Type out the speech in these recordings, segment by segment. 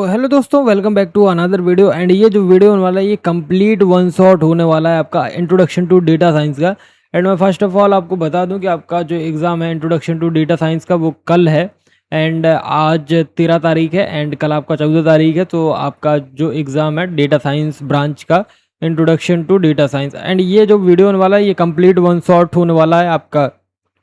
तो हेलो दोस्तों, welcome back to another video. And ये जो वीडियो होने वाला है ये कंप्लीट वन शॉट होने वाला है आपका इंट्रोडक्शन टू डेटा साइंस का। एंड मैं फर्स्ट ऑफ ऑल आपको बता दूं कि आपका जो एग्ज़ाम है इंट्रोडक्शन टू डेटा साइंस का वो कल है। एंड आज 13 तारीख है एंड कल आपका 14 तारीख है। तो आपका जो एग्ज़ाम है डेटा साइंस ब्रांच का introduction to data science, and ये जो वीडियो होने वाला है ये कंप्लीट वन शॉट होने वाला है आपका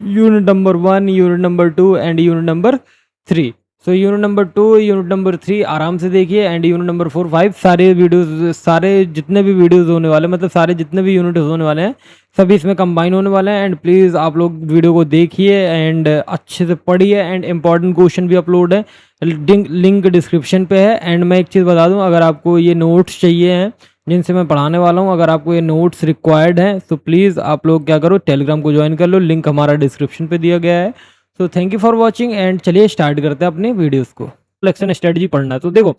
unit number 1, unit number 2 and unit number 3। So unit number 2, unit number 3 आराम से देखिए, एंड यूनिट नंबर 4, 5 सारे वीडियोस, सारे जितने भी वीडियोस होने वाले मतलब सारे जितने भी यूनिट होने वाले हैं सभी इसमें कंबाइन होने वाले हैं। एंड प्लीज़ आप लोग वीडियो को देखिए एंड अच्छे से पढ़िए। एंड इंपॉर्टेंट क्वेश्चन भी अपलोड है, लिंक डिस्क्रिप्शन पे है। एंड मैं एक चीज़ बता दूं, अगर आपको ये नोट्स चाहिए हैं जिनसे मैं पढ़ाने वाला हूँ, अगर आपको ये नोट्स रिक्वायर्ड हैं तो प्लीज़ आप लोग क्या करो, टेलीग्राम को ज्वाइन कर लो, लिंक हमारा डिस्क्रिप्शन पे दिया गया है। So thank you for watching and चलिए स्टार्ट करते हैं अपने वीडियोस को। कलेक्शन स्ट्रेटजी पढ़ना है तो देखो,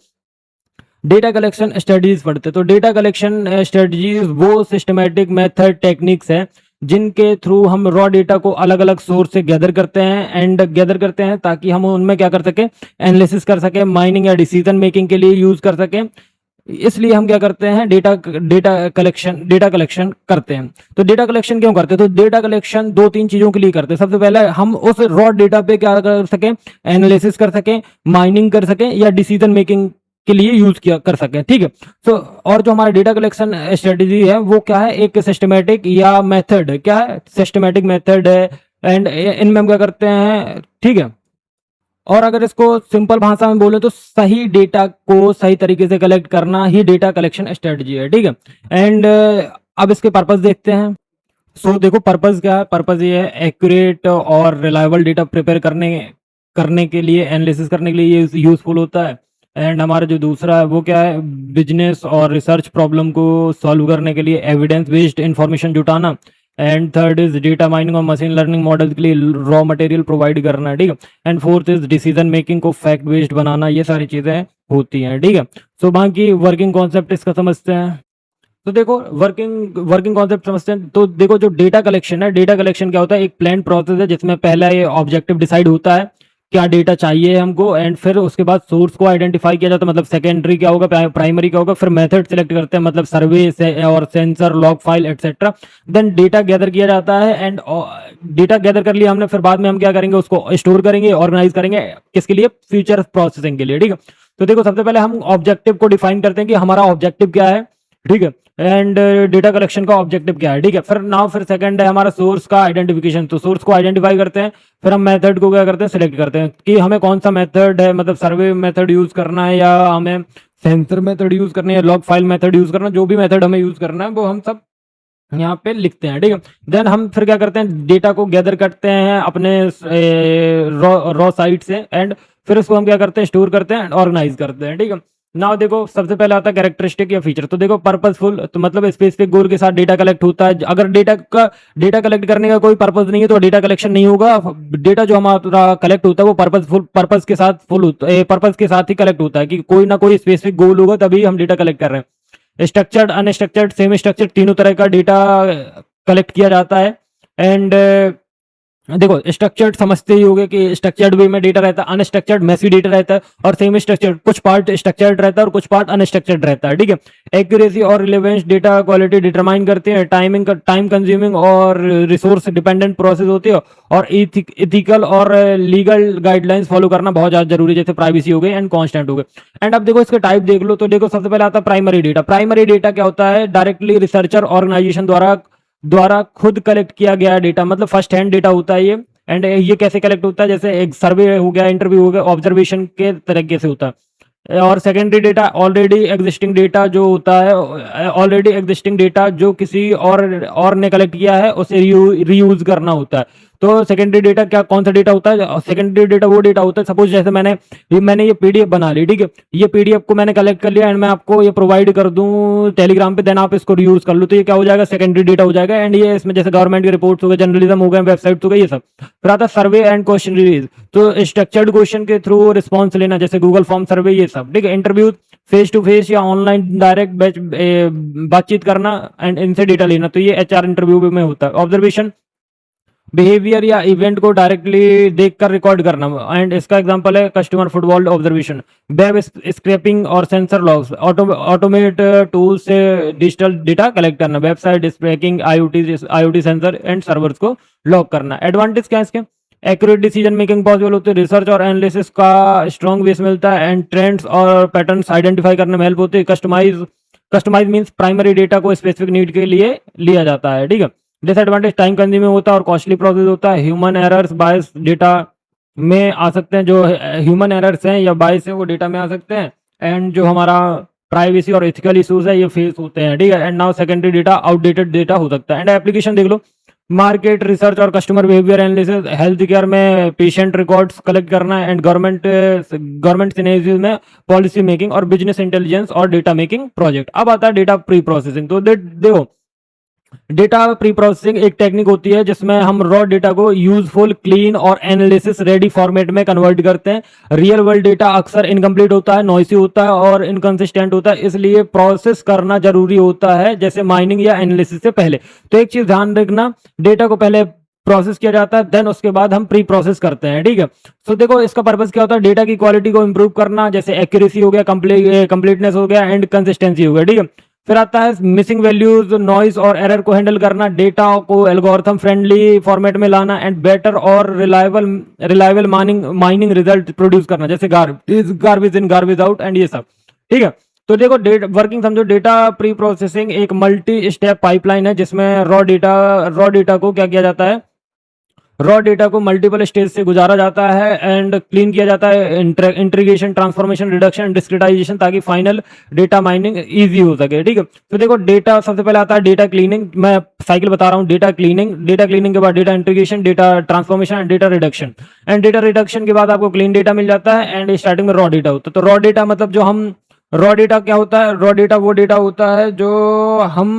डेटा कलेक्शन स्ट्रेटजीज पढ़ते हैं। तो डेटा कलेक्शन स्ट्रेटजीज वो सिस्टमेटिक मेथड टेक्निक्स हैं जिनके थ्रू हम रॉ डेटा को अलग अलग सोर्स से गैदर करते हैं एंड गैदर करते हैं ताकि हम उनमें क्या कर सके, एनालिसिस कर सके, माइनिंग या डिसीजन मेकिंग के लिए यूज कर सके। इसलिए हम क्या करते हैं, डेटा कलेक्शन करते हैं। तो डेटा कलेक्शन क्यों करते हैं? तो डेटा कलेक्शन दो तीन चीजों के लिए करते हैं। सबसे पहले हम उस रॉ डेटा पे क्या कर सकें, एनालिसिस कर सकें, माइनिंग कर सकें या डिसीजन मेकिंग के लिए यूज किया कर सकें। ठीक है। तो और जो हमारा डेटा कलेक्शन स्ट्रेटेजी है वो क्या है, एक सिस्टमेटिक या मेथड, क्या है, सिस्टमेटिक मेथड है। एंड इनमें हम क्या करते हैं, ठीक है। और अगर इसको सिंपल भाषा में बोले तो सही डेटा को सही तरीके से कलेक्ट करना ही डेटा कलेक्शन स्ट्रेटजी है। ठीक है। एंड अब इसके पर्पस देखते हैं। सो देखो पर्पस क्या है, पर्पस ये है एक्यूरेट और रिलायबल डेटा प्रिपेयर करने के लिए, एनालिसिस करने के लिए ये यूजफुल होता है। एंड हमारा जो दूसरा है वो क्या है, बिजनेस और रिसर्च प्रॉब्लम को सॉल्व करने के लिए एविडेंस बेस्ड इंफॉर्मेशन जुटाना। And third is data mining और मशीन लर्निंग मॉडल के लिए रॉ मटेरियल प्रोवाइड करना। ठीक है। And fourth is decision making को फैक्ट बेस्ड बनाना। ये सारी चीजें होती हैं। ठीक है। सो बाकी वर्किंग कॉन्सेप्ट इसका समझते हैं। तो देखो वर्किंग कॉन्सेप्ट समझते हैं। तो देखो जो डेटा कलेक्शन है, डेटा कलेक्शन क्या होता है, एक प्लान प्रोसेस है जिसमें पहला ये ऑब्जेक्टिव डिसाइड होता है क्या डेटा चाहिए हमको, एंड फिर उसके बाद सोर्स को आइडेंटिफाई किया जाता है, मतलब सेकेंडरी क्या होगा, प्राइमरी क्या होगा, फिर मेथड सिलेक्ट करते हैं, मतलब सर्वे से और sensor, log file et cetera. Then data gather किया जाता है एंड डेटा गैदर कर लिया हमने, फिर बाद में हम क्या करेंगे, उसको स्टोर करेंगे, ऑर्गेनाइज करेंगे, किसके लिए, फ्यूचर प्रोसेसिंग के लिए। ठीक है। तो देखो सबसे पहले हम ऑब्जेक्टिव को डिफाइन करते हैं कि हमारा ऑब्जेक्टिव क्या है। ठीक है। एंड डेटा कलेक्शन का ऑब्जेक्टिव क्या है। ठीक है। फिर सेकंड है हमारा सोर्स का आइडेंटिफिकेशन। तो सोर्स को आइडेंटिफाई करते हैं, फिर हम मेथड को क्या करते हैं, सिलेक्ट करते हैं कि हमें कौन सा मेथड है, मतलब सर्वे मेथड यूज करना है या हमें सेंसर मेथड यूज करना है या लॉग फाइल मेथड यूज करना है। जो भी मेथड हमें यूज करना है वो हम सब यहाँ पे लिखते हैं। ठीक है। देन हम फिर क्या करते हैं, डेटा को गैदर करते हैं अपने रॉ साइट से, एंड फिर उसको हम क्या करते हैं, स्टोर करते हैं, ऑर्गेनाइज करते हैं। ठीक है। नाउ देखो सबसे पहले आता है कैरेक्टरिस्टिक या फीचर। तो देखो पर्पसफुल, तो मतलब स्पेसिफिक गोल के साथ डेटा कलेक्ट होता है। अगर डेटा कलेक्ट करने का कोई पर्पस नहीं है तो डेटा कलेक्शन नहीं होगा। डेटा जो हमारा कलेक्ट होता है वो पर्पस के साथ पर्पस के साथ ही कलेक्ट होता है कि कोई ना कोई स्पेसिफिक गोल होगा तभी हम डेटा कलेक्ट कर रहे हैं। स्ट्रक्चर्ड, अनस्ट्रक्चर्ड, सेमी स्ट्रक्चर्ड, तीनों तरह का डेटा कलेक्ट किया जाता है। एंड देखो स्ट्रक्चर्ड समझते ही होंगे कि स्ट्रक्चर्ड वे में डेटा रहता है, अनस्ट्रक्चर्ड मैसी डेटा रहता है, और सेमी स्ट्रक्चर्ड कुछ पार्ट स्ट्रक्चर्ड रहता है और कुछ पार्ट अनस्ट्रक्चर्ड रहता है। ठीक है। एक्यूरेसी और रिलेवेंस डेटा क्वालिटी डिटरमाइन करते हैं। टाइम कंज्यूमिंग और रिसोर्स डिपेंडेंट प्रोसेस होती है, और इथिकल और लीगल गाइडलाइंस फॉलो करना बहुत ज्यादा जरूरी है, जैसे प्राइवेसी हो गई एंड कॉन्स्टेंट हो गए। एंड अब देखो इसके टाइप देख लो। तो देखो सबसे पहले आता है प्राइमरी डेटा। प्राइमरी डेटा क्या होता है, डायरेक्टली रिसर्चर ऑर्गेनाइजेशन द्वारा खुद कलेक्ट किया गया डेटा, मतलब फर्स्ट हैंड डेटा होता है ये। एंड ये कैसे कलेक्ट होता है, जैसे एक सर्वे हो गया, इंटरव्यू हो गया, ऑब्जर्वेशन के तरीके से होता है। और secondary data already existing data जो होता है, ऑलरेडी एग्जिस्टिंग डेटा जो किसी और ने कलेक्ट किया है उसे रीयूज करना होता है। तो सेकेंडरी डेटा क्या, कौन सा डेटा होता है, सेकेंडरी डेटा वो डेटा होता है, सपोज जैसे मैंने ये पीडीएफ बना ली। ठीक है। ये पीडीएफ को मैंने कलेक्ट कर लिया एंड मैं आपको ये प्रोवाइड कर दूं टेलीग्राम पे, देन आप इसको यूज कर लो, तो ये क्या हो जाएगा, सेकेंडरी डेटा हो जाएगा। एंड ये इसमें जैसे गवर्नमेंट के रिपोर्ट्स हो गए, जर्नलिज्म हो गए, वेबसाइट हो गए, ये सब। फिर आता सर्वे एंड क्वेश्चन रिलीज। तो स्ट्रक्चर्ड क्वेश्चन के थ्रू रिस्पॉन्स लेना, जैसे गूगल फॉर्म सर्वे, ये सब। ठीक है। इंटरव्यू फेस टू फेस या ऑनलाइन डायरेक्ट बातचीत करना एंड इनसे डेटा लेना, तो ये एचआर इंटरव्यू में होता है। ऑब्जर्वेशन बिहेवियर या इवेंट को डायरेक्टली देखकर रिकॉर्ड करना। एंड इसका एग्जांपल है customer footfall observation, web scraping और सेंसर लॉग्स, ऑटोमेट टूल से डिजिटल डेटा कलेक्ट करना, website scraping, IOT sensor and servers को लॉग करना। एडवांटेज क्या है इसके? एक्यूरेट डिसीजन मेकिंग पॉसिबल होती है, रिसर्च और एनालिसिस का स्ट्रॉन्ग बेस मिलता है, एंड ट्रेंड्स और पैटर्न्स आइडेंटिफाई करने में हेल्प होती है। कस्टमाइज मीन्स प्राइमरी डेटा को स्पेसिफिक नीड के लिए लिया जाता है, ठीक है। डिसएडवांटेज टाइम कंज्यूमिंग होता है और कॉस्टली प्रोसेस होता है। ह्यूमन एरर्स बायस डेटा में आ सकते हैं, जो ह्यूमन एरर्स हैं या बायस है वो डेटा में आ सकते हैं। एंड जो हमारा प्राइवेसी और एथिकल इश्यूज है ये फेस होते हैं, ठीक है। And now secondary data outdated data हो सकता है। एंड एप्लीकेशन देख लो, मार्केट रिसर्च और customer behaviour analysis, health care में पेशेंट रिकॉर्ड्स कलेक्ट करना, एंड गवर्नमेंट सिनेरियोज में पॉलिसी मेकिंग और बिजनेस इंटेलिजेंस और डेटा मेकिंग प्रोजेक्ट। अब आता है डेटा प्री प्रोसेसिंग। तो देखो, डेटा प्री प्रोसेसिंग एक टेक्निक होती है जिसमें हम रॉ डेटा को यूजफुल, क्लीन और एनालिसिस रेडी फॉर्मेट में कन्वर्ट करते हैं। रियल वर्ल्ड डेटा अक्सर इनकम्प्लीट होता है, नॉइसी होता है और इनकंसिस्टेंट होता है, इसलिए प्रोसेस करना जरूरी होता है, जैसे माइनिंग या एनालिसिस से पहले। तो एक चीज ध्यान रखना, डेटा को पहले प्रोसेस किया जाता है, देन उसके बाद हम प्री प्रोसेस करते हैं, ठीक है। तो देखो इसका पर्पस क्या होता है, डेटा की क्वालिटी को इंप्रूव करना, जैसे एक्यूरेसी हो गया, कंप्लीटनेस हो गया एंड कंसिस्टेंसी हो गया, ठीक है। फिर आता है मिसिंग वैल्यूज, नॉइस और एरर को हैंडल करना, डेटा को एल्गोरिथम फ्रेंडली फॉर्मेट में लाना, एंड बेटर और रिलायबल माइनिंग रिजल्ट प्रोड्यूस करना, जैसे garbage in garbage out and ये सब, ठीक है। तो देखो वर्किंग समझो, डेटा प्री प्रोसेसिंग एक मल्टी स्टेप पाइपलाइन है जिसमें रॉ डेटा को क्या किया जाता है, रॉ डेटा को मल्टीपल स्टेज से गुजारा जाता है एंड क्लीन किया जाता है, इंटीग्रेशन, ट्रांसफॉर्मेशन, रिडक्शन, डिस्क्रिटाइजेशन, ताकि फाइनल डेटा माइनिंग इजी हो सके, ठीक है। तो देखो डेटा सबसे पहले आता है डेटा क्लीनिंग, मैं साइकिल बता रहा हूँ। डेटा क्लीनिंग के बाद data integration, data transformation and data reduction. And data reduction के बाद आपको क्लीन डेटा मिल जाता है एंड स्टार्टिंग में रॉ डेटा होता है। तो रॉ डेटा मतलब जो हम रॉ डेटा क्या होता है, रॉ डेटा वो डेटा होता है जो हम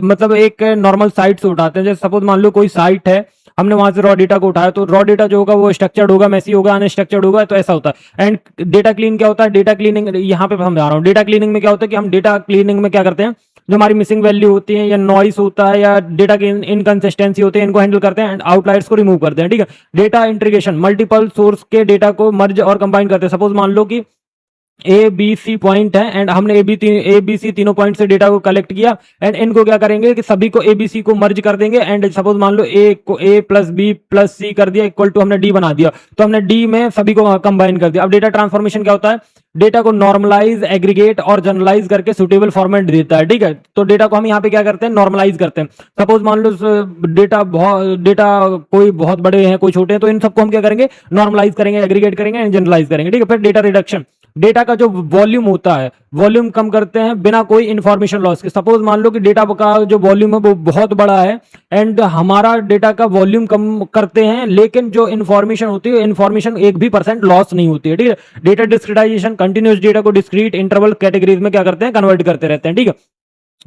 मतलब एक नॉर्मल साइट से उठाते हैं। जैसे सपोज मान लो कोई साइट है, हमने वहां से रॉ डेटा को उठाया, तो रॉ डेटा जो होगा वो स्ट्रक्चर्ड होगा, मेसी होगा, अनस्ट्रक्चर्ड होगा, तो ऐसा होता है। एंड डेटा क्लीन क्या होता है, डेटा क्लीनिंग यहाँ पे समझा रहा हूँ। डेटा क्लीनिंग में क्या होता है कि हम डेटा क्लीनिंग में क्या करते हैं, जो हमारी मिसिंग वैल्यू होती है या नॉइस होता है या डेटा की इनकंसिस्टेंसी होती है, इनको हैंडल करते हैं एंड आउटलायर्स को रिमूव करते हैं, ठीक है। डेटा इंटीग्रेशन, मल्टीपल सोर्स के डेटा को मर्ज और कंबाइन करते हैं। सपोज मान लो कि ए बी सी पॉइंट है एंड हमने ए बी सी तीनों पॉइंट से डेटा को कलेक्ट किया एंड इनको क्या करेंगे कि सभी को ए बी सी को मर्ज कर देंगे। एंड सपोज मान लो ए को ए प्लस बी प्लस सी कर दिया इक्वल टू हमने डी बना दिया, तो हमने डी में सभी को कंबाइन कर दिया। अब डेटा ट्रांसफॉर्मेशन क्या होता है, डेटा को नॉर्मलाइज, एग्रीगेट और जनरलाइज करके सुटेबल फॉर्मेट देता है, ठीक है। तो डेटा को हम यहाँ पे क्या करते हैं, नॉर्मलाइज करते हैं। सपोज मान लो डेटा कोई बहुत बड़े हैं, कोई छोटे हैं, तो इन सबको हम क्या करेंगे, नॉर्मलाइज करेंगे, एग्रीगेट करेंगे एंड जनरलाइज करेंगे, ठीक है। फिर डेटा रिडक्शन, डेटा का जो वॉल्यूम होता है, वॉल्यूम कम करते हैं बिना कोई इंफॉर्मेशन लॉस के। सपोज मान लो कि डेटा का जो वॉल्यूम है वो बहुत बड़ा है एंड हमारा डेटा का वॉल्यूम कम करते हैं, लेकिन जो इंफॉर्मेशन होती है, इंफॉर्मेशन 1% लॉस नहीं होती है, ठीक है। डेटा डिस्क्रिटाइजेशन, कंटिन्यूस डेटा को डिस्क्रीट इंटरवल कैटेगरीज में क्या करते हैं, कन्वर्ट करते रहते हैं, ठीक है।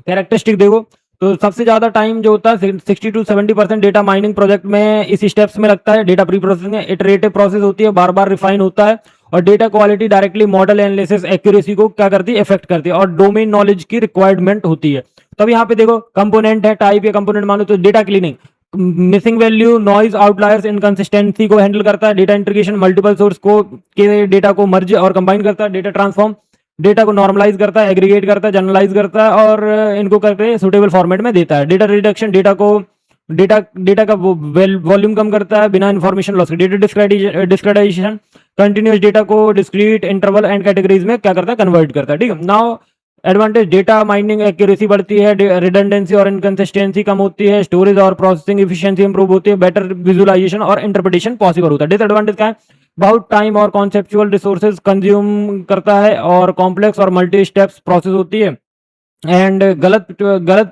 कैरेक्टरिस्टिक देखो, तो सबसे ज्यादा टाइम जो होता है 60 to 70% डेटा माइनिंग प्रोजेक्ट में इसी स्टेप्स में लगता है। डेटा प्री प्रोसेसिंग में इटरेटिव प्रोसेस होती है, बार बार रिफाइन होता है, और data quality directly model analysis accuracy को क्या करती है, इफेक्ट करती है, और डोमेन नॉलेज की रिक्वायरमेंट होती है। तब यहाँ पे देखो कंपोनेंट है, टाइप या कंपोनेंट मान लो, तो data cleaning missing value, noise, outliers, inconsistency को हैंडल करता है। डेटा इंटीग्रेशन मल्टीपल सोर्स को के डेटा को मर्ज और कंबाइन करता है। डेटा ट्रांसफॉर्म डेटा को नॉर्मलाइज करता है, एग्रीगेट करता है, जनरलाइज करता है और इनको करके सुटेबल फॉर्मेट में देता है। डेटा रिडक्शन, डेटा का वॉल्यूम कम करता है बिना information loss. Data discretization continuous data को डिस्क्रीट इंटरवल एंड कैटेगरीज में क्या करता है, कन्वर्ट करता है, ठीक है। Now advantage, data mining accuracy बढ़ती है, रिडंडेंसी और इनकंसिस्टेंसी कम होती है, स्टोरेज और प्रोसेसिंग एफिशिएंसी इंप्रूव होती है, बेटर विजुअलाइजेशन और इंटरप्रिटेशन पॉसिबल होता है। डिसएडवांटेज क्या है, बहुत टाइम और कॉन्सेप्चुअल रिसोर्सेज कंज्यूम करता है और कॉम्प्लेक्स और मल्टी स्टेप्स प्रोसेस होती है एंड गलत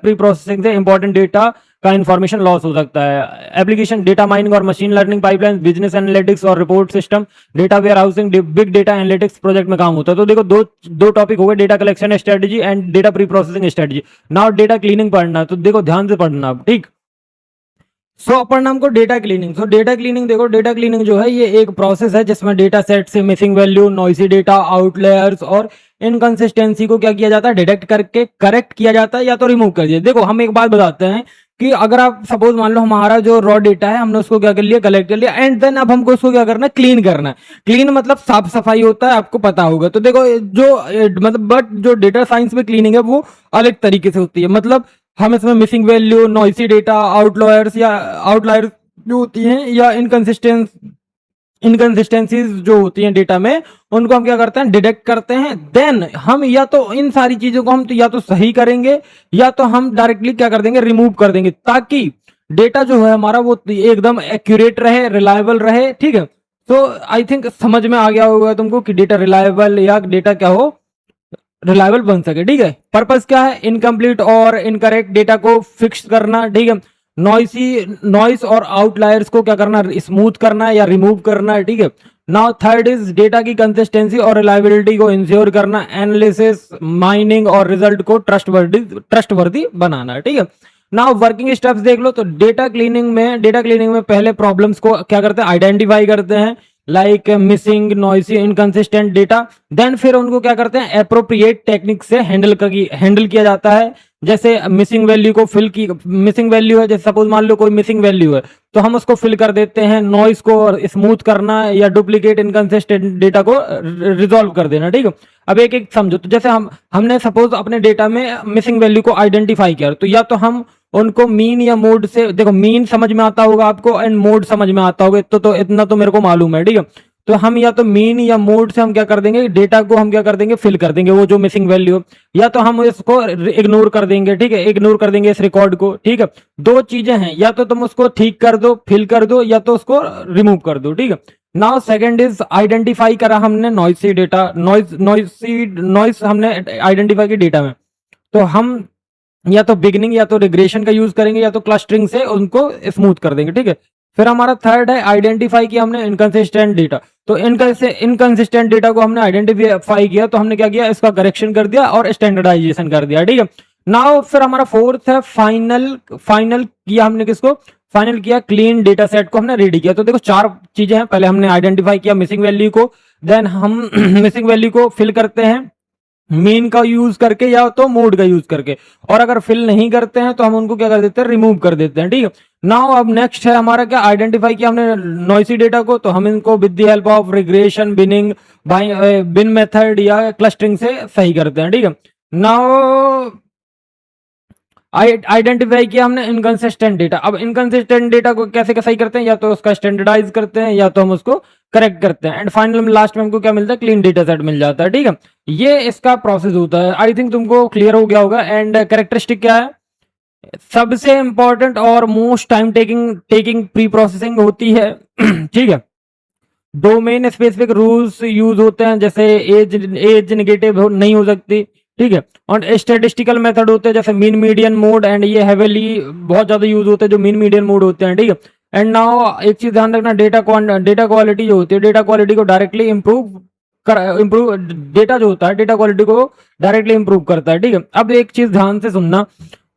प्री प्रोसेसिंग से इंपॉर्टेंट डेटा का इंफॉर्मेशन लॉस हो सकता है। एप्लीकेशन, डेटा माइनिंग और machine learning pipeline, business analytics और report system, data warehousing, big data analytics project में काम होता है। तो देखो दो टॉपिक हो गए, data collection strategy and data pre processing strategy. Now data cleaning पढ़ना, तो देखो ध्यान से पढ़ना, ठीक। सो पढ़ना हमको डेटा क्लीनिंग। सो डेटा क्लीनिंग देखो, डेटा क्लीनिंग जो है ये एक प्रोसेस है जिसमें डेटा सेट से मिसिंग वैल्यू, नॉइसी डेटा, आउटलेयर्स और इनकंसिस्टेंसी को क्या किया जाता है, डिटेक्ट करके करेक्ट किया जाता है या तो रिमूव कर दिया। देखो हम एक बात बताते हैं कि अगर आप सपोज मान लो हमारा जो रॉ डेटा है हमने उसको क्या कर लिया, कलेक्ट कर लिया, एंड देन अब हमको उसको क्या करना है, क्लीन करना है। क्लीन मतलब साफ सफाई होता है, आपको पता होगा। तो देखो जो मतलब बट जो डेटा साइंस में क्लीनिंग है वो अलग तरीके से होती है। मतलब हम इसमें missing value, noisy data, outliers जो होती हैं, या इनकंसिस्टेंसीज जो होती हैं डेटा में, उनको हम क्या करते हैं, डिटेक्ट करते हैं। देन हम या तो इन सारी चीजों को हम तो या तो सही करेंगे, या तो हम डायरेक्टली क्या कर देंगे, रिमूव कर देंगे, ताकि डेटा जो है हमारा वो एकदम एक्यूरेट रहे, रिलायबल रहे। ठीक है, तो आई थिंक समझ में आ गया होगा तुमको कि डेटा रिलायबल या डेटा क्या हो, रिलायबल बन सके। ठीक है, पर्पस क्या है, इनकम्प्लीट और इनकरेक्ट डेटा को फिक्स करना। ठीक है, नॉइस और आउटलायर्स को क्या करना, स्मूथ करना है या रिमूव करना है। ठीक है, नाउ थर्ड इज डेटा की कंसिस्टेंसी और रिलायबिलिटी को इंश्योर करना, एनालिसिस, माइनिंग और रिजल्ट को ट्रस्टवर्दी बनाना। ठीक है, नाउ वर्किंग स्टेप्स देख लो। तो डेटा क्लीनिंग में पहले प्रॉब्लम्स को क्या करते हैं, आइडेंटिफाई करते हैं, like missing, noisy, inconsistent data. Then फिर उनको क्या करते हैं, एप्रोप्रिएट टेक्निक से हैंडल किया जाता है। जैसे मिसिंग वैल्यू को मिसिंग वैल्यू है, जैसे सपोज मान लो कोई मिसिंग वैल्यू है, तो हम उसको फिल कर देते हैं। नॉइस को स्मूथ करना या डुप्लीकेट इनकंसिस्टेंट डेटा को रिजॉल्व कर देना। ठीक है, अब एक एक समझो। तो जैसे हमने सपोज अपने डेटा में मिसिंग वैल्यू को आइडेंटिफाई किया, तो या तो हम उनको मीन या मोड से, देखो मीन समझ में आता होगा आपको एंड मोड समझ में आता होगा, तो इतना तो मेरे को मालूम है। ठीक है, तो हम या तो मीन या मोड से हम क्या कर देंगे, डेटा को हम क्या कर देंगे, फिल कर देंगे वो जो मिसिंग वैल्यू, या तो हम इसको इग्नोर कर देंगे। ठीक है, इग्नोर कर देंगे इस रिकॉर्ड को। ठीक है, दो चीजें हैं, या तो तुम उसको ठीक कर दो, फिल कर दो, या तो उसको रिमूव कर दो। ठीक है, नाउ सेकंड इज आइडेंटिफाई करा हमने नॉइसी डेटा, नॉइस हमने आइडेंटिफाई की डेटा में, तो हम या तो बिगनिंग या तो रिग्रेशन का यूज करेंगे, या तो क्लस्टरिंग से उनको स्मूथ कर देंगे। ठीक है, फिर हमारा थर्ड है आइडेंटिफाई किया हमने इनकंसिस्टेंट डेटा। तो इनकंसिस्टेंट डेटा को हमने आइडेंटिफाई किया, तो हमने क्या किया, इसका करेक्शन कर दिया और स्टैंडर्डाइजेशन कर दिया। ठीक है, नाउ फिर हमारा फोर्थ है फाइनल किया हमने, किसको फाइनल किया, क्लीन डेटा सेट को हमने रेडी किया। तो देखो चार चीजें हैं, पहले हमने आइडेंटिफाई किया मिसिंग वैल्यू को, देन हम मिसिंग वैल्यू को फिल करते हैं मीन का यूज करके या तो मोड का यूज करके, और अगर फिल नहीं करते हैं तो हम उनको क्या कर देते हैं, रिमूव कर देते हैं। ठीक है, नाउ अब नेक्स्ट है हमारा क्या, आइडेंटिफाई किया हमने नॉइसी डेटा को, तो हम इनको with the help of regression, bin method या क्लस्टरिंग से सही करते हैं। ठीक है, नाउ आइडेंटिफाई किया हमने इनकंसिस्टेंट डेटा। अब इनकंसिस्टेंट डेटा को कैसे सही करते हैं, या तो उसका स्टैंडर्डाइज करते हैं, या तो हम उसको करेक्ट करते हैं, एंड फाइनल में लास्ट में हमको क्या मिलता है, क्लीन डेटा सेट मिल जाता है। ठीक है, ये इसका प्रोसेस होता है। आई थिंक तुमको क्लियर हो गया होगा। एंड कैरेक्टरिस्टिक क्या है, सबसे इंपॉर्टेंट और most time taking pre processing होती है। ठीक है, डोमेन स्पेसिफिक रूल्स यूज होते हैं, जैसे एज नेगेटिव नहीं हो सकती। ठीक है, और स्टैटिस्टिकल मेथड होते हैं, जैसे मीन मीडियन मोड, एंड ये हेवीली बहुत ज्यादा यूज होते हैं जो मीन मीडियन मोड होते हैं। ठीक है, एंड नाउ एक चीज ध्यान रखना, डेटा क्वालिटी जो होती है, डेटा क्वालिटी को डायरेक्टली इम्प्रूव डेटा जो होता है, डेटा क्वालिटी को डायरेक्टली इंप्रूव करता है। ठीक है, अब एक चीज ध्यान से सुनना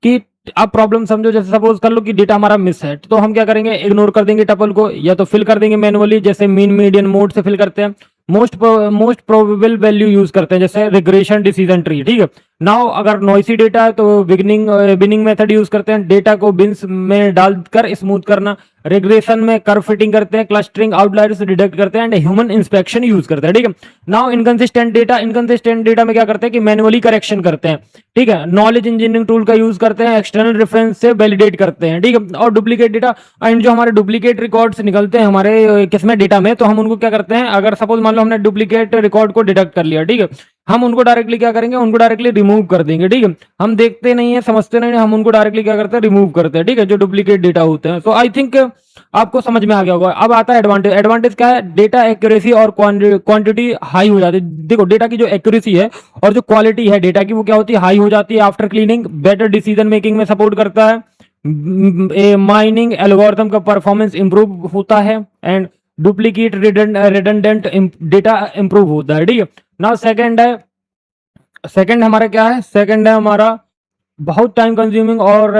कि आप प्रॉब्लम समझो, जैसे सपोज कर लो कि डेटा हमारा मिस है, तो हम क्या करेंगे, इग्नोर कर देंगे टपल को, या तो फिल कर देंगे मैनुअली, जैसे मीन मीडियन मोड से फिल करते हैं, मोस्ट प्रोबेबल वैल्यू यूज करते हैं, जैसे रिग्रेशन डिसीजन ट्री। ठीक है, नाउ अगर नॉइसी डेटा है तो बिनिंग मेथड यूज करते हैं, डेटा को बिन्स में डालकर स्मूथ करना, रिग्रेशन में कर्व फिटिंग करते हैं, क्लस्टरिंग आउटलायर्स डिटेक्ट करते हैं, एंड ह्यूमन इंस्पेक्शन यूज करते हैं। ठीक है, नाउ इनकंसिस्टेंट डेटा में क्या करते हैं कि मैनुअली करेक्शन करते हैं। ठीक है, नॉलेज इंजीनियरिंग टूल का यूज करते हैं, एक्सटर्नल रेफरेंस से वैलिडेट करते हैं। ठीक है, और डुप्लीकेट डेटा एंड जो हमारे डुप्लीकेट रिकॉर्ड्स निकलते हैं हमारे किसमें, डेटा में, तो हम उनको क्या करते हैं, अगर सपोज मान लो हमने डुप्लीकेट रिकॉर्ड को डिटेक्ट कर लिया, ठीक है, हम उनको डायरेक्टली क्या करेंगे, उनको डायरेक्टली रिमूव कर देंगे। ठीक है, हम देखते नहीं है, समझते नहीं है, हम उनको डायरेक्टली क्या करते हैं, रिमूव करते हैं। ठीक है, जो डुप्लीकेट डेटा होते हैं। तो आई थिंक आपको समझ में आ गया होगा। अब आता है एडवांटेज क्या है, डेटा एक्यूरेसी और क्वांटिटी हाई हो जाती है। देखो डेटा की जो एक्यूरेसी है और जो क्वालिटी है डेटा की, वो क्या होती है, हाई हो जाती है after cleaning, better decision making में सपोर्ट करता है, माइनिंग एल्गोरिथम का परफॉर्मेंस इंप्रूव होता है, and duplicate redundant data improve होता है। ठीक है, नाउ सेकंड हमारा क्या है, सेकंड है हमारा बहुत टाइम कंज्यूमिंग और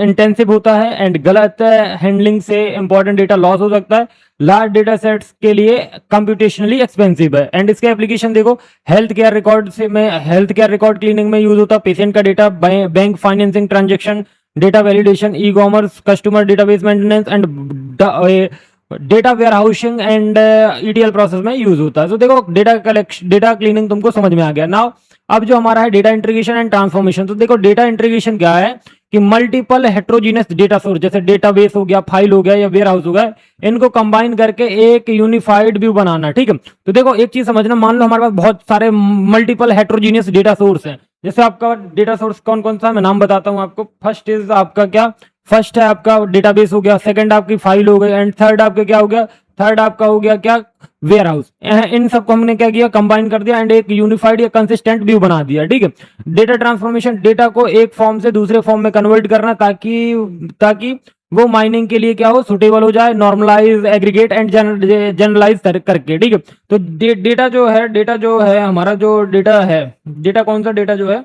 इंटेंसिव होता है, एंड गलत हैंडलिंग से इंपॉर्टेंट डेटा लॉस हो सकता है, लार्ज डेटा सेट्स के लिए कंप्यूटेशनली एक्सपेंसिव है। एंड इसके एप्लीकेशन देखो, हेल्थ केयर रिकॉर्ड क्लीनिंग में यूज होता है, पेशेंट का data bank financing transaction data validation, e commerce, customer database maintenance and data warehousing and ETL process में यूज होता है। तो देखो डेटा कलेक्शन, डेटा क्लीनिंग तुमको समझ में आ गया। नाउ अब जो हमारा है डेटा इंटीग्रेशन एंड ट्रांसफॉर्मेशन। तो देखो डेटा इंटीग्रेशन क्या है कि मल्टीपल हेट्रोजीनियस डेटा सोर्स जैसे डेटाबेस हो गया, फाइल हो गया या वेयर हाउस हो गया, इनको कंबाइन करके एक यूनिफाइड व्यू बनाना। ठीक है, तो देखो एक चीज समझना, मान लो हमारे पास बहुत सारे मल्टीपल हेट्रोजीनियस डेटा सोर्स हैं। जैसे आपका डेटा सोर्स कौन कौन सा, मैं नाम बताता हूं आपको। फर्स्ट इज आपका क्या, फर्स्ट है आपका डेटाबेस हो गया, सेकंड आपकी फाइल हो गई, एंड थर्ड आपके क्या हो गया, थर्ड आपका हो गया क्या, वेयर हाउस। इन सबको हमने क्या किया, कंबाइन कर दिया एंड एक यूनिफाइड या कंसिस्टेंट व्यू बना दिया। ठीक है, डेटा ट्रांसफॉर्मेशन, डेटा को एक फॉर्म से दूसरे फॉर्म में कन्वर्ट करना ताकि वो माइनिंग के लिए क्या हो, सुटेबल हो जाए, नॉर्मलाइज, एग्रीगेट एंड जनरलाइज करके। ठीक है, तो डेटा जो है हमारा, जो डेटा है, डेटा कौन सा डेटा जो है,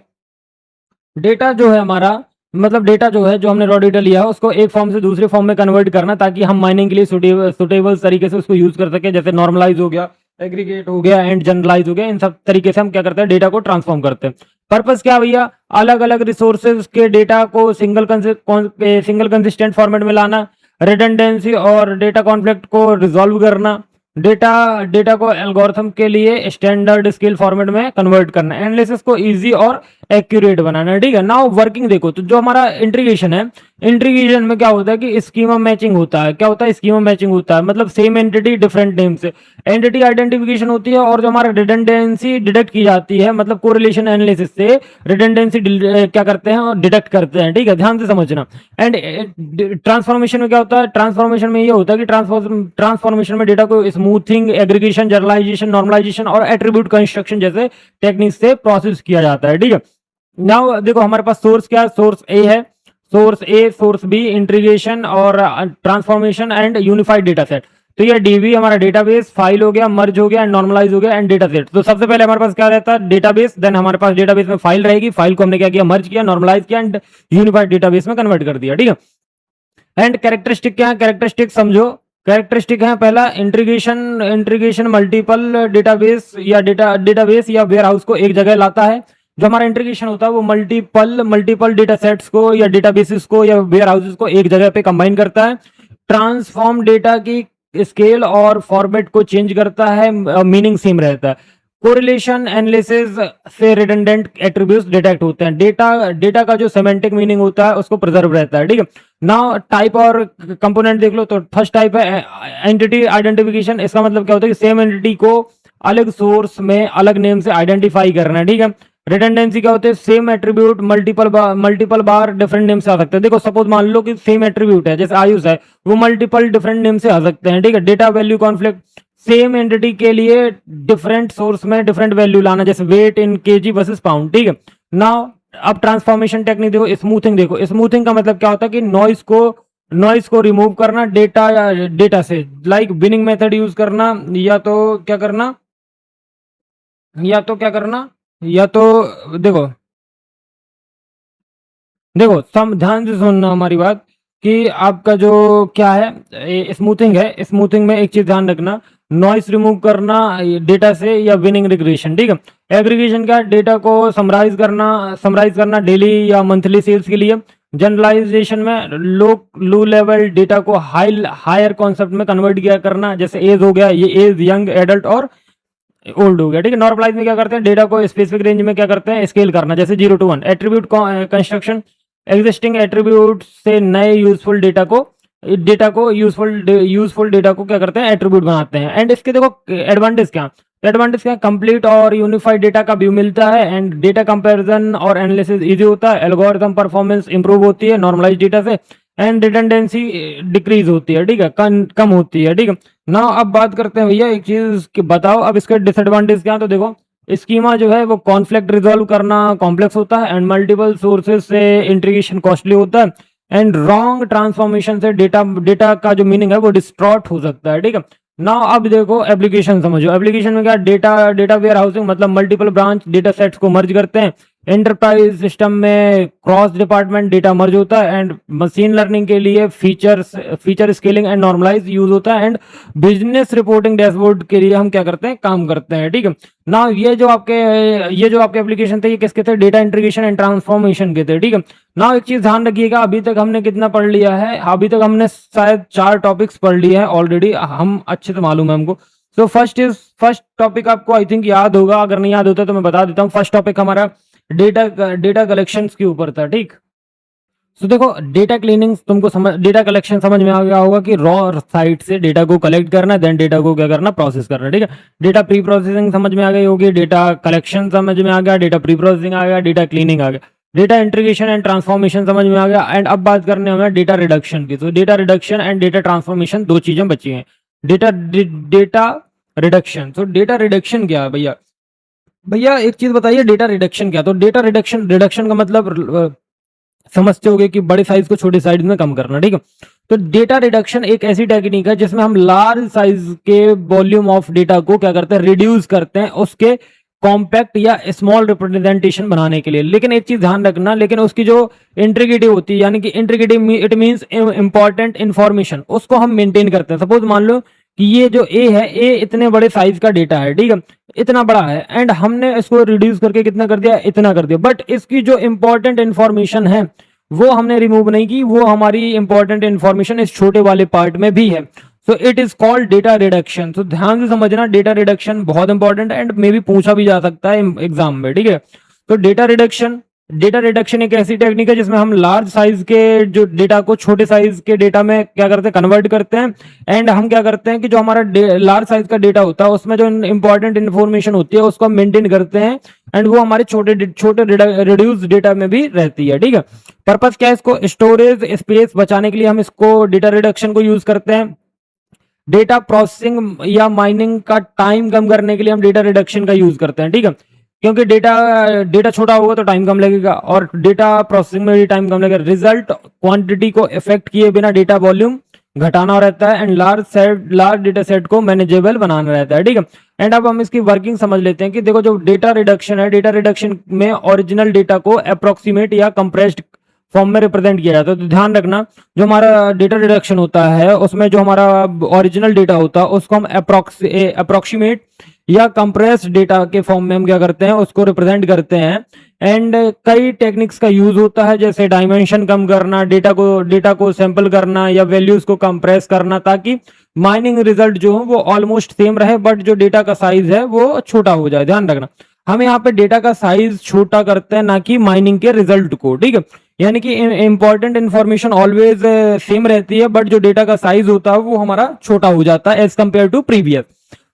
डेटा जो है हमारा, मतलब डेटा जो है, जो हमने रॉ डेटा लिया है उसको एक फॉर्म से दूसरे फॉर्म में कन्वर्ट करना ताकि हम माइनिंग के लिए सुटेबल तरीके से उसको यूज कर सके। जैसे नॉर्मलाइज हो गया, एग्रीगेट हो गया एंड जनरलाइज हो गया, इन सब तरीके से हम क्या करते हैं, डेटा को ट्रांसफॉर्म करते हैं। पर्पस क्या भैया, अलग अलग रिसोर्सेज के डेटा को सिंगल कंसिस्टेंट फॉर्मेट में लाना, रिडंडेंसी और डेटा कॉन्फ्लिक्ट को रिजॉल्व करना, डेटा डेटा को एल्गोरिथम के लिए स्टैंडर्ड स्केल फॉर्मेट में कन्वर्ट करना, एनालिसिस को इजी और एक्यूरेट बनाना। ठीक है, नाउ वर्किंग देखो, तो जो हमारा इंटीग्रेशन है, इंटीग्रेशन में क्या होता है कि स्कीमा मैचिंग होता है। क्या होता है, स्कीमा मैचिंग होता है, मतलब सेम एंटिटी डिफरेंट नेम से एंटिटी आइडेंटिफिकेशन होती है। और जो हमारा रिडंडेंसी डिटेक्ट की जाती है, मतलब कोरिलेशन एनालिसिस से रिडंडेंसी क्या करते हैं और डिटेक्ट करते हैं। ठीक है, ध्यान से समझना। एंड ट्रांसफॉर्मेशन में क्या होता है, ट्रांसफॉर्मेशन में ये होता है कि ट्रांसफॉर्मेशन में डेटा को स्मूथिंग, एग्रीगेशन, जनरलाइजेशन, नॉर्मलाइजेशन और एट्रीब्यूट कंस्ट्रक्शन जैसे टेक्निक से प्रोसेस किया जाता है। ठीक है, नाउ देखो हमारे पास सोर्स क्या है, सोर्स ए है, सोर्स ए, सोर्स बी, इंटीग्रेशन और transformation and unified data set. तो ये डीबी हमारा डेटाबेस, फाइल हो गया, मर्ज हो गया, नॉर्मलाइज हो गया एंड डेटा सेट। तो सबसे पहले हमारे पास क्या रहता है, डेटाबेस, देन हमारे पास डेटाबेस में फाइल रहेगी, फाइल को हमने क्या किया, मर्ज किया, नॉर्मलाइज किया एंड यूनिफाइड डेटाबेस में कन्वर्ट कर दिया। ठीक है, एंड कैरेक्टरिस्टिक क्या है, कैरेक्टरिस्टिक समझो। कैरेक्टरिस्टिक है पहला, इंटीग्रेशन मल्टीपल डेटाबेस या वेयर हाउस को एक जगह लाता है। जो हमारा इंटीग्रेशन होता है वो मल्टीपल डेटा सेट्स को या डेटाबेसेस को या वेयर हाउसेस को एक जगह पे कंबाइन करता है। ट्रांसफॉर्म डेटा की स्केल और फॉर्मेट को चेंज करता है, मीनिंग सेम रहता है। कोरिलेशन एनालिसिस से रिडंडेंट एट्रीब्यूट्स डिटेक्ट होते हैं। डेटा का जो सेमेंटिक मीनिंग होता है उसको प्रिजर्व रहता है। ठीक है, नाउ टाइप और कंपोनेंट देख लो। तो फर्स्ट टाइप है एंटिटी आइडेंटिफिकेशन। इसका मतलब क्या होता है कि सेम एंटिटी को अलग सोर्स में अलग नेम से आइडेंटिफाई करना है। ठीक है, रिडंडेंसी क्या होते हैं, सेम एट्रीब्यूट मल्टीपल बार डिफरेंट नेम से आ सकते हैं। देखो सपोज मान लो कि सेम एट्रीब्यूट है, जैसे आयुष है, वो मल्टीपल डिफरेंट नेम से आ सकते हैं। ठीक है, data value conflict, same entity के लिए डिफरेंट सोर्स में डिफरेंट वैल्यू लाना, जैसे वेट इन केजी वर्सेस पाउंड। ठीक है, नाउ अब ट्रांसफॉर्मेशन टेक्निक देखो, स्मूथिंग देखो। स्मूथिंग का मतलब क्या होता है कि नॉइस को रिमूव करना डेटा से, लाइक बिनिंग मेथड यूज करना, या तो क्या करना, या तो देखो सम ध्यान से सुनना हमारी बात कि आपका जो क्या है, स्मूथिंग है। स्मूथिंग में एक चीज ध्यान रखना, नॉइस रिमूव करना डेटा से या विनिंग रिग्रेशन। ठीक है, एग्रीगेशन का डेटा को समराइज करना डेली या मंथली सेल्स के लिए। जनरलाइजेशन में लो लेवल डेटा को हायर कॉन्सेप्ट में कन्वर्ट किया करना, जैसे एज हो गया, ये एज, यंग, एडल्ट और ओल्ड हो गया। ठीक है, नॉर्मलाइज में क्या करते हैं, डेटा को स्पेसिफिक रेंज में क्या करते हैं, स्केल करना, जैसे 0 to 1। Attribute construction, existing attribute से नए यूजफुल डेटा को यूजफुल डेटा को क्या करते हैं, एट्रीब्यूट बनाते हैं। एंड इसके देखो एडवांटेज क्या, कंप्लीट और यूनिफाइड डेटा का व्यू मिलता है एंड डेटा कंपैरिजन और एनालिसिस इजी होता है, एल्गोरिथम परफॉर्मेंस इंप्रूव होती है नॉर्मलाइज डेटा से, एंड रिडंडेंसी डिक्रीज होती है। ठीक है, कम होती है। ठीक है, ना अब बात करते हैं भैया एक चीज कि बताओ अब इसके डिसएडवांटेज क्या है। तो देखो स्कीमा जो है वो कॉन्फ्लिक्ट रिजॉल्व करना कॉम्प्लेक्स होता है एंड मल्टीपल सोर्सेज से इंटीग्रेशन कॉस्टली होता है एंड रॉन्ग ट्रांसफॉर्मेशन से डेटा का जो मीनिंग है वो डिस्ट्रॉट हो सकता है। ठीक है, ना अब देखो एप्लीकेशन समझो। एप्लीकेशन में क्या, डेटा वेयर हाउसिंग, मतलब मल्टीपल ब्रांच डेटा सेट्स को मर्ज करते हैं, एंटरप्राइज सिस्टम में क्रॉस डिपार्टमेंट डेटा मर्ज होता है, एंड मशीन लर्निंग के लिए feature scaling and normalize use होता है, एंड बिजनेस रिपोर्टिंग डैशबोर्ड के लिए हम क्या करते हैं, काम करते हैं। ठीक है ना, ये जो आपके एप्लीकेशन थे, ये किसके थे, डेटा इंटीग्रेशन एंड ट्रांसफॉर्मेशन के थे। ठीक है ना, एक चीज ध्यान रखिएगा, अभी तक हमने कितना पढ़ लिया है, अभी तक हमने शायद 4 टॉपिक्स पढ़ लिए हैं ऑलरेडी, हम अच्छे से मालूम है हमको। तो फर्स्ट टॉपिक आपको आई थिंक याद होगा, अगर नहीं याद होता तो मैं बता देता हूँ। फर्स्ट टॉपिक हमारा डेटा कलेक्शन के ऊपर था। ठीक, तो देखो डेटा क्लीनिंग तुमको डेटा कलेक्शन समझ में आ गया होगा कि रॉ साइट से डेटा को कलेक्ट करना, देन डेटा को क्या करना, प्रोसेस करना। ठीक है, डेटा प्री प्रोसेसिंग समझ में आ गई होगी, डेटा कलेक्शन समझ में आ गया, डेटा प्री प्रोसेसिंग आ गया, डेटा क्लीनिंग आ गया, डेटा इंटीग्रेशन एंड ट्रांसफॉर्मेशन समझ में आ गया। एंड अब बात करने हमें डेटा रिडक्शन की। तो data reduction and data transformation 2 चीजें बची हैं। डेटा रिडक्शन, तो डेटा रिडक्शन क्या है भैया? भैया एक चीज बताइए, डेटा रिडक्शन क्या? तो डेटा रिडक्शन का मतलब समझते होगे कि बड़े साइज को छोटे साइज में कम करना। ठीक है, तो डेटा रिडक्शन एक ऐसी टेक्निक है जिसमें हम लार्ज साइज के वॉल्यूम ऑफ डेटा को क्या करते हैं, रिड्यूस करते हैं उसके कॉम्पैक्ट या स्मॉल रिप्रेजेंटेशन बनाने के लिए। लेकिन एक चीज ध्यान रखना, लेकिन उसकी जो इंटीग्रिटी होती है, यानी कि integrity it means important information, उसको हम मेंटेन करते हैं। सपोज मान लो कि ये जो ए है, ए इतने बड़े साइज का डेटा है, ठीक है, इतना बड़ा है, एंड हमने इसको रिड्यूस करके कितना कर दिया, इतना कर दिया, बट इसकी जो इंपॉर्टेंट इंफॉर्मेशन है वो हमने रिमूव नहीं की, वो हमारी इंपॉर्टेंट इंफॉर्मेशन इस छोटे वाले पार्ट में भी है। So it is called data reduction. तो ध्यान से समझना, डेटा रिडक्शन बहुत इंपॉर्टेंट है, एंड मे भी पूछा भी जा सकता है एग्जाम में। ठीक है, तो डेटा रिडक्शन एक ऐसी टेक्निक है जिसमें हम लार्ज साइज के जो डेटा को छोटे साइज के डेटा में क्या करते हैं, कन्वर्ट करते हैं। एंड हम क्या करते हैं कि जो हमारा लार्ज साइज का डेटा होता है उसमें जो इंपॉर्टेंट इन्फॉर्मेशन होती है उसको हम मेंटेन करते हैं, एंड वो हमारे छोटे छोटे रिड्यूस डेटा में भी रहती है। ठीक है, पर्पस क्या है, इसको स्टोरेज स्पेस बचाने के लिए हम इसको डेटा रिडक्शन को यूज करते हैं। डेटा प्रोसेसिंग या माइनिंग का टाइम कम करने के लिए हम डेटा रिडक्शन का यूज करते हैं। ठीक है, क्योंकि डेटा छोटा होगा तो टाइम कम लगेगा, और डेटा प्रोसेसिंग में भी टाइम कम लगेगा। रिजल्ट क्वांटिटी को इफेक्ट किए बिना डेटा वॉल्यूम घटाना रहता है, एंड लार्ज डेटा सेट को मैनेजेबल बनाना रहता है। ठीक है, एंड अब हम इसकी वर्किंग समझ लेते हैं कि देखो जो डेटा रिडक्शन है, डेटा रिडक्शन में ओरिजिनल डेटा को अप्रोक्सीमेट या कंप्रेस्ड फॉर्म में रिप्रेजेंट किया जाता है। तो ध्यान रखना, जो हमारा डेटा रिडक्शन होता है उसमें जो हमारा ओरिजिनल डेटा होता है उसको हम अप्रोक्सीमेट या कंप्रेस डेटा के फॉर्म में हम क्या करते हैं, उसको रिप्रेजेंट करते हैं। एंड कई टेक्निक्स का यूज होता है, जैसे डायमेंशन कम करना, डेटा को सैंपल करना, या वैल्यूज को कंप्रेस करना, ताकि माइनिंग रिजल्ट जो हो वो ऑलमोस्ट सेम रहे, बट जो डेटा का साइज है वो छोटा हो जाए। ध्यान रखना, हम यहाँ पे डेटा का साइज छोटा करते हैं, ना कि माइनिंग के रिजल्ट को। ठीक है, यानी कि इंपॉर्टेंट इंफॉर्मेशन ऑलवेज सेम रहती है, बट जो डेटा का साइज होता है वो हमारा छोटा हो जाता है एज कंपेयर टू प्रीवियस।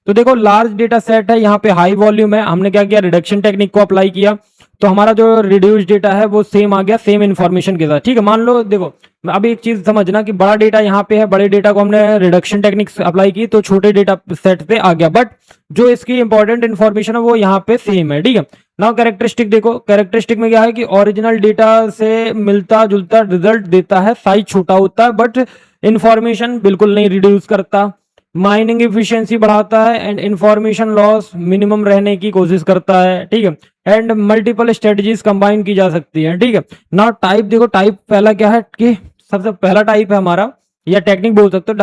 तो देखो लार्ज डेटा सेट है, यहाँ पे हाई वॉल्यूम है, हमने क्या किया, रिडक्शन टेक्निक को अप्लाई किया, तो हमारा जो रिड्यूस डेटा है वो सेम आ गया, सेम इन्फॉर्मेशन के साथ। ठीक है, मान लो देखो अभी एक चीज समझना कि बड़ा डेटा यहाँ पे है, बड़े डेटा को हमने रिडक्शन टेक्निक अप्लाई की तो छोटे डेटा सेट पे आ गया, बट जो इसकी इंपॉर्टेंट इन्फॉर्मेशन है वो यहाँ पे सेम है। ठीक है, नाउ कैरेक्टरिस्टिक देखो, कैरेक्टरिस्टिक में क्या है कि ओरिजिनल डेटा से मिलता जुलता रिजल्ट देता है, साइज छोटा होता है, बट इंफॉर्मेशन बिल्कुल नहीं रिड्यूस करता, माइनिंग इफिशियंसी बढ़ाता है, एंड इंफॉर्मेशन लॉस मिनिमम रहने की कोशिश करता है। ठीक है, एंड मल्टीपल स्ट्रेटजीज कंबाइन की जा सकती है। ठीक है, नाउ टाइप देखो, टाइप पहला क्या है कि सबसे पहला टाइप है हमारा, या टेक्निक बोल सकते हो,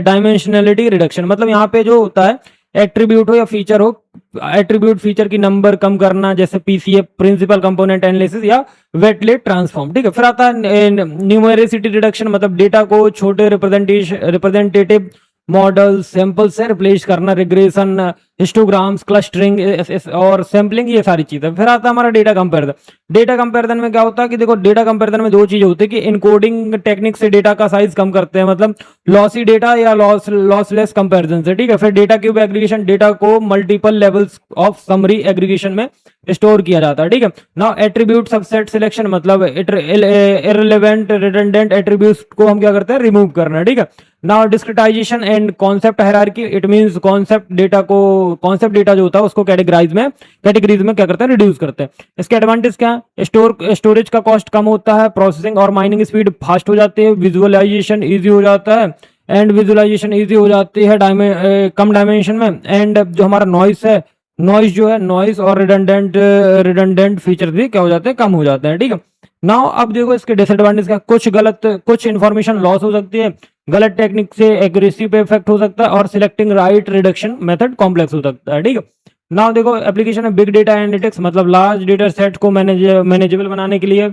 डायमेंशनलिटी रिडक्शन। मतलब यहाँ पे जो होता है, एट्रीब्यूट हो या फीचर हो, एट्रीब्यूट फीचर की नंबर कम करना, जैसे पीसीए प्रिंसिपल कंपोनेंट एनालिसिस या वेटलेट ट्रांसफॉर्म। ठीक है, फिर आता है न्यूमेरिसिटी रिडक्शन, मतलब डेटा को छोटे रिप्रेजेंटेटिव मॉडल सैंपल से रिप्लेस करना, रिग्रेशन, हिस्टोग्राम्स, क्लस्टरिंग और सैंपलिंग, ये सारी चीजें। फिर आता है हमारा डेटा कंपैरिजन। डेटा कंपैरिजन में क्या होता है कि देखो डेटा कंपैरिजन में 2 चीजें होती है कि इनकोडिंग टेक्निक से डेटा का साइज कम करते हैं, मतलब लॉसी डेटा या लॉसलेस कंपैरिजन से। ठीक है, फिर डेटा क्यूब एग्रीगेशन, डेटा को multiple levels of summary aggregation में स्टोर किया जाता है। ठीक है, नाउ एट्रीब्यूट सबसेट सिलेक्शन, मतलब इररिलेवेंट रिडंडेंट एट्रीब्यूट्स को हम क्या करते हैं, रिमूव करना। ठीक है, now discretization and concept hierarchy, it means concept data जो होता है उसको कैटेगरीज में क्या करते हैं, रिड्यूस करते हैं। इसके एडवांटेज क्या है, स्टोरेज का कॉस्ट कम होता है, प्रोसेसिंग और माइनिंग स्पीड फास्ट हो जाती है, विजुअलाइजेशन ईजी हो जाता है, कम डायमेंशन में। एंड जो हमारा नॉइस है, नॉइस जो है, नॉइस और रिडंडेंट फीचर भी क्या हो जाते हैं, कम हो जाते हैं। ठीक है, नाउ अब देखो इसके डिसएडवांटेज का, कुछ इंफॉर्मेशन लॉस हो सकती है, गलत टेक्निक से एक्यूरेसी पे इफेक्ट हो सकता है, और selecting right reduction method complex हो सकता है। ठीक है, नाउ देखो एप्लीकेशन है बिग डेटा एनालिटिक्स, मतलब लार्ज डेटा सेट को मैनेजेबल बनाने के लिए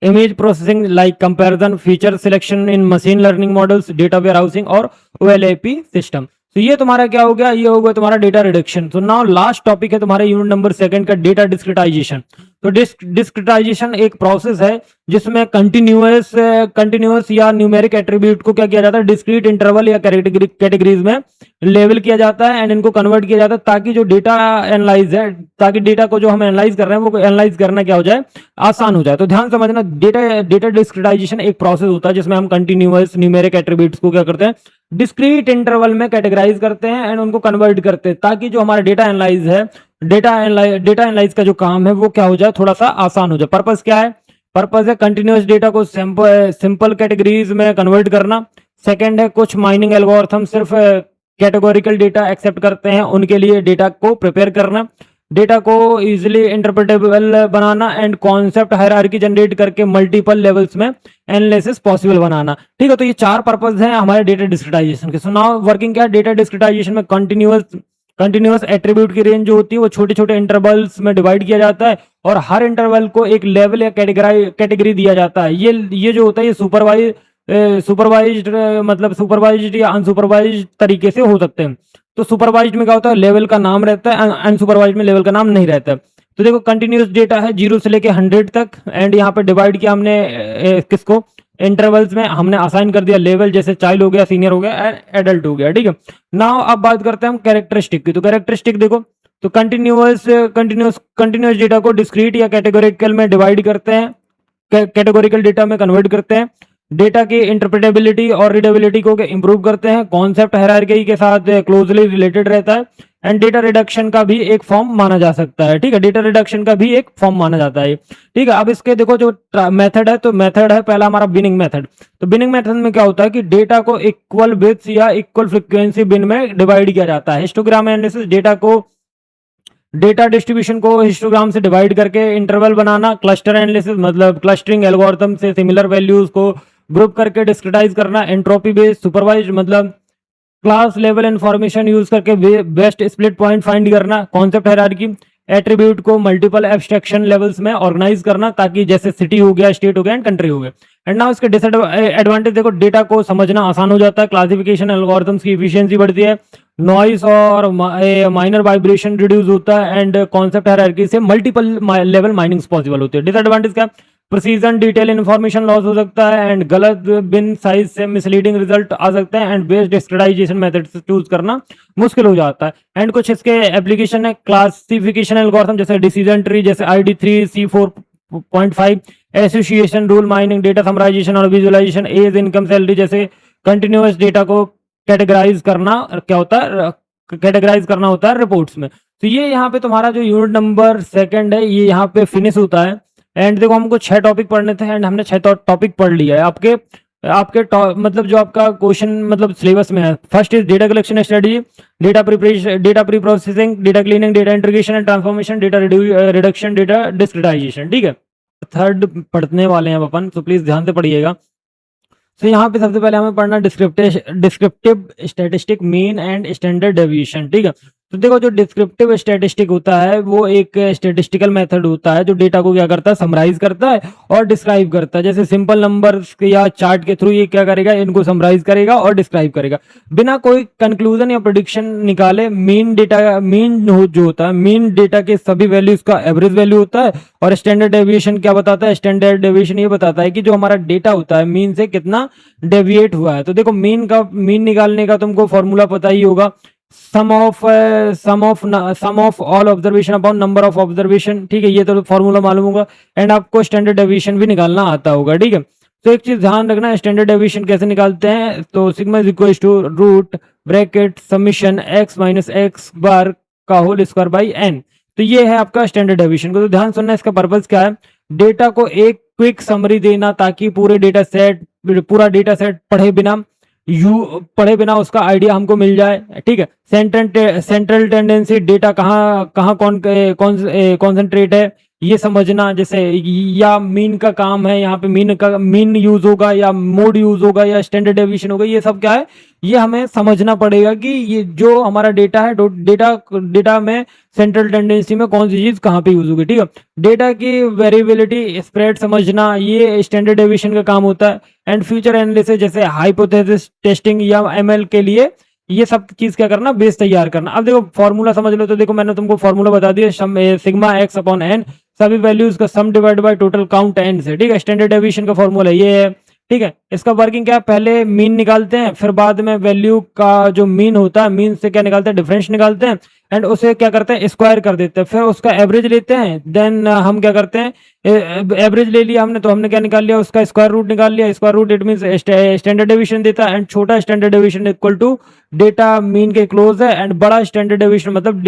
image processing like comparison, feature selection in machine learning models, data warehousing और ओएलएपी सिस्टम। तो ये तुम्हारा क्या हो गया, ये हो गया तुम्हारा डेटा रिडक्शन। तो नाउ लास्ट टॉपिक है तुम्हारे यूनिट नंबर 2 का डेटा डिस्क्रिटाइजेशन। तो डिस्क्रिटाइजेशन एक प्रोसेस है जिसमें कंटिन्यूअस या न्यूमेरिक एट्रीब्यूट को क्या किया जाता है, डिस्क्रीट इंटरवल या कैटेगरीज में लेवल किया जाता है एंड इनको कन्वर्ट किया जाता है, ताकि जो डेटा एनालाइज है, ताकि डेटा को जो हम एनालाइज कर रहे हैं वो एनालाइज करना क्या हो जाए, आसान हो जाए। तो ध्यान समझना, डेटा डिस्क्रिटाइजेशन एक प्रोसेस होता है जिसमें हम कंटिन्यूअस न्यूमेरिक एट्रीब्यूट्स को क्या करते हैं, डिस्क्रीट इंटरवल में कैटेगराइज करते हैं एंड उनको कन्वर्ट करते हैं, ताकि जो हमारा डेटा एनालाइज है, डेटा एनालाइज का जो काम है वो क्या हो जाए, थोड़ा सा आसान हो जाए। पर्पस क्या है, पर्पस है कंटिन्यूअस डेटा को सिंपल कैटेगरीज में कन्वर्ट करना। सेकंड है कुछ माइनिंग एल्गोरिथम सिर्फ कैटेगोरिकल डेटा एक्सेप्ट करते हैं, उनके लिए डेटा को प्रिपेयर करना, डेटा को easily interpretable banana and concept hierarchy generate करके मल्टीपल लेवल्स में एनालिसिस पॉसिबल बनाना। ठीक है, तो ये 4 पर्पस हैं हमारे डेटा डिस्क्रिटाइजेशन के। सो नाउ वर्किंग क्या है, डेटा डिस्क्रिटाइजेशन में कंटिन्यूअस एट्रीब्यूट की रेंज जो होती है वो छोटे छोटे इंटरवल्स में डिवाइड किया जाता है, और हर इंटरवल को एक लेवल या कैटेगरी दिया जाता है। ये जो होता है ये सुपरवाइज्ड मतलब सुपरवाइज्ड या अनसुपरवाइज्ड तरीके से हो सकते हैं। तो सुपरवाइज्ड में क्या होता है, लेवल का नाम रहता है, अनसुपरवाइज्ड में लेवल का नाम नहीं रहता है। तो देखो कंटिन्यूअस डेटा है 0 से लेके 100 तक, एंड यहाँ पे डिवाइड किया हमने किसको, इंटरवल्स में हमने असाइन कर दिया लेवल, जैसे चाइल्ड हो गया, सीनियर हो गया, एडल्ट हो गया। ठीक है, नाउ अब बात करते हैं हम कैरेक्टरिस्टिक की। तो कैरेक्टरिस्टिक देखो, तो कंटिन्यूअस डेटा को डिस्क्रीट या कैटेगोरिकल में डिवाइड करते हैं, कैटेगोरिकल डेटा में कन्वर्ट करते हैं, डेटा की इंटरप्रेटेबिलिटी और रीडेबिलिटी को इंप्रूव करते हैं, कॉन्सेप्ट हायरार्की के साथ क्लोजली रिलेटेड रहता है, एंड डेटा रिडक्शन का भी एक फॉर्म माना जा सकता है। ठीक है, डेटा रिडक्शन का भी एक फॉर्म माना जाता है। ठीक है, अब इसके देखो जो मेथड है, तो मेथड है पहला हमारा बिनिंग मेथड। तो बिनिंग मेथड में क्या होता है कि डेटा को इक्वल बिट्स या इक्वल फ्रीक्वेंसी बिन में डिवाइड किया जाता है। हिस्टोग्राम एनालिसिस, डेटा डिस्ट्रीब्यूशन को हिस्टोग्राम से डिवाइड करके इंटरवल बनाना। क्लस्टर एनालिसिस मतलब क्लस्टरिंग एल्गोरिथम से सिमिलर वैल्यूज को ग्रुप करके डिस्क्रिटाइज करना। एंट्रोपी बेस्ड सुपरवाइज्ड मतलब क्लास लेवल इंफॉर्मेशन यूज करके बेस्ट स्प्लिट पॉइंट फाइंड करना। कॉन्सेप्ट हायरार्की, एट्रीब्यूट को मल्टीपल एब्स्ट्रैक्शन लेवल्स में ऑर्गेनाइज करना, ताकि जैसे सिटी हो गया, स्टेट हो गया एंड कंट्री हो गया। एंड नाउ इसके डिसएडवांटेज देखो, डेटा को समझना आसान हो जाता है, क्लासिफिकेशन एल्गोरिथम्स की एफिशिएंसी बढ़ती है, नॉइस और माइनर वाइब्रेशन रिड्यूस होता है, एंड कॉन्सेप्ट हायरार्की से मल्टीपल लेवल माइनिंग्स पॉसिबल होती है। डिसएडवांटेज क्या, प्रिसीजन डिटेल इन्फॉर्मेशन लॉस हो सकता है, एंड गलत बिन साइज से मिसलीडिंग रिजल्ट आ सकते हैं, and based discretization method choose करना मुश्किल हो जाता है। एंड कुछ इसके एप्लीकेशन है, क्लासिफिकेशन एल्गोरिथम जैसे डिसीजन ट्री, जैसे ID3 C4.5, association rule, mining, data summarization और विजुअलाइजेशन, एज, इनकम, सैलरी जैसे कंटिन्यूअस डेटा को कैटेगराइज करना क्या होता है, कैटेगराइज करना होता है रिपोर्ट्स में। तो ये यहाँ पे तुम्हारा जो यूनिट नंबर 2 है ये यहाँ पे फिनिश होता है। एंड देखो हमको 6 टॉपिक पढ़ने थे, एंड हमने 6 टॉपिक पढ़ लिया है। आपके मतलब जो आपका क्वेश्चन मतलब सिलेबस में है, first is data collection strategy, data preparation, data preprocessing, data cleaning, data integration and transformation, data reduction, data discretization. ठीक है, थर्ड पढ़ने वाले हैं अपन, तो प्लीज ध्यान से पढ़िएगा। तो यहाँ पे सबसे पहले हमें पढ़ना descriptive statistic, mean and standard deviation. ठीक है, तो देखो जो डिस्क्रिप्टिव स्टैटिस्टिक होता है वो एक स्टैटिस्टिकल मेथड होता है जो डेटा को क्या करता है, समराइज करता है और डिस्क्राइब करता है। जैसे सिंपल नंबर्स या चार्ट के थ्रू ये क्या करेगा, इनको समराइज करेगा और डिस्क्राइब करेगा बिना कोई कंक्लूजन या प्रेडिक्शन निकाले। जो होता है, मीन डेटा के सभी वैल्यूज का एवरेज वैल्यू होता है। और स्टैंडर्ड डेविएशन क्या बताता है, स्टैंडर्ड डेविएशन ये बताता है कि जो हमारा डेटा होता है मीन से कितना डेविएट हुआ है। तो देखो मीन निकालने का तुमको फॉर्मूला पता ही होगा, sum of all observation upon number of observation. ठीक है, ये तो फॉर्मूला मालूम होगा। एंड आपको स्टैंडर्ड डेविएशन भी निकालना आता होगा। ठीक है, तो एक चीज ध्यान रखना, स्टैंडर्ड डेविएशन कैसे निकालते हैं, तो sigma is equal to root bracket summation x minus x bar का होल स्क्वायर बाई n। तो ये है आपका स्टैंडर्ड डेविएशन को। तो ध्यान सुनना, इसका पर्पस क्या है, डेटा को एक क्विक समरी देना ताकि पूरा डेटा सेट पढ़े बिना यू पढ़े बिना उसका आइडिया हमको मिल जाए, ठीक है। सेंट्रल टेंडेंसी डेटा कहाँ कहाँ कॉन्सेंट्रेट है ये समझना, जैसे या मीन का काम है, यहाँ पे मीन यूज होगा या मोड यूज होगा या स्टैंडर्ड डेविएशन होगा, ये सब क्या है, ये हमें समझना पड़ेगा कि ये जो हमारा डेटा है, डेटा में सेंट्रल टेंडेंसी में कौन सी चीज कहाँ पे यूज होगी, ठीक है। डेटा की वेरिएबिलिटी स्प्रेड समझना, ये स्टैंडर्ड डेविएशन का काम होता है। एंड फ्यूचर एनालिसिस जैसे हाइपोथेसिस टेस्टिंग या एमएल के लिए ये सब चीज क्या करना, बेस तैयार करना। अब देखो फॉर्मूला समझ लो, तो देखो मैंने तुमको फॉर्मूला बता दिया, सिग्मा एक्स अपॉन एन, सभी वैल्यूज का sum divide by total count n से, ठीक है। स्टैंडर्ड डेविएशन का फॉर्मूला ये है, ठीक है। इसका वर्किंग क्या है, पहले मीन निकालते हैं, फिर बाद में वैल्यू का जो मीन होता है, मीन से क्या निकालते हैं, डिफरेंस निकालते हैं, एंड उसे क्या करते हैं, स्क्वायर कर देते हैं, फिर उसका एवरेज लेते हैं। देन हम क्या करते हैं, एवरेज ले लिया हमने, तो हमने क्या निकाल लिया, उसका स्क्वायर रूट निकाल लिया। Square root it mean standard deviation देता है, एंड छोटा standard deviation equal to data mean के क्लोज है, एंड बड़ा स्टैंडर्ड डेविएशन मतलब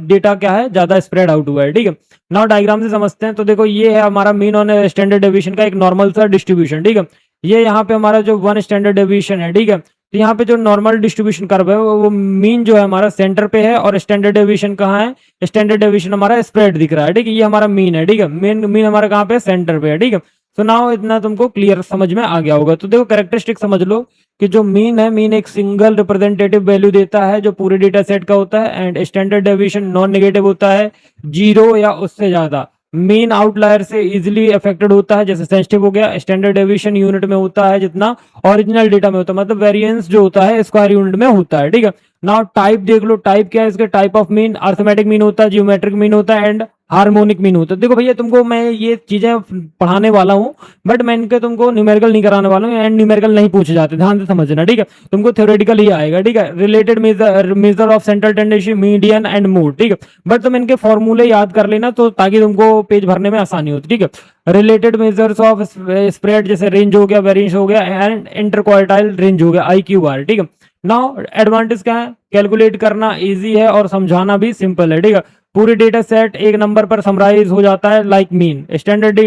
डेटा क्या है, ज्यादा स्प्रेड आउट हुआ है, ठीक है। नाउ डायग्राम से समझते हैं। तो देखो ये है हमारा मीन और स्टैंडर्ड डेविएशन का एक नॉर्मल सा डिस्ट्रीब्यूशन, ठीक है। ये यहाँ पे हमारा जो वन स्टैंडर्ड डेविएशन है, ठीक है। तो यहाँ पे जो नॉर्मल डिस्ट्रीब्यूशन कर्व है वो मीन जो है हमारा सेंटर पे है, और स्टैंडर्ड डेविएशन कहाँ है, स्टैंडर्ड डेविएशन हमारा स्प्रेड दिख रहा है, ठीक है। ये हमारा मीन है, ठीक है। मीन हमारा कहाँ पे, सेंटर पे है, ठीक है। तो नाउ इतना तुमको क्लियर समझ में आ गया होगा। तो देखो कैरेक्टरिस्टिक समझ लो कि जो मीन है, मीन एक सिंगल रिप्रेजेंटेटिव वैल्यू देता है जो पूरे डेटा सेट का होता है, and standard deviation non negative होता है, 0 या उससे ज्यादा। मीन आउटलायर से इजीली अफेक्टेड होता है, जैसे सेंसिटिव हो गया। स्टैंडर्ड डेविएशन यूनिट में होता है जितना ओरिजिनल डेटा में होता है, मतलब वेरिएंस जो होता है स्क्वायर यूनिट में होता है, ठीक है। नाउ टाइप देख लो, टाइप क्या है इसके, type of mean arithmetic mean होता है, जियोमेट्रिक मीन होता है, एंड हार्मोनिक मीन होता है। देखो भैया तुमको मैं ये चीजें पढ़ाने वाला हूँ, बट मैं इनके तुमको न्यूमेरिकल नहीं कराने वाला हूँ, एंड न्यूमेरिकल नहीं पूछे जाते, ध्यान से समझना, ठीक है। तुमको थ्योरेटिकल ही आएगा, ठीक है। Related measure of central tendency, median and mode, ठीक है। बट तुम इनके फॉर्मूले याद कर लेना, तो ताकि तुमको पेज भरने में आसानी होती, ठीक है। रिलेटेड मेजर्स ऑफ स्प्रेड जैसे रेंज हो गया, वेरिएंस हो गया, एंड इंटरक्वार्टाइल रेंज हो गया, IQR, ठीक है। नाउ एडवांटेज क्या है, कैलकुलेट करना इजी है और समझाना भी सिंपल है, ठीक है। पूरे डेटा सेट एक नंबर पर समराइज हो जाता है like mean. Standard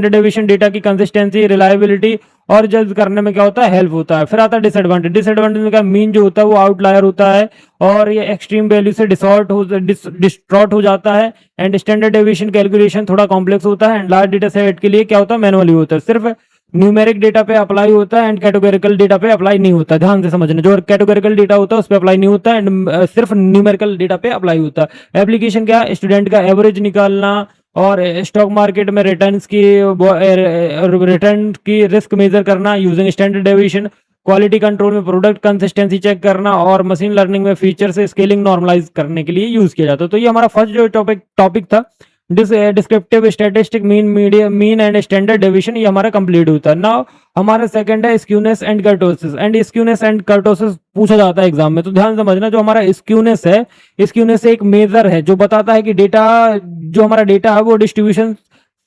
deviation data की कंसिस्टेंसी, रिलायबिलिटी और जज करने में क्या होता है, हेल्प होता है। फिर आता है डिसएडवांटेज में क्या, मीन जो होता है वो आउटलायर होता है और ये एक्सट्रीम वैल्यू से डिस्टॉर्ट हो जाता है, एंड स्टैंडर्ड डेविएशन कैलकुलेशन थोड़ा कॉम्प्लेक्स होता है, एंड लार्ज डेटा सेट के लिए क्या होता है, मैनुअली होता है, सिर्फ न्यूमेरिक डेटा पे अप्लाई होता है, एंड कैटेगोरिकल डेटा पे अप्लाई नहीं होता। ध्यान से समझना, जो कैटेगोरिकल डेटा होता है उस पे अप्लाई नहीं होता, एंड सिर्फ न्यूमेरिकल डेटा पे अप्लाई होता है। एप्लीकेशन क्या है, स्टूडेंट का एवरेज निकालना, और स्टॉक मार्केट में रिटर्न की रिस्क मेजर करना using standard deviation, quality control में प्रोडक्ट कंसिस्टेंसी चेक करना, और मशीन लर्निंग में फीचर से स्केलिंग नॉर्मलाइज करने के लिए यूज किया जाता है। तो ये हमारा फर्स्ट जो टॉपिक था, descriptive statistic, mean and standard deviation, ये हमारा कंप्लीट होता है। नाउ हमारा सेकंड है skewness and kurtosis. And skewness and kurtosis पूछा जाता है एग्जाम में, तो ध्यान समझना, जो हमारा स्क्यूनेस है, स्क्यूनेस एक मेजर है जो बताता है कि डेटा, जो हमारा डेटा है वो डिस्ट्रीब्यूशन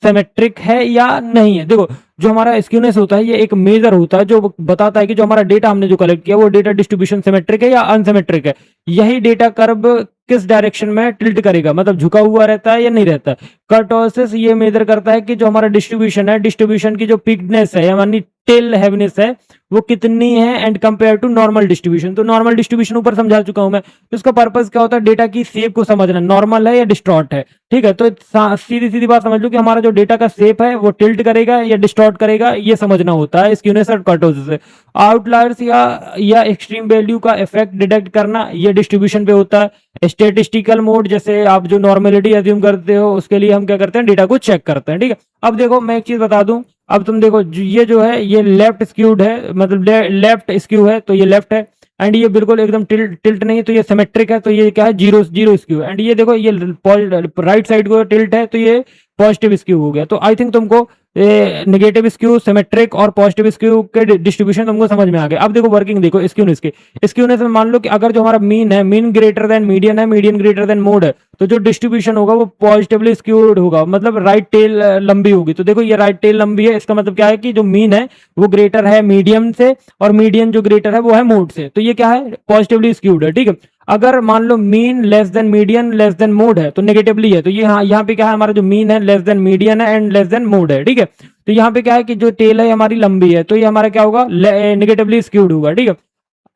सिमेट्रिक है या नहीं है। देखो जो हमारा स्क्यूनेस होता है ये एक मेजर होता है जो बताता है कि जो हमारा डेटा हमने जो कलेक्ट किया वो डेटा डिस्ट्रीब्यूशन सिमेट्रिक है या अनसिमेट्रिक है। यही डेटा कर्व किस डायरेक्शन में टिल्ट करेगा, मतलब झुका हुआ रहता है या नहीं रहता है। कर्टोसिस ये मेजर करता है कि जो हमारा डिस्ट्रीब्यूशन है, डिस्ट्रीब्यूशन की जो पिकनेस है यानी टेल हैवीनेस है वो कितनी है and compare to normal distribution. तो नॉर्मल डिस्ट्रीब्यूशन ऊपर समझा चुका हूं मैं, तो इसका पर्पस क्या होता है, डेटा की शेप को समझना, नॉर्मल है या डिस्टॉर्ट है, ठीक है। तो सीधी सीधी बात समझ लो कि हमारा जो डेटा का शेप है वो टिल्ट करेगा या डिस्टॉर्ट करेगा, ये समझना होता है स्क्यूनेस और कर्टोसिस से। आउटलायर्स या एक्सट्रीम वैल्यू का इफेक्ट डिटेक्ट करना, ये डिस्ट्रीब्यूशन पे होता है। स्टेटिस्टिकल मोड, जैसे आप जो नॉर्मेलिटी अज्यूम करते हो उसके लिए हम क्या करते हैं, डेटा को चेक करते हैं, ठीक है। अब देखो मैं एक चीज बता दूं, अब तुम देखो ये जो है ये लेफ्ट स्क्यूड है, मतलब लेफ्ट स्क्यू है तो ये लेफ्ट है, एंड ये बिल्कुल एकदम टिल्ट नहीं है तो ये सिमेट्रिक है, तो ये क्या है, जीरो स्क्यू। एंड ये देखो ये राइट साइड को टिल्ट है तो ये पॉजिटिव स्क्यू हो गया। तो आई थिंक तुमको नेगेटिव स्क्यू, सिमेट्रिक और पॉजिटिव स्क्यू के डिस्ट्रीब्यूशन तुमको समझ में आ गया। अब देखो वर्किंग देखो स्क्यूनेस के, स्क्यूनेस में मान लो कि अगर जो हमारा मीन है, मीन ग्रेटर देन मीडियन है, मीडियन ग्रेटर देन मोड है, तो जो डिस्ट्रीब्यूशन होगा वो पॉजिटिवली स्क्यूड होगा, मतलब राइट टेल लंबी होगी। तो देखो ये राइट टेल लंबी है, इसका मतलब क्या है कि जो मीन है वो ग्रेटर है मीडियम से, और मीडियन जो ग्रेटर है वो है मोड से, तो ये क्या है, पॉजिटिवली स्क्यूड है, ठीक है। अगर मान लो mean less than median less than mode है तो नेगेटिवली है, तो ये यहाँ पे क्या है, हमारा जो मीन है लेस देन मीडियन है एंड लेस देन मोड है, ठीक है। तो यहाँ पे क्या है कि जो टेल है हमारी लंबी है तो ये हमारा क्या होगा, नेगेटिवली स्क्यूड होगा, ठीक है।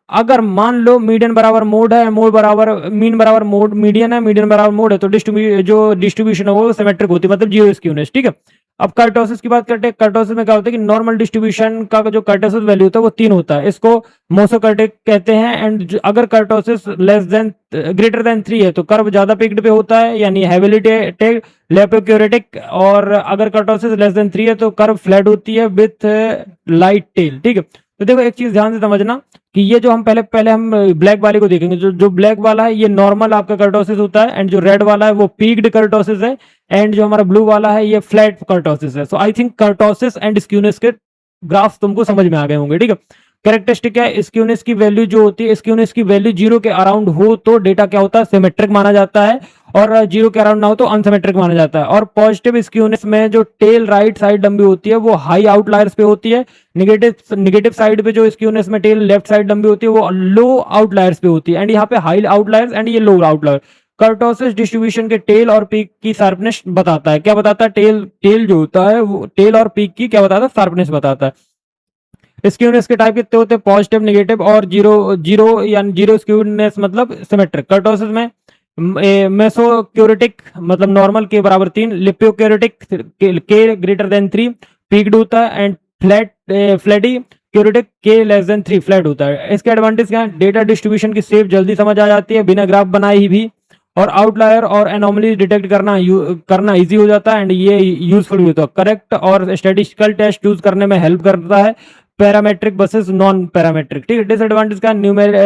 अगर मान लो मीडियन बराबर मोड है, मोड बराबर मीन बराबर मोड मीडियन है, मीडियन बराबर मोड है, तो जो डिस्ट्रीब्यूशन होगा वो सिमेट्रिक होती है, मतलब जीरो स्क्यूनेस, ठीक है। अब कर्टोसिस की बात करते हैं। कर्टोसिस में क्या होता है कि नॉर्मल डिस्ट्रीब्यूशन का जो कर्टोसिस वैल्यू होता है वो 3 होता है, इसको मोसोकर्टिक कहते हैं। एंड अगर kurtosis less than greater than 3 है तो कर्व ज्यादा पिक्ड पे होता है, यानी हेविली लेपोक्यूरेटिक। और अगर कर्टोसिस लेस देन 3 है तो कर्व फ्लैट होती है विथ लाइट टेल, ठीक है। तो देखो एक चीज ध्यान से समझना कि ये जो हम पहले हम ब्लैक वाले को देखेंगे। जो ब्लैक वाला है ये नॉर्मल आपका कर्टोसिस होता है, एंड जो रेड वाला है वो पीक्ड कर्टोसिस है, एंड जो हमारा ब्लू वाला है ये फ्लैट कर्टोसिस है। So I think kurtosis and skewness के ग्राफ तुमको समझ में आ गए होंगे, ठीक है। कैरेक्टरिस्टिक क्या है, स्क्यूनेस की वैल्यू जो होती है, स्क्यूनेस की वैल्यू 0 के अराउंड हो तो डेटा क्या होता है, सिमेट्रिक माना जाता है, और 0 के अराउंड ना हो तो अनसिमेट्रिक माना जाता है। और पॉजिटिव स्क्यूनेस में जो टेल राइट साइड लंबी होती है वो हाई आउटलायर्स पे होती है। निगेटिव साइड पे जो स्क्यूनेस में टेल लेफ्ट साइड लंबी होती है वो लो आउटलायर्स पे होती है, एंड यहाँ पे हाई आउटलायर्स एंड ये लो आउटलायर। कर्टोसिस डिस्ट्रीब्यूशन के टेल और पीक की शार्पनेस बताता है। क्या बताता है, टेल जो होता है वो टेल और पीक की क्या बताता है, शार्पनेस बताता है। स्क्यूनेस के टाइप कितने होते हैं, पॉजिटिव, नेगेटिव और जीरो। जीरो यानी जीरो स्क्यूनेस मतलब सिमेट्रिक। कर्टोसिस में मेसोक्यूरेटिक मतलब नॉर्मल के बराबर 3, लिपोक्यूरेटिक के ग्रेटर देन 3 पीक्ड होता है, एंड फ्लैटी क्यूरेटिक के लेस देन 3 फ्लैट होता है। इसके एडवांटेज क्या है, डेटा डिस्ट्रीब्यूशन की शेप जल्दी समझ आ जाती है बिना ग्राफ बनाए ही भी, और आउटलायर और एनोमली डिटेक्ट करना इजी हो जाता है, एंड ये यूजफुल भी होता है। करेक्ट और स्टैटिस्टिकल टेस्ट यूज करने में हेल्प करता है, पैरामेट्रिक वर्सेस नॉन पैरामेट्रिक, ठीक है। डिसएडवांटेज का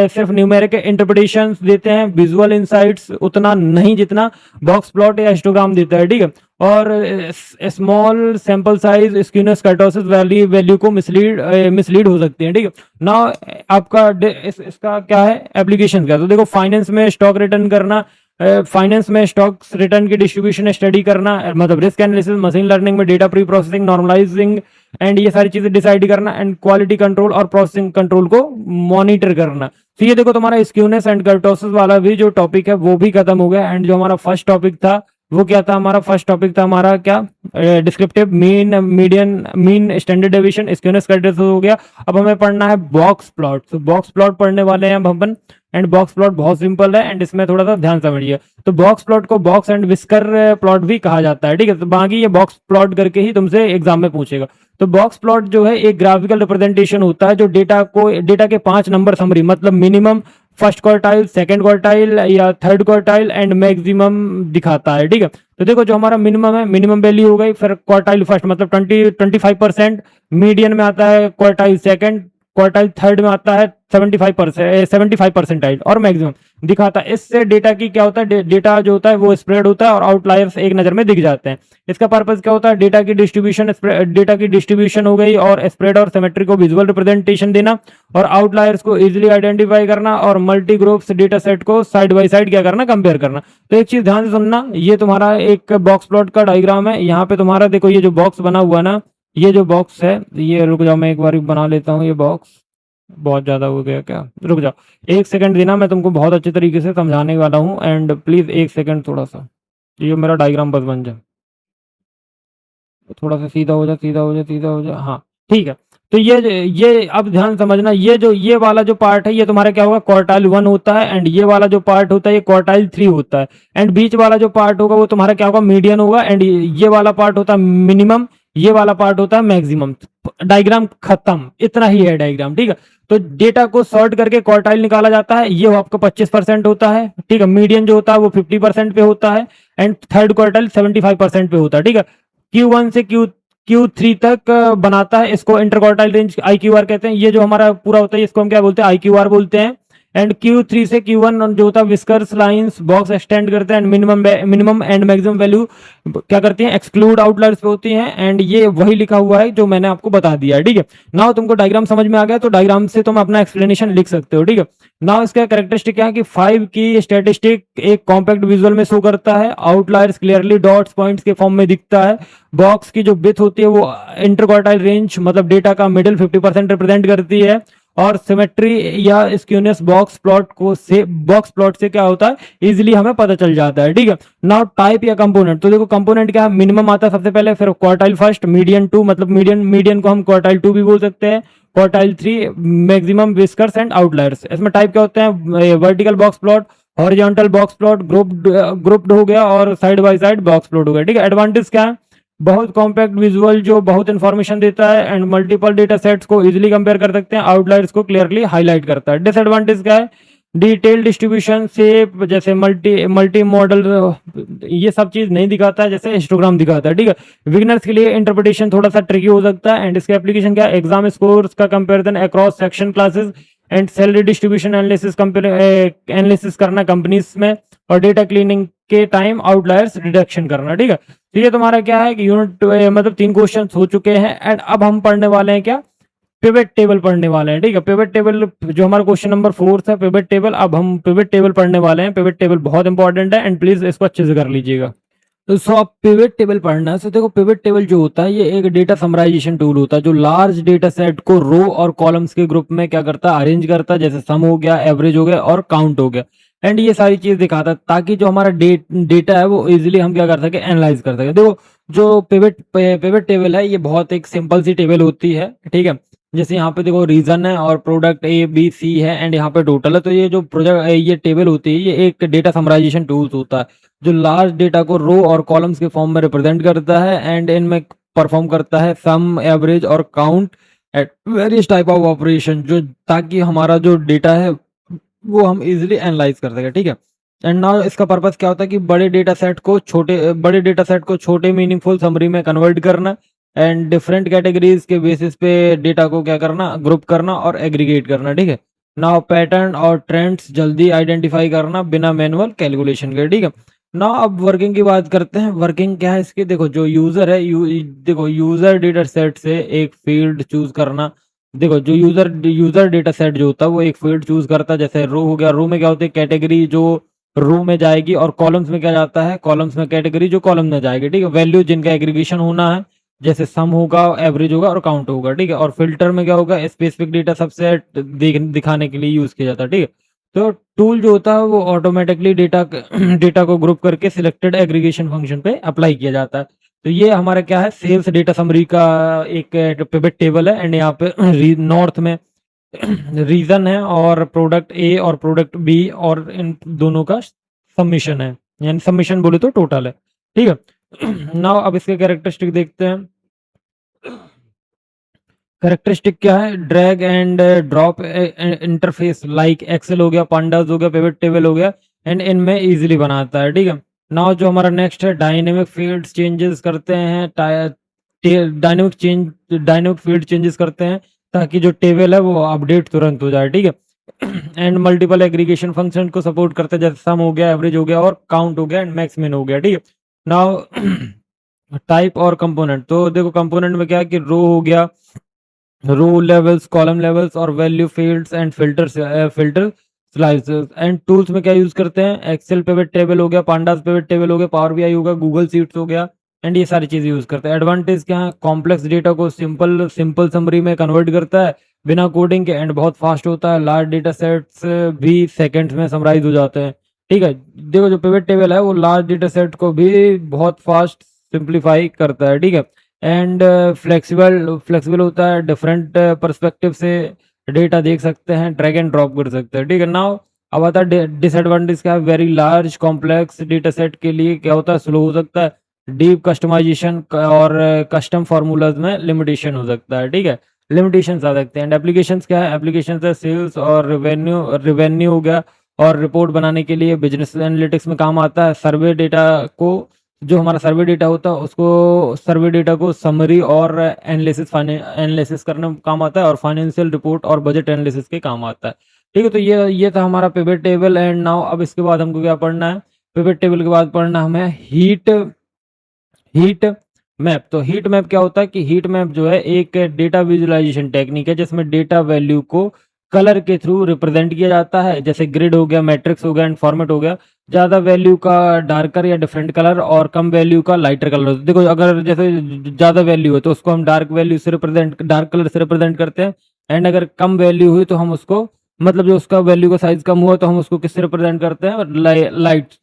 सिर्फ न्यूमेरिक इंटरप्रिटेशंस देते हैं, विजुअल इंसाइट्स उतना नहीं जितना बॉक्स प्लॉट या हिस्टोग्राम देता है, ठीक है। और small sample size skewness kurtosis value को मिसलीड हो सकती है, ठीक है ना। आपका इसका क्या है एप्लीकेशन का, तो देखो फाइनेंस में स्टॉक रिटर्न करना, फाइनेंस में स्टॉक्स रिटर्न की डिस्ट्रीब्यूशन स्टडी करना, मतलब रिस्क एनालिसिस, मशीन लर्निंग में data pre processing, normalising and ये सारी चीजें डिसाइड करना, एंड क्वालिटी कंट्रोल और प्रोसेसिंग कंट्रोल को मॉनिटर करना। तो ये देखो तुम्हारा स्क्यूनेस एंड कर्टोसिस वाला भी जो टॉपिक है वो भी खत्म हो गया। एंड जो हमारा फर्स्ट टॉपिक था वो क्या था, हमारा फर्स्ट टॉपिक था हमारा क्या, descriptive mean median mean standard deviation, skewness kurtosis हो गया। अब हमें पढ़ना है बॉक्स प्लॉट। तो बॉक्स प्लॉट पढ़ने वाले हैं अब अपन, एंड बॉक्स प्लॉट बहुत सिंपल है, एंड इसमें थोड़ा सा ध्यान समझिए। तो बॉक्स प्लॉट को बॉक्स एंड विस्कर प्लॉट भी कहा जाता है, ठीक है। तो बाकी ये बॉक्स प्लॉट करके ही तुमसे एग्जाम में पूछेगा। तो बॉक्स प्लॉट जो है एक ग्राफिकल रिप्रेजेंटेशन होता है जो डेटा के 5 नंबर समरी, मतलब minimum, first quartile, second quartile या थर्ड क्वार्टाइल एंड मैक्सिमम दिखाता है, ठीक है। तो देखो जो हमारा मिनिमम है, मिनिमम वैल्यू हो गई, फिर क्वार्टाइल फर्स्ट मतलब 25%, मीडियन में आता है क्वार्टाइल सेकंड, क्वार्टाइल थर्ड में आता है 75% और मैक्सिमम दिखाता है। इससे डेटा की क्या होता है, डेटा जो होता है वो स्प्रेड होता है और आउटलायर्स एक नजर में दिख जाते हैं। इसका पर्पस क्या होता है, डेटा की डिस्ट्रीब्यूशन हो गई, और स्प्रेड और सिमेट्री को विजुअल रिप्रेजेंटेशन देना, और आउटलायर्स को इजीली आइडेंटिफाई करना, और मल्टी ग्रुप्स डेटा सेट को साइड बाय साइड क्या करना, कंपेयर करना। तो एक चीज ध्यान से सुनना, ये तुम्हारा एक बॉक्स प्लॉट का डायग्राम है। यहाँ पे तुम्हारा देखो ये जो बॉक्स बना हुआ ना, ये जो बॉक्स है, ये रुक जाओ मैं एक बार बना लेता हूँ। ये बॉक्स बहुत ज्यादा हो गया क्या, रुक जाओ एक सेकंड देना, मैं तुमको बहुत अच्छे तरीके से समझाने वाला हूँ, एंड प्लीज एक सेकंड थोड़ा सा, ये मेरा डायग्राम बस बन जाए, थोड़ा सा सीधा हो जा, सीधा हो जा, सीधा हो जा, हाँ ठीक है। तो ये अब ध्यान समझना, ये वाला जो पार्ट है ये तुम्हारा क्या होगा, क्वार्टाइल 1 होता है, एंड ये वाला जो पार्ट होता है ये क्वार्टाइल 3 होता है, एंड बीच वाला जो पार्ट होगा वो तुम्हारा क्या होगा, मीडियन होगा, एंड ये वाला पार्ट होता है मिनिमम, ये वाला पार्ट होता है मैक्सिमम। डायग्राम खत्म, इतना ही है डायग्राम, ठीक है। तो डेटा को सॉर्ट करके क्वार्टाइल निकाला जाता है, ये आपका 25% होता है, ठीक है। मीडियन जो होता है वो 50% पे होता है, एंड थर्ड क्वार्टाइल 75% पे होता है, ठीक है। Q1 से Q3 तक बनाता है, इसको इंटर क्वार्टाइल रेंज IQR कहते हैं। ये जो हमारा पूरा होता है इसको हम क्या बोलते हैं, IQR बोलते हैं। एंड Q3 से Q1 जो होता है विस्कर्स लाइंस बॉक्स एक्सटेंड करते हैं, मिनिमम एंड मैक्सिमम वैल्यू क्या करती हैं, एक्सक्लूड आउटलायर्स पे होती हैं, एंड ये वही लिखा हुआ है जो मैंने आपको बता दिया है, ठीक है। नाउ तुमको डायग्राम समझ में आ गया तो डायग्राम से तुम अपना एक्सप्लेनेशन लिख सकते हो, ठीक है। नाउ इसका कैरेक्टरिस्टिक क्या है कि 5 की स्टैटिस्टिक एक कॉम्पैक्ट विजुअल में शो करता है, आउटलायर्स क्लियरली डॉट्स पॉइंट्स के फॉर्म में दिखता है, बॉक्स की जो विड्थ होती है वो इंटर क्वार्टाइल रेंज मतलब डेटा का मिडिल 50% रिप्रेजेंट करती है, और सिमेट्री या स्क्यूनेस बॉक्स प्लॉट से क्या होता है, इजीली हमें पता चल जाता है, ठीक है। नाउ टाइप या कंपोनेंट, तो देखो कंपोनेंट क्या है, मिनिमम आता है सबसे पहले, फिर क्वार्टाइल फर्स्ट, मीडियन 2 मतलब मीडियन को हम क्वार्टाइल 2 भी बोल सकते हैं, quartile 3 maximum whiskers and outliers. इसमें टाइप क्या होते हैं, vertical box plot, horizontal box plot, grouped हो गया और side by side box plot हो गया। ठीक है, एडवांटेज क्या है, बहुत कॉम्पैक्ट विजुअल जो बहुत इंफॉर्मेशन देता है एंड मल्टीपल डेटा सेट्स को इजीली कंपेयर कर सकते हैं, आउटलायर्स को क्लियरली हाईलाइट करता है। डिसएडवांटेज क्या है, डिटेल डिस्ट्रीब्यूशन शेप जैसे मल्टी मल्टी मॉडल ये सब चीज नहीं दिखाता है जैसे हिस्टोग्राम दिखाता है। ठीक है, बिगिनर्स के लिए इंटरप्रिटेशन थोड़ा सा ट्रिकी हो सकता है। एंड इसके एप्लीकेशन क्या है, एग्जाम स्कोर्स का comparison across section classes and salary distribution analysis करना कंपनीज में, और डेटा क्लीनिंग के टाइम आउटलायर्स डिडक्शन करना। ठीक है, तो ये तुम्हारा क्या है कि यूनिट मतलब 3 क्वेश्चन हो चुके हैं। एंड अब हम पढ़ने वाले हैं क्या, पिवट टेबल पढ़ने वाले हैं। ठीक है, पिवट टेबल जो हमारा क्वेश्चन नंबर 4 था पिवट टेबल, अब हम पिवट टेबल पढ़ने वाले हैं। पिवट टेबल बहुत इंपॉर्टेंट है एंड प्लीज इसको अच्छे से कर लीजिएगा। तो सो आप पिवट टेबल पढ़ना है। सो देखो, पिवट टेबल जो होता है ये एक डेटा समराइजेशन टूल होता है जो लार्ज डेटा सेट को रो और कॉलम्स के ग्रुप में क्या करता है, अरेंज करता है, जैसे सम हो गया, एवरेज हो गया और काउंट हो गया। एंड ये सारी चीज दिखाता है ताकि जो हमारा डेटा है वो इजिली हम क्या कर सके, एनालाइज कर सके। देखो, जो पिवट टेबल है ये बहुत एक सिंपल सी टेबल होती है। ठीक है, जैसे यहाँ पे देखो रीजन है और प्रोडक्ट ए बी सी है एंड यहाँ पे टोटल है। तो ये जो प्रोजेक्ट ये टेबल होती है ये एक डेटा समराइजेशन टूल्स होता है जो लार्ज डेटा को रो और कॉलम्स के फॉर्म में रिप्रेजेंट करता है एंड इनमें परफॉर्म करता है सम, एवरेज और count at various type of operation, जो ताकि हमारा जो डेटा है वो हम इजीली एनालाइज कर सके। ठीक है, एंड नाउ इसका पर्पस क्या होता है कि बड़े डेटा सेट को छोटे मीनिंगफुल समरी में कन्वर्ट करना एंड डिफरेंट कैटेगरीज के बेसिस पे डेटा को क्या करना, ग्रुप करना और एग्रीगेट करना। ठीक है, नाउ पैटर्न और ट्रेंड्स जल्दी आइडेंटिफाई करना बिना मैनुअल कैलकुलेशन के। ठीक है, नाउ अब वर्किंग की बात करते हैं। वर्किंग क्या है इसकी, देखो जो यूजर है देखो यूजर डेटा सेट से एक फील्ड चूज करना। देखो जो यूजर डेटा सेट जो होता है वो एक फील्ड चूज करता है, जैसे रो हो गया, रो में क्या होती है, कैटेगरी जो रो में जाएगी, और कॉलम्स में क्या जाता है, कॉलम्स में कैटेगरी जो कॉलम में जाएगी। ठीक है, वैल्यू जिनका एग्रीगेशन होना है, जैसे सम होगा, एवरेज होगा और काउंट होगा। ठीक है, और फिल्टर में क्या होगा, स्पेसिफिक डेटा सबसेट दिखाने के लिए यूज किया जाता है। ठीक है, तो टूल जो होता है वो ऑटोमेटिकली डेटा को ग्रुप करके सिलेक्टेड एग्रीगेशन फंक्शन पे अप्लाई किया जाता है। तो ये हमारा क्या है, सेल्स डेटा समरी का एक पिवट टेबल है। एंड यहाँ पे नॉर्थ में रीजन है और प्रोडक्ट ए और प्रोडक्ट बी और इन दोनों का सबमिशन है, यानी सबमिशन बोले तो टोटल है। ठीक है, नाउ अब इसके कैरेक्टरिस्टिक देखते हैं। कैरेक्टरिस्टिक क्या है, drag and drop interface like Excel हो गया, पांडास हो गया, पिवट टेबल हो गया एंड इनमें इजीली बनाता है। ठीक है, नाउ जो हमारा नेक्स्ट है, डायनेमिक फील्ड्स चेंजेस करते हैं, डायनेमिक फील्ड चेंजेस करते हैं ताकि जो टेबल है वो अपडेट तुरंत हो जाए। ठीक है, एंड मल्टीपल एग्रीगेशन फंक्शन को सपोर्ट करते हैं, जैसे सम हो गया, एवरेज हो गया और काउंट हो गया एंड मैक्स मिन हो गया। ठीक है, नाउ टाइप और कंपोनेंट। तो देखो कंपोनेंट में क्या है कि रो हो गया, रो लेवल्स, कॉलम लेवल्स और value fields and filter slices. And tools में क्या यूज करते हैं, एक्सेल पिवट टेबल हो गया, पांडास पिवट टेबल हो गया, पावर बीआई होगा, गूगल शीट्स हो गया एंड ये सारी चीजें यूज करते हैं। एडवांटेज क्या है, कॉम्प्लेक्स डेटा को सिंपल समरी में कन्वर्ट करता है बिना कोडिंग के एंड बहुत फास्ट होता है। लार्ज डेटा सेट्स भी सेकंड्स में समराइज हो जाते हैं। ठीक है, देखो जो पिवट टेबल है वो लार्ज डेटा सेट को भी बहुत फास्ट सिंप्लीफाई करता है। ठीक है, एंड फ्लेक्सिबल होता है, डिफरेंट पर्सपेक्टिव से डेटा देख सकते हैं, ड्रैग एंड ड्रॉप कर सकते हैं। ठीक है, नाउ अब आता है डिसएडवांटेज क्या है, very large complex data set के लिए क्या होता है, स्लो हो सकता है, डीप कस्टमाइजेशन और कस्टम फार्मूलाज में लिमिटेशन हो सकता है। ठीक है, लिमिटेशन आ सकते हैं। एंड एप्लीकेशंस क्या है, एप्लीकेशंस है सेल्स और रिवेन्यू हो गया, और रिपोर्ट बनाने के लिए बिजनेस एनालिटिक्स में काम आता है। सर्वे डेटा को, जो हमारा सर्वे डेटा होता है उसको, सर्वे डेटा को समरी और एनालिसिस करने में काम आता है, और फाइनेंशियल रिपोर्ट और बजट एनालिसिस के काम आता है। ठीक है, तो ये था हमारा पिवट टेबल। एंड नाउ अब इसके बाद हमको क्या पढ़ना है, पिवट टेबल के बाद पढ़ना हमें हीट मैप। तो हीट मैप क्या होता है कि हीट मैप जो है एक डेटा विजुअलाइजेशन टेक्निक है जिसमें डेटा वैल्यू को कलर के थ्रू रिप्रेजेंट किया जाता है, जैसे ग्रिड हो गया, मैट्रिक्स हो गया एंड फॉर्मेट हो गया। ज्यादा वैल्यू का डार्कर या डिफरेंट कलर और कम वैल्यू का लाइटर कलर। देखो अगर जैसे ज्यादा वैल्यू है तो उसको हम डार्क कलर से रिप्रेजेंट करते हैं, एंड अगर कम वैल्यू हुई तो हम उसको, मतलब जो उसका वैल्यू का साइज कम हुआ तो हम उसको किससे रिप्रेजेंट करते हैं,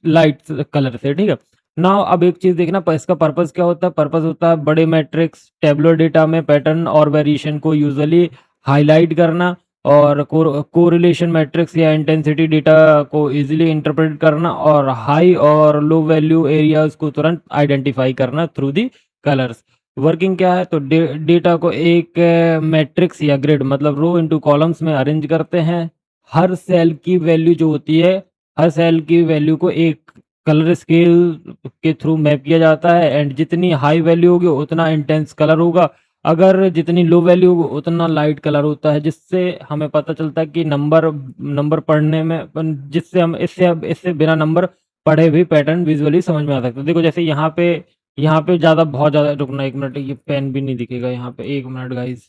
लाइट कलर से। ठीक है, नाउ अब एक चीज देखना, इसका पर्पस क्या होता है, पर्पस होता है बड़े मैट्रिक्स टेबुलर डेटा में पैटर्न और वेरिएशन को यूजुअली हाईलाइट करना और कोरिलेशन मैट्रिक्स या इंटेंसिटी डेटा को इजीली इंटरप्रेट करना और हाई और लो वैल्यू एरियाज को तुरंत आइडेंटिफाई करना थ्रू दी कलर्स। वर्किंग क्या है, तो डेटा को एक मैट्रिक्स या ग्रिड मतलब रो इनटू कॉलम्स में अरेंज करते हैं। हर सेल की वैल्यू जो होती है, हर सेल की वैल्यू को एक कलर स्केल के थ्रू मैप किया जाता है एंड जितनी हाई वैल्यू होगी उतना इंटेंस कलर होगा, अगर जितनी लो वैल्यू होगी उतना लाइट कलर होता है, जिससे हमें पता चलता है कि नंबर नंबर पढ़ने में जिससे हम इससे इससे बिना नंबर पढ़े भी पैटर्न विजुअली समझ में आ सकता है। देखो जैसे यहाँ पे ज़्यादा बहुत ज़्यादा, रुकना एक मिनट, ये पेन भी नहीं दिखेगा यहाँ पे, एक मिनट गाइस,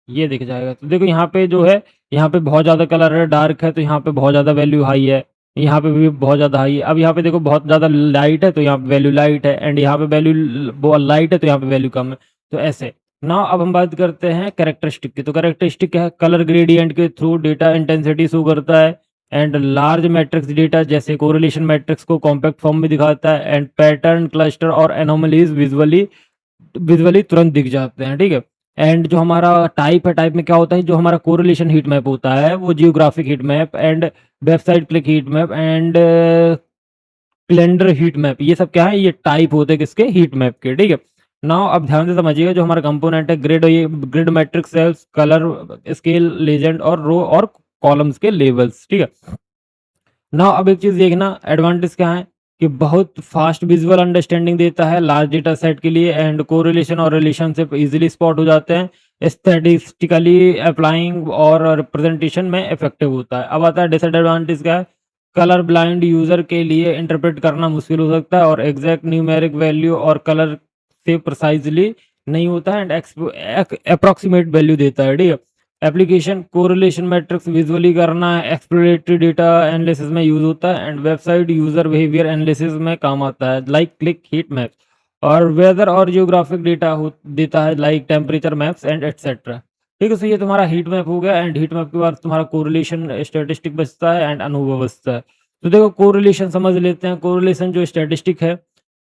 ये दिख जाएगा। तो देखो यहाँ पे जो है, यहाँ पे बहुत ज़्यादा कलर है, डार्क है, तो यहाँ पे बहुत ज़्यादा वैल्यू हाई है, यहाँ पे भी बहुत ज़्यादा हाई है। अब यहाँ पे देखो बहुत ज़्यादा लाइट है तो यहाँ पे वैल्यू लाइट है, एंड यहाँ पे वैल्यू बहुत लाइट है तो यहाँ पे वैल्यू कम है। तो ऐसे ना अब हम बात करते हैं कैरेक्टरिस्टिक की। तो कैरेक्टरिस्टिक क्या है, कलर ग्रेडियंट के थ्रू डेटा इंटेंसिटी शो करता है एंड लार्ज मैट्रिक्स डेटा जैसे कोरिलेशन मैट्रिक्स को कॉम्पैक्ट फॉर्म में दिखाता है एंड पैटर्न क्लस्टर और एनोमलीज विजुअली विजुअली तुरंत दिख जाते हैं, ठीक है। एंड जो हमारा टाइप है, टाइप में क्या होता है, जो हमारा कोरिलेशन हीट मैप होता है वो geographic heat map and website click heat map and calendar heat map, ये सब क्या है, ये टाइप होते हैं किसके, हीट मैप के, ठीक है। नाउ अब ध्यान से समझिएगा, जो हमारा कंपोनेंट है ग्रिड, ये grid matrix cells colour scale legend और रो और कॉलम्स के लेवल्स, ठीक है। नाउ अब एक चीज देखना, एडवांटेज क्या है कि बहुत फास्ट विजुअल अंडरस्टैंडिंग देता है लार्ज डेटा सेट के लिए एंड कोरिलेशन और रिलेशनशिप इजीली स्पॉट हो जाते हैं, स्टैटिस्टिकली अप्लाइंग और रिप्रेजेंटेशन में इफेक्टिव होता है। अब आता है डिसएडवांटेज क्या है, कलर ब्लाइंड यूजर के लिए इंटरप्रेट करना मुश्किल हो सकता है और एग्जैक्ट न्यूमेरिक वैल्यू और कलर से प्रिसाइजली नहीं होता है एंड अप्रोक्सीमेट वैल्यू देता है, ठीक है। एप्लीकेशन कोरिलेशन मैट्रिक्स विजुअली करना एक्सप्लोरेटरी डेटा एनालिसिस में यूज होता है and website user behaviour analysis में काम आता है लाइक क्लिक हीट मैप्स, और वेदर और जियोग्राफिक डेटा देता है like temperature maps and etcetera, ठीक है। सो ये तुम्हारा हीट मैप हो गया एंड हीट मैप के बाद तुम्हारा कोरिलेशन स्टैटिस्टिक बचता है एंड अनुभव बचता है। तो देखो कोरिलेशन समझ लेते हैं। कोरिलेशन जो स्टैटिस्टिक है,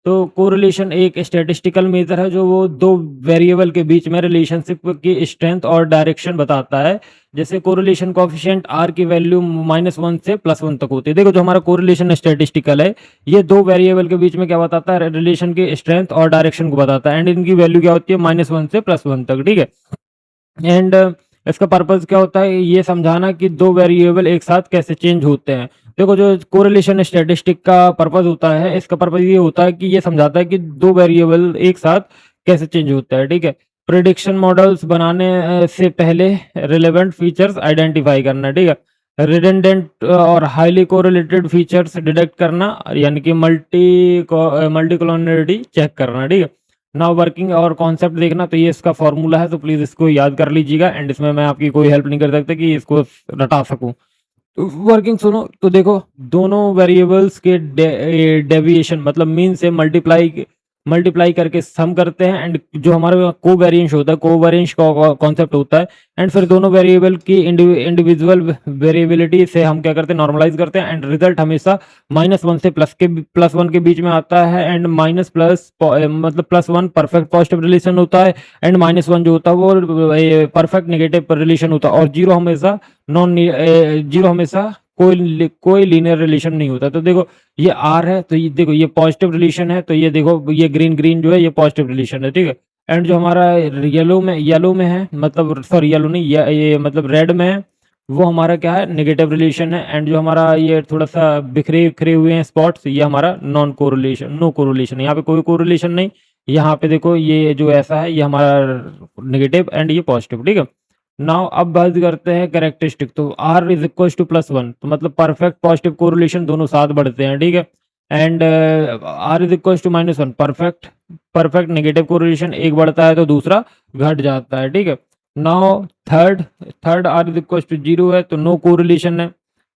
तो कोरिलेशन एक स्टैटिस्टिकल मेथड है जो वो दो वेरिएबल के बीच में रिलेशनशिप की स्ट्रेंथ और डायरेक्शन बताता है। जैसे कोरिलेशन कोएफिशिएंट आर की वैल्यू -1 से +1 तक होती है। देखो जो हमारा कोरिलेशन स्टैटिस्टिकल है, ये दो वेरिएबल के बीच में क्या बताता है, रिलेशन की स्ट्रेंथ और डायरेक्शन को बताता है एंड इनकी वैल्यू क्या होती है, -1 से +1 तक, ठीक है। एंड इसका पर्पस क्या होता है, ये समझाना कि दो वेरिएबल एक साथ कैसे चेंज होते हैं। देखो जो कोरिलेशन स्टैटिस्टिक का पर्पस होता है, इसका पर्पस ये होता है कि ये समझाता है कि दो वेरिएबल एक साथ कैसे चेंज होता है, ठीक है। प्रिडिक्शन मॉडल्स बनाने से पहले रिलेवेंट फीचर्स आइडेंटिफाई करना, ठीक है। रिडंडेंट और हाईली कोरिलेटेड फीचर्स डिटेक्ट करना, यानी कि मल्टी चेक करना, ठीक है। नाउ वर्किंग और कॉन्सेप्ट देखना, तो ये इसका फॉर्मूला है, तो प्लीज इसको याद कर लीजिएगा एंड इसमें मैं आपकी कोई हेल्प नहीं कर सकता कि इसको रटा सकूं। तो वर्किंग सुनो, तो देखो दोनों वेरिएबल्स के डेविएशन मतलब मीन से मल्टीप्लाई करके सम करते हैं एंड जो हमारा कोवेरिएंस होता है, कोवेरिएंस का कॉन्सेप्ट होता है एंड फिर दोनों वेरिएबल की इंडिविजुअल वेरिएबिलिटी से हम क्या करते हैं, नॉर्मलाइज करते हैं एंड रिजल्ट हमेशा -1 से +1 के बीच में आता है एंड माइनस प्लस मतलब +1 परफेक्ट पॉजिटिव रिलेशन होता है एंड -1 जो होता है वो परफेक्ट नेगेटिव रिलेशन होता है और जीरो हमेशा कोई लीनियर रिलेशन नहीं होता। तो देखो ये आर है, तो ये देखो ये पॉजिटिव रिलेशन है, तो ये देखो ये ग्रीन ग्रीन जो है ये पॉजिटिव रिलेशन है, ठीक है। एंड जो हमारा येलो में है, मतलब सॉरी येलो नहीं, ये मतलब रेड में है, वो हमारा क्या है, नेगेटिव रिलेशन है एंड जो हमारा ये थोड़ा सा बिखरे बिखरे हुए हैं स्पॉट्स, ये हमारा नो कोरिलेशन, यहाँ पे कोई कोरिलेशन नहीं। यहाँ पे देखो ये जो ऐसा है ये हमारा नेगेटिव एंड ये पॉजिटिव, ठीक है। नाउ अब बात करते हैं कैरेक्टरिस्टिक। तो आर इज इक्वल टू +1, तो मतलब परफेक्ट पॉजिटिव कोरिलेशन दोनों साथ बढ़ते हैं, ठीक है। And R is equal to -1 perfect negative correlation, एक बढ़ता है तो दूसरा घट जाता है, ठीक है। Now third R is equal to 0 है तो नो कोरिलेशन है,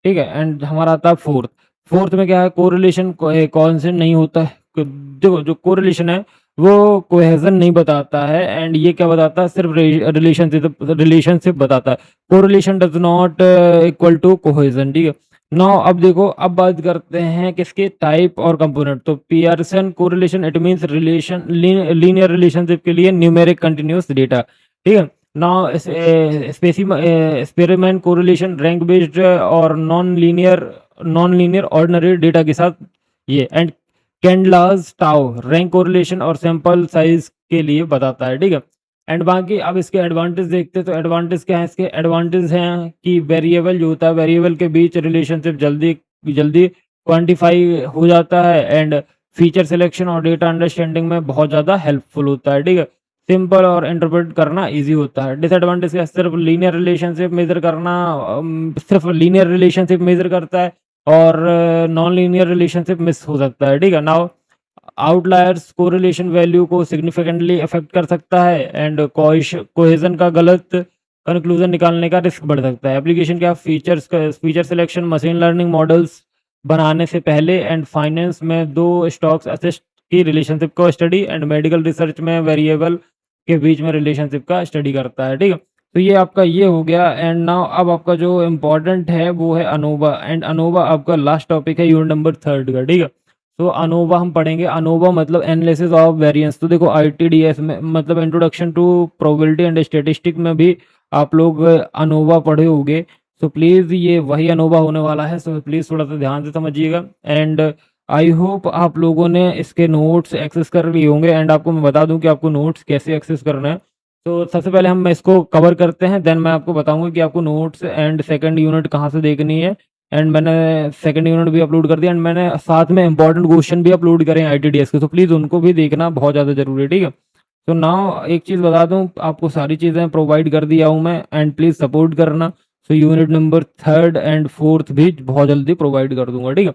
ठीक है। एंड हमारा आता है फोर्थ में क्या है, कोरिलेशन कॉन्स्टेंट नहीं होता है। देखो जो कोरिलेशन है वो कोहेजन नहीं बताता है एंड ये क्या बताता है, सिर्फ रिलेशनशिप बताता है। Correlation does not equal to cohesion, ठीक है। नाउ अब देखो, अब बात करते हैं किसके, टाइप और कंपोनेंट। तो Pearson correlation it means linear relationship के लिए न्यूमेरिक कंटिन्यूअस डेटा, ठीक है। Now experiment correlation rank based और नॉन लीनियर ऑर्डिनरी डेटा के साथ ये एंड कैंडलास टाउ रैंक कोरिलेशन और सैंपल साइज के लिए बताता है, ठीक है। एंड बाकी अब इसके एडवांटेज देखते हैं, तो एडवांटेज क्या है, इसके एडवांटेज हैं कि वेरिएबल जो होता है, वेरिएबल के बीच रिलेशनशिप जल्दी जल्दी क्वांटिफाई हो जाता है एंड फीचर सिलेक्शन और डेटा अंडरस्टैंडिंग में बहुत ज़्यादा हेल्पफुल होता है, ठीक है। सिंपल और इंटरप्रेट करना इजी होता है। डिसएडवांटेज क्या है, सिर्फ लीनियर रिलेशनशिप मेजर करना, सिर्फ लीनियर रिलेशनशिप मेजर करता है और नॉन लीनियर रिलेशनशिप मिस हो सकता है, ठीक है। नाउ आउटलायर्स कोरिलेशन वैल्यू को सिग्निफिकेंटली अफेक्ट कर सकता है एंड कोहेजन का गलत कंक्लूजन निकालने का रिस्क बढ़ सकता है। एप्लीकेशन क्या, feature selection machine learning models बनाने से पहले एंड फाइनेंस में दो स्टॉक्स असिस्ट की रिलेशनशिप को स्टडी एंड मेडिकल रिसर्च में वेरिएबल के बीच में रिलेशनशिप का स्टडी करता है, ठीक है। तो ये आपका ये हो गया एंड नाउ अब आपका जो इम्पोर्टेंट है वो है अनोवा एंड अनोवा आपका लास्ट टॉपिक है यूनिट नंबर 3 का, ठीक है। तो अनोवा हम पढ़ेंगे। अनोवा मतलब एनालिसिस ऑफ वेरिएंस। तो देखो आईटीडीएस में मतलब introduction to probability and statistic में भी आप लोग अनोवा पढ़े होंगे। सो प्लीज़ ये वही अनोवा होने वाला है, सो प्लीज़ थोड़ा सा ध्यान से समझिएगा एंड आई होप आप लोगों ने इसके नोट्स एक्सेस कर लिए होंगे एंड आपको मैं बता दूं कि आपको नोट्स कैसे एक्सेस करना है। तो सबसे पहले हम इसको कवर करते हैं, देन मैं आपको बताऊंगा कि आपको नोट्स एंड सेकंड यूनिट कहाँ से देखनी है। एंड मैंने सेकंड यूनिट भी अपलोड कर दिया एंड मैंने साथ में इंपॉर्टेंट क्वेश्चन भी अपलोड करे हैं आईटीडीएस के, तो प्लीज़ उनको भी देखना बहुत ज़्यादा जरूरी है, ठीक है। तो नाउ एक चीज़ बता दूं, आपको सारी चीज़ें प्रोवाइड कर दिया हूँ मैं एंड प्लीज़ सपोर्ट करना। सो यूनिट नंबर 3 एंड 4 भी बहुत जल्दी प्रोवाइड कर दूंगा, ठीक है।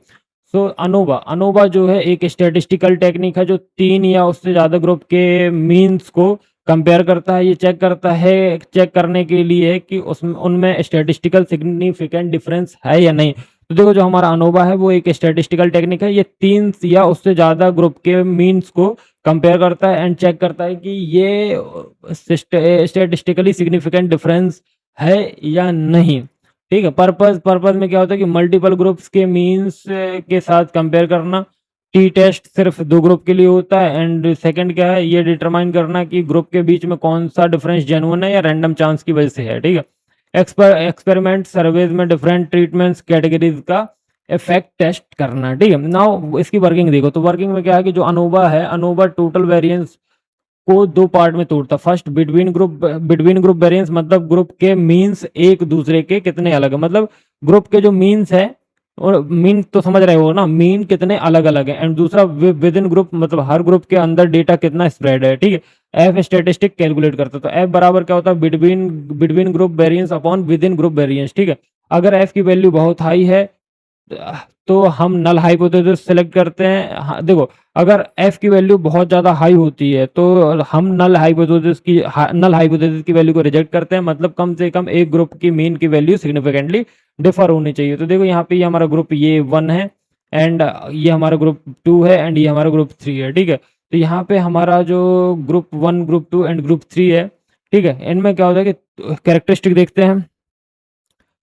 सो अनोवा अनोवा जो है एक स्टैटिस्टिकल टेक्निक है जो 3 या उससे ज़्यादा ग्रुप के मीन्स को कंपेयर करता है। ये चेक करने के लिए कि उसमें उनमें स्टैटिस्टिकल सिग्निफिकेंट डिफरेंस है या नहीं। तो देखो जो हमारा अनोवा है वो एक स्टैटिस्टिकल टेक्निक है, ये 3 या उससे ज़्यादा ग्रुप के मीन्स को कंपेयर करता है एंड चेक करता है कि ये स्टैटिस्टिकली सिग्निफिकेंट डिफरेंस है या नहीं, ठीक है। पर्पस में क्या होता है कि मल्टीपल ग्रुप्स के मीन्स के साथ कंपेयर करना। टी टेस्ट सिर्फ 2 ग्रुप के लिए होता है एंड सेकंड क्या है, ये डिटरमाइन करना कि ग्रुप के बीच में कौन सा डिफरेंस जेन्युइन है या रैंडम चांस की वजह से है, ठीक है। एक्सपेरिमेंट सर्वेज में डिफरेंट ट्रीटमेंट्स कैटेगरीज का इफेक्ट टेस्ट करना, ठीक है। नाउ इसकी वर्किंग देखो, तो वर्किंग में क्या है कि जो अनोवा है, अनोवा टोटल वेरिएंस को 2 पार्ट में तोड़ता। फर्स्ट बिटवीन ग्रुप वेरिएंस, मतलब ग्रुप के मीन्स एक दूसरे के कितने अलग है, मतलब ग्रुप के जो मीन्स है और मीन तो समझ रहे हो ना, मीन कितने अलग अलग है। एंड दूसरा विद इन ग्रुप, मतलब हर ग्रुप के अंदर डेटा कितना स्प्रेड है, ठीक है। एफ स्टेटिस्टिक कैलकुलेट करता है, तो एफ बराबर क्या होता है, between group variance upon with in group variance, ठीक है। अगर एफ की वैल्यू बहुत हाई है तो हम नल हाइपोथेसिस सेलेक्ट करते हैं। हाँ, देखो अगर एफ की वैल्यू बहुत ज़्यादा हाई होती है तो हम नल हाइपोथेसिस की वैल्यू को रिजेक्ट करते हैं, मतलब कम से कम एक ग्रुप की मीन की वैल्यू सिग्निफिकेंटली डिफर होनी चाहिए। तो देखो यहाँ पे ये हमारा ग्रुप ये 1 है एंड ये हमारा ग्रुप 2 है एंड ये हमारा ग्रुप 3 है, ठीक है। तो यहाँ पे हमारा जो ग्रुप 1 ग्रुप 2 एंड ग्रुप 3 है, ठीक है, इनमें क्या होता है कि कैरेक्टरिस्टिक देखते हैं।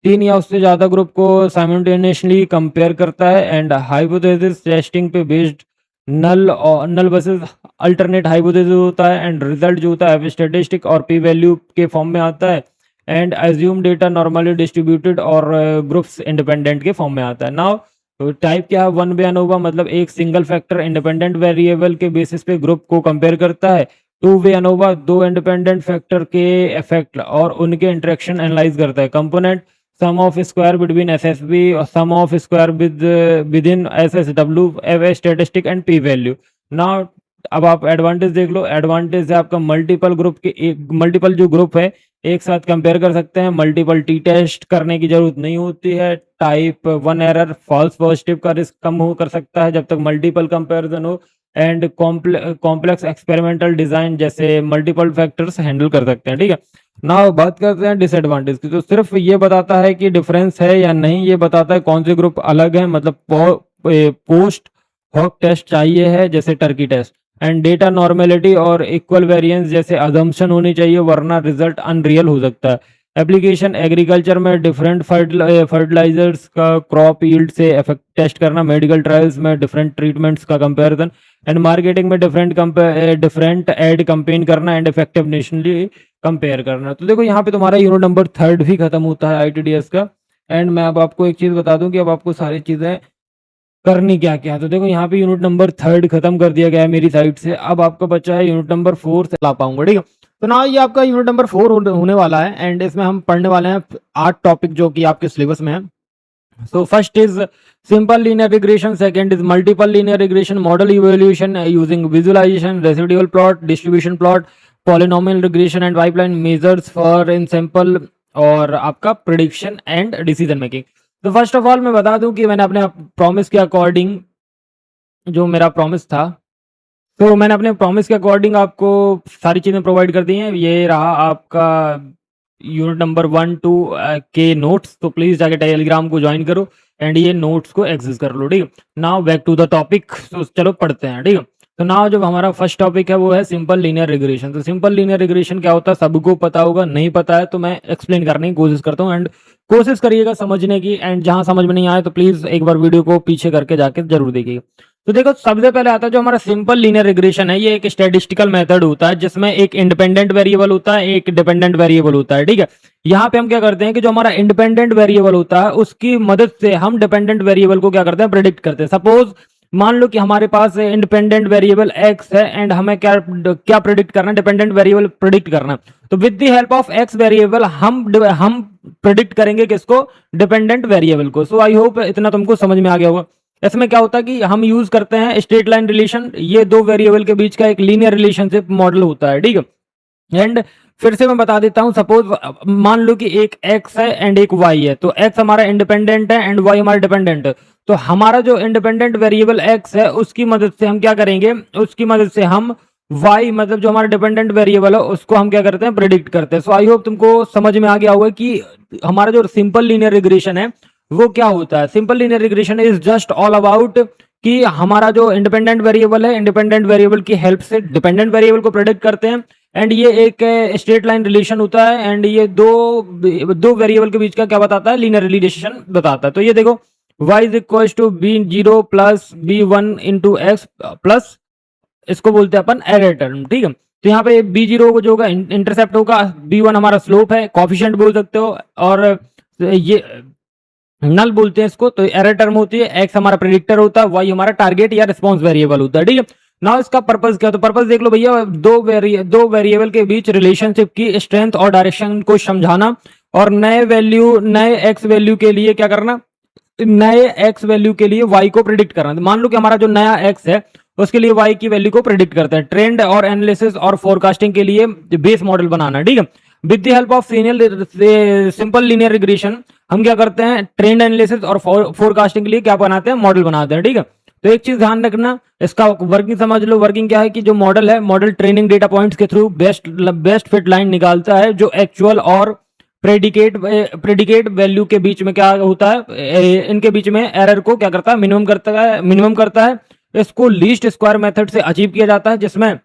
3 या उससे ज़्यादा ग्रुप को साइमल्टेनियसली कंपेयर करता है एंड हाइपोथेसिस टेस्टिंग पे बेस्ड नल वर्सेस अल्टरनेट हाइपोथेसिस होता है एंड रिजल्ट जो होता है स्टैटिस्टिक और पी वैल्यू के फॉर्म में आता है and assume data normally distributed और ग्रुप्स इंडिपेंडेंट के फॉर्म में आता है। नाउ टाइप क्या है, 1 वे अनोवा मतलब एक सिंगल फैक्टर इंडिपेंडेंट वेरिएबल के बेसिस पे ग्रुप को कंपेयर करता है। 2 वे अनोवा 2 इंडिपेंडेंट फैक्टर के इफेक्ट और उनके इंटरेक्शन एनालाइज करता है। Component sum of square between SSB और sum of square within SSW statistic and P value. Now अब आप एडवांटेज देख लो। एडवांटेज है आपका मल्टीपल जो ग्रुप है एक साथ कंपेयर कर सकते हैं, मल्टीपल टी टेस्ट करने की जरूरत नहीं होती है, टाइप 1 एरर फॉल्स पॉजिटिव का रिस्क कम हो कर सकता है जब तक मल्टीपल कंपैरिजन हो एंड कॉम्प्लेक्स एक्सपेरिमेंटल डिजाइन जैसे मल्टीपल फैक्टर्स हैंडल कर सकते हैं, ठीक है। ना बात करते हैं डिसएडवांटेज की, तो सिर्फ ये बताता है कि डिफरेंस है या नहीं, ये बताता है कौन से ग्रुप अलग है, मतलब पोस्ट हॉक टेस्ट चाहिए है जैसे Tukey test and data normality और इक्वल वेरिएंस जैसे अजम्पशन होनी चाहिए वरना रिजल्ट अनरियल हो सकता है। एप्लीकेशन एग्रीकल्चर में डिफरेंट फर्टिलाइजर्स का क्रॉप यील्ड से इफेक्ट टेस्ट करना, मेडिकल ट्रायल्स में डिफरेंट ट्रीटमेंट्स का कंपैरिजन एंड मार्केटिंग में डिफरेंट एड कैंपेन करना एंड इफेक्टिवनेसली कंपेयर करना। तो देखो यहाँ पे तुम्हारा यूनिट नंबर 3 भी खत्म होता है ITDS का। एंड मैं अब आपको एक चीज़ बता दूं कि अब आपको सारी चीज़ें करनी क्या क्या है। तो देखो यहाँ पे यूनिट नंबर 3 खत्म कर दिया गया है मेरी साइड से। अब आपका बचा है यूनिट नंबर 4 से ला पाऊंगा, ठीक है। तो ना ये आपका यूनिट नंबर 4 होने वाला है एंड इसमें हम पढ़ने वाले हैं 8 टॉपिक जो कि आपके सिलेबस में है। So first is simple linear regression, second is multiple linear regression, model evaluation using visualization, residual plot, distribution plot, polynomial regression and pipeline measures for in sample और आपका prediction and decision making। तो first of all मैं बता दूं कि मैंने अपने promise के अकॉर्डिंग जो मेरा प्रॉमिस था, तो मैंने अपने प्रॉमिस के अकॉर्डिंग आपको सारी चीज़ें प्रोवाइड कर दी हैं। ये रहा आपका यूनिट नंबर 1-2 के नोट्स। तो प्लीज़ जाके टेलीग्राम को ज्वाइन करो एंड ये नोट्स को एक्सेस कर लो, ठीक है। Now back to the topic, तो चलो पढ़ते हैं, ठीक है। तो नाउ जो हमारा फर्स्ट टॉपिक है वो है सिंपल लीनियर रिग्रेशन। तो सिंपल लीनियर रिग्रेशन क्या होता है सबको पता होगा, नहीं पता है तो मैं एक्सप्लेन करने की कोशिश करता हूँ एंड कोशिश करिएगा समझने की। एंड जहाँ समझ में नहीं आए तो प्लीज़ एक बार वीडियो को पीछे करके जाके जरूर देखिएगा। तो देखो सबसे पहले आता है जो हमारा सिंपल लीनियर रिग्रेशन है, ये एक स्टैटिस्टिकल मेथड होता है जिसमें एक इंडिपेंडेंट वेरिएबल होता है, एक डिपेंडेंट वेरिएबल होता है, ठीक है। यहाँ पे हम क्या करते हैं कि जो हमारा इंडिपेंडेंट वेरिएबल होता है उसकी मदद से हम डिपेंडेंट वेरिएबल को क्या करते हैं, प्रेडिक्ट करते हैं। सपोज मान लो कि हमारे पास इंडिपेंडेंट वेरिएबल x है एंड हमें क्या क्या प्रेडिक्ट करना है, डिपेंडेंट वेरिएबल प्रेडिक्ट करना है। तो with the help of x variable हम प्रेडिक्ट करेंगे किसको, डिपेंडेंट वेरिएबल को। सो आई होप इतना तुमको समझ में आ गया होगा। इसमें क्या होता है कि हम यूज करते हैं स्ट्रेट लाइन रिलेशन, ये दो वेरिएबल के बीच का एक लीनियर रिलेशनशिप मॉडल होता है, ठीक है। एंड फिर से मैं बता देता हूं, सपोज मान लो कि एक x है एंड एक y है। तो x हमारा इंडिपेंडेंट है एंड y हमारा डिपेंडेंट है। तो हमारा जो इंडिपेंडेंट वेरिएबल x है उसकी मदद से हम क्या करेंगे, उसकी मदद से हम y मतलब जो हमारा डिपेंडेंट वेरिएबल है उसको हम क्या करते हैं, प्रेडिक्ट करते हैं। सो आई होप तुमको समझ में आ गया होगा कि हमारा जो सिंपल लीनियर रिग्रेशन है वो क्या होता है। Simple linear regression is just all about कि हमारा जो इंडिपेंडेंट वेरिएबल है, इंडिपेंडेंट वेरिएबल की हेल्प से डिपेंडेंट वेरिएबल को प्रेडिक्ट करते हैं। एंड ये एक स्ट्रेट लाइन रिलेशन होता है एंड ये दो वेरिएबल के बीच का क्या बताता है, लीनियर रिलेशन बताता है। तो ये देखो y is equal to b0 plus b1 into x plus, इसको बोलते हैं अपन एरर टर्म, ठीक है। तो यहाँ पे b0 को जो होगा इंटरसेप्ट होगा, b1 हमारा स्लोप है, कॉफिशिएंट बोल सकते हो, और ये नल बोलते हैं इसको। तो एरर टर्म होती है, एक्स हमारा प्रेडिक्टर होता है, वाई हमारा टारगेट या रिस्पॉन्स वेरिएबल होता है, ठीक है। नाउ इसका पर्पस क्या है, तो पर्पस देख लो भैया, दो वेरिएबल के बीच रिलेशनशिप की स्ट्रेंथ और डायरेक्शन को समझाना और नए एक्स वैल्यू के लिए क्या करना, नए एक्स वैल्यू के लिए वाई को प्रिडिक्ट करना। मान लो कि हमारा जो नया एक्स है उसके लिए वाई की वैल्यू को प्रिडिक्ट करते हैं। ट्रेंड और एनालिसिस और फोरकास्टिंग के लिए बेस मॉडल बनाना, ठीक है। With the help of simple linear regression हम क्या करते हैं, ट्रेंड एनालिसिस और फोरकास्टिंग के लिए क्या बनाते हैं, मॉडल बनाते हैं, ठीक है। तो एक चीज ध्यान रखना, इसका वर्किंग समझ लो। वर्किंग क्या है कि जो मॉडल है, मॉडल ट्रेनिंग डेटा पॉइंट्स के थ्रू बेस्ट फिट लाइन निकालता है जो एक्चुअल और प्रेडिकेट वैल्यू के बीच में क्या होता है, इनके बीच में एरर को क्या करता है, मिनिमम करता है। इसको लीस्ट स्क्वायर मेथड से अचीव किया जाता है जिसमें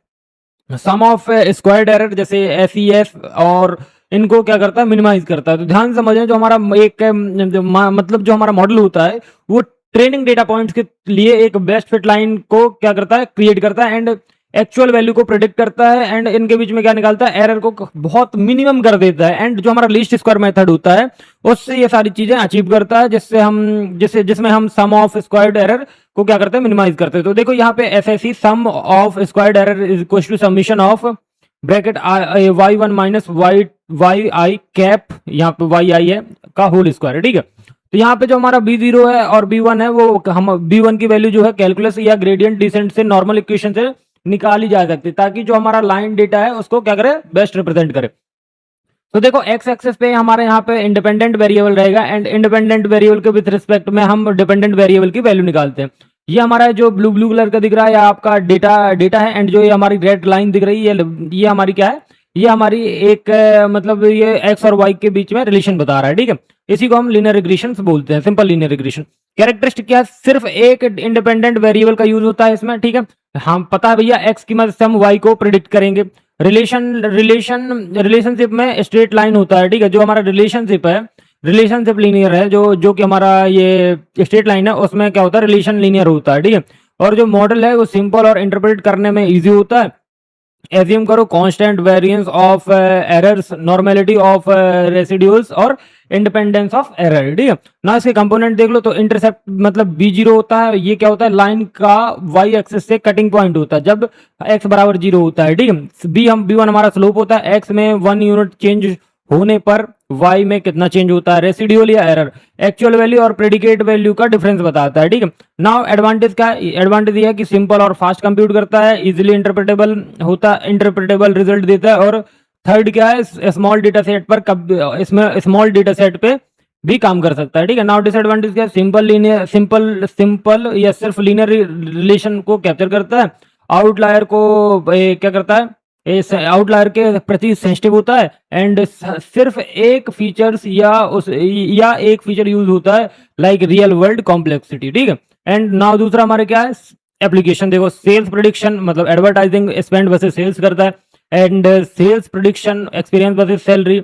सम ऑफ स्क्वायर्ड एरर जैसे एफईएफ और इनको क्या करता है, मिनिमाइज करता है। तो ध्यान समझें, जो हमारा एक मतलब जो हमारा मॉडल होता है वो ट्रेनिंग डेटा पॉइंट्स के लिए एक बेस्ट फिट लाइन को क्या करता है, क्रिएट करता है एंड एक्चुअल वैल्यू को प्रेडिक्ट करता है एंड इनके बीच में क्या निकालता है, एरर को बहुत मिनिमम कर देता है। एंड जो हमारा लीस्ट स्क्वायर मेथड होता है उससे ये सारी चीजें अचीव करता है, जिसमें हम सम ऑफ स्क्वायर्ड एरर को क्या करते हैं, मिनिमाइज करते हैं। तो देखो यहाँ पे SSC sum of squared error is equal to summation of bracket y1 minus Y I cap, यहाँ पे वाई आई है का होल स्क्वायर है, ठीक है। तो यहाँ पे जो हमारा b0 है और b1 है वो हम b1 की वैल्यू जो है कैलकुलस या ग्रेडियंट डिसेंट से नॉर्मल इक्वेशन से निकाली जा सकती है ताकि जो हमारा लाइन डेटा है उसको क्या करे, बेस्ट रिप्रेजेंट करे। तो देखो एक्स एक्सेस पे हमारे यहाँ पे इंडिपेंडेंट वेरिएबल रहेगा एंड इंडिपेंडेंट वेरिएबल के विद रिस्पेक्ट में हम डिपेंडेंट वेरिएबल की वैल्यू निकालते हैं। ये हमारा जो ब्लू कलर का दिख रहा है या आपका डेटा है एंड जो ये हमारी रेड लाइन दिख रही है ये हमारी क्या है, ये हमारी एक मतलब ये एक्स और वाई के बीच में रिलेशन बता रहा है, ठीक है। इसी को हम लीनियर रिग्रेशन बोलते हैं, सिंपल लीनियर रिग्रेशन। कैरेक्टरिस्टिक क्या है, सिर्फ एक इंडिपेंडेंट वेरिएबल का यूज होता है इसमें, ठीक है। हम पता है भैया एक्स की मदद से हम वाई को प्रिडिक्ट करेंगे। रिलेशनशिप में स्ट्रेट लाइन होता है, ठीक है। जो हमारा रिलेशनशिप है, रिलेशनशिप लीनियर है, जो कि हमारा ये स्ट्रेट लाइन है उसमें क्या होता है, रिलेशन लीनियर होता है, ठीक है। और जो मॉडल है वो सिंपल और इंटरप्रेट करने में इजी होता है एज्यूम करो constant variance of errors, normality of residuals और इंडिपेंडेंस ऑफ एरर। ठीक है ना, इसके कंपोनेंट देख लो तो इंटरसेप्ट मतलब बी जीरो होता है, ये क्या होता है, लाइन का वाई एक्सिस से कटिंग पॉइंट होता है जब एक्स बराबर जीरो होता है। ठीक है, बी हम बी वन हमारा स्लोप होता है, एक्स में 1 यूनिट चेंज होने पर वाई में कितना चेंज होता है, रेसिड्यूल या एरर एक्चुअल वैल्यू और प्रेडिकेट वैल्यू का डिफरेंस बताता है। ठीक है, नाउ एडवांटेज क्या है, एडवांटेज ये है कि सिंपल और फास्ट कंप्यूट करता है, इजीली इंटरप्रेटेबल होता है, इंटरप्रेटेबल रिजल्ट देता है, और थर्ड क्या है, स्मॉल डेटा सेट पर कब इसमें स्मॉल डेटा सेट पे भी काम कर सकता है। ठीक है, नाउ डिसएडवांटेज क्या है, सिंपल लीनियर सिंपल या सिर्फ लीनियर रिलेशन को कैप्चर करता है, आउटलायर को क्या करता है, आउटलायर के प्रति सेंसिटिव होता है, एंड सिर्फ एक फीचर्स या एक फीचर यूज होता है लाइक रियल वर्ल्ड कॉम्प्लेक्सिटी। ठीक है, एंड नाउ दूसरा हमारे क्या है एप्लीकेशन, देखो सेल्स प्रेडिक्शन मतलब एडवर्टाइजिंग स्पेंड वर्सेस सेल्स करता है, and sales prediction experience versus salary,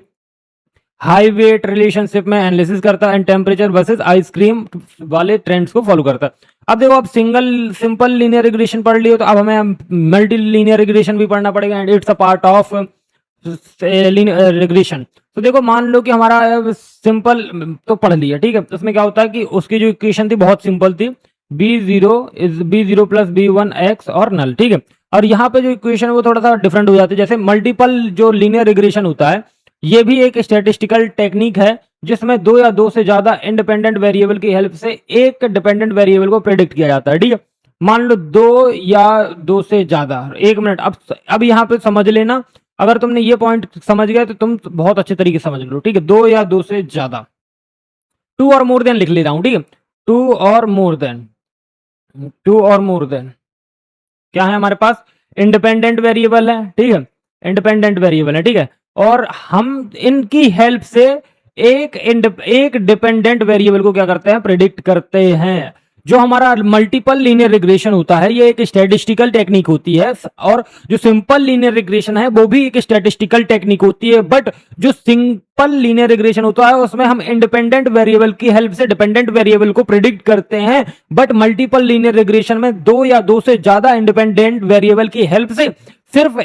high weight relationship में एनालिसिस करता है, एंड टेम्परेचर वर्सेस आइसक्रीम वाले ट्रेंड्स को फॉलो करता है। अब देखो, अब सिंपल लीनियर रिग्रेशन पढ़ लियो तो अब हमें मल्टी लीनियर रिग्रेशन भी पढ़ना पड़ेगा, and it's a part of regression. तो देखो मान लो कि हमारा सिंपल तो पढ़ लिया, ठीक है, तो उसमें क्या होता है कि उसकी जो इक्वेशन थी बहुत सिंपल थी, b0 प्लस b1 x और नल। ठीक है, और यहाँ पे जो इक्वेशन है वो थोड़ा सा डिफरेंट हो जाती है, जैसे मल्टीपल जो लीनियर रिग्रेशन होता है ये भी एक स्टैटिस्टिकल टेक्निक है जिसमें दो या दो से ज्यादा इंडिपेंडेंट वेरिएबल की हेल्प से एक डिपेंडेंट वेरिएबल को प्रेडिक्ट किया जाता है। ठीक है, मान लो दो या दो से ज्यादा, एक मिनट, अब यहाँ पे समझ लेना, अगर तुमने ये पॉइंट समझ गया तो तुम बहुत अच्छे तरीके से समझ लो। ठीक है, दो या दो से ज्यादा, टू और मोर देन लिख ले रहा हूं। ठीक है, टू और मोर देन, टू और मोर देन क्या है हमारे पास, इंडिपेंडेंट वेरिएबल है। ठीक है, इंडिपेंडेंट वेरिएबल है। ठीक है, और हम इनकी हेल्प से एक डिपेंडेंट वेरिएबल को क्या करते हैं, प्रेडिक्ट करते हैं। जो हमारा मल्टीपल लीनियर रिग्रेशन होता है ये एक स्टैटिस्टिकल टेक्निक होती है, और जो सिंपल लीनियर रिग्रेशन है वो भी एक स्टैटिस्टिकल टेक्निक होती है, बट जो सिंपल लीनियर रिग्रेशन होता है उसमें हम इंडिपेंडेंट वेरिएबल की हेल्प से डिपेंडेंट वेरिएबल को प्रिडिक्ट करते हैं, बट मल्टीपल लीनियर रिग्रेशन में दो या दो से ज्यादा इंडिपेंडेंट वेरिएबल की हेल्प से सिर्फ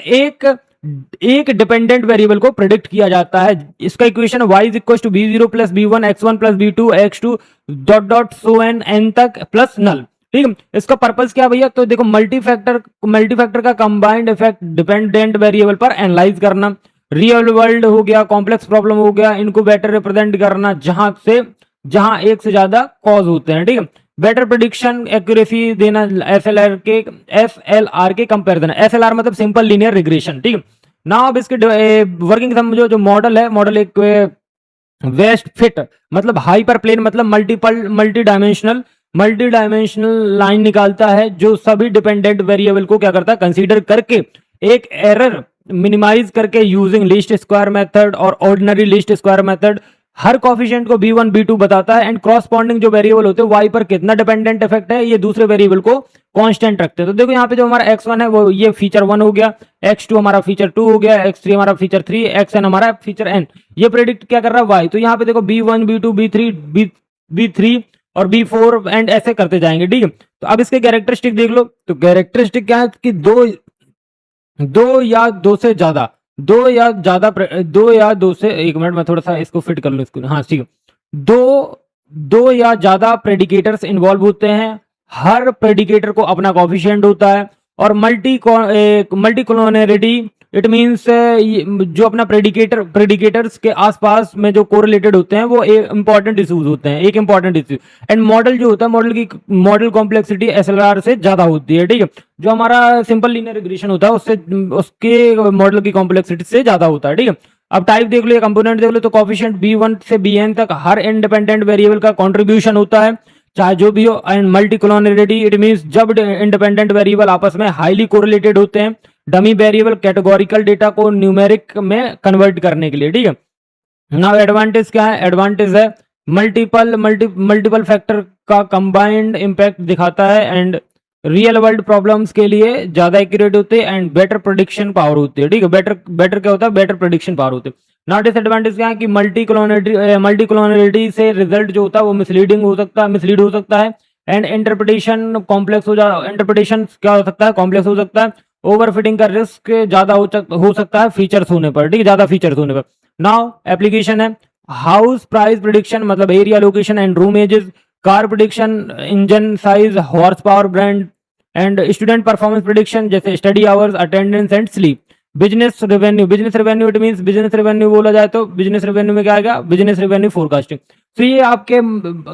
एक डिपेंडेंट वेरिएबल को प्रेडिक्ट किया जाता है। इसका equation y is equal to b0 plus b1 x1 plus b2 x2 dot dot so n तक प्लस नल। ठीक है, इसका पर्पस क्या भैया, तो देखो मल्टीफैक्टर का कंबाइंड इफेक्ट डिपेंडेंट वेरिएबल पर एनालाइज करना, रियल वर्ल्ड हो गया, कॉम्प्लेक्स प्रॉब्लम हो गया, इनको बेटर रिप्रेजेंट करना जहां एक से ज्यादा कॉज होते हैं। ठीक है, बेटर प्रेडिक्शन एक्यूरेसी देना एसएलआर के कंपैरिजन, एसएलआर मतलब सिंपल लीनियर रिग्रेशन। ठीक है, ना अब इसके वर्किंग समझो, जो मॉडल है, मॉडल एक वेस्ट फिट मतलब हाइपर प्लेन मतलब मल्टी डायमेंशनल लाइन निकालता है जो सभी डिपेंडेंट वेरिएबल को क्या करता है, कंसीडर करके एक एरर मिनिमाइज करके यूजिंग लीस्ट स्क्वायर मेथड और ऑर्डिनरी लीस्ट स्क्वायर मेथड हर कोफिशिएंट को b1 b2 बताता है, एंड क्रॉसपॉन्डिंग जो वेरिएबल होते हैं y पर कितना डिपेंडेंट इफेक्ट है ये दूसरे वेरिएबल को कांस्टेंट रखते हैं। तो देखो यहाँ पे जो हमारा x1 है वो ये फीचर 1 हो गया, x2 हमारा फीचर 2 हो गया, x3 हमारा फीचर 3, xn हमारा फीचर n, ये प्रेडिक्ट क्या कर रहा है y। तो यहाँ पे देखो b1 b2 b3 और b4 एंड ऐसे करते जाएंगे। ठीक है, तो अब इसके कैरेक्टरिस्टिक देख लो, तो कैरेक्टरिस्टिक क्या है कि दो या दो से ज्यादा, दो या दो से, एक मिनट मैं थोड़ा सा इसको फिट कर लूं इसको, हाँ ठीक है, दो या ज्यादा प्रेडिकेटर्स इन्वॉल्व होते हैं, हर प्रेडिकेटर को अपना कोफिशिएंट होता है, और मल्टी कोलोनरिटी इट मींस जो अपना प्रेडिकेटर्स के आसपास में जो कोरिलेटेड होते हैं वो एक इंपॉर्टेंट इश्यूज होते हैं, एक इंपॉर्टेंट इश्यू, एंड मॉडल जो होता है मॉडल कॉम्प्लेक्सिटी एसएलआर से ज्यादा होती है। ठीक है, जो हमारा सिंपल लीनियर रिग्रेशन होता है उसके मॉडल की कॉम्प्लेक्सिटी से ज्यादा होता है। ठीक है, अब टाइप देख लो या कंपोनेंट देख लो, तो कोफिशिएंट b1 से bn तक हर इंडिपेंडेंट वेरिएबल का कंट्रीब्यूशन होता है चाहे जो भी हो, एंड मल्टी कोलोनरिटी इट मींस जब इंडिपेंडेंट वेरिएबल आपस में हाईली कोरिलेटेड होते हैं डमी वेरिएबल कैटेगोरिकल डेटा को न्यूमेरिक में कन्वर्ट करने के लिए। ठीक है, नाउ एडवांटेज क्या है, एडवांटेज है मल्टीपल फैक्टर का कंबाइंड इंपैक्ट दिखाता है, एंड रियल वर्ल्ड प्रॉब्लम्स के लिए ज्यादा एक्यूरेट होते हैं, एंड बेटर प्रेडिक्शन पावर होती है। ठीक है, बेटर क्या होता है, बेटर प्रेडिक्शन पावर होती है। नॉट डिसएडवांटेज क्या है कि मल्टी क्लोनरिटी से रिजल्ट जो होता है वो मिसलीड हो सकता है, एंड इंटरप्रिटेशन क्या हो सकता है, कॉम्प्लेक्स हो सकता है, ओवरफिटिंग का रिस्क ज्यादा हो सकता है फीचर्स होने पर, ठीक है, ज्यादा फीचर्स होने पर। नाउ एप्लीकेशन है हाउस प्राइस प्रिडिक्शन, मतलब area location and room ages, car prediction, engine size, horsepower, brand and student performance prediction जैसे study hours, attendance and sleep. Business revenue, business revenue it means business revenue बोला जाए तो business revenue में क्या आएगा, business revenue forecasting. तो ये आपके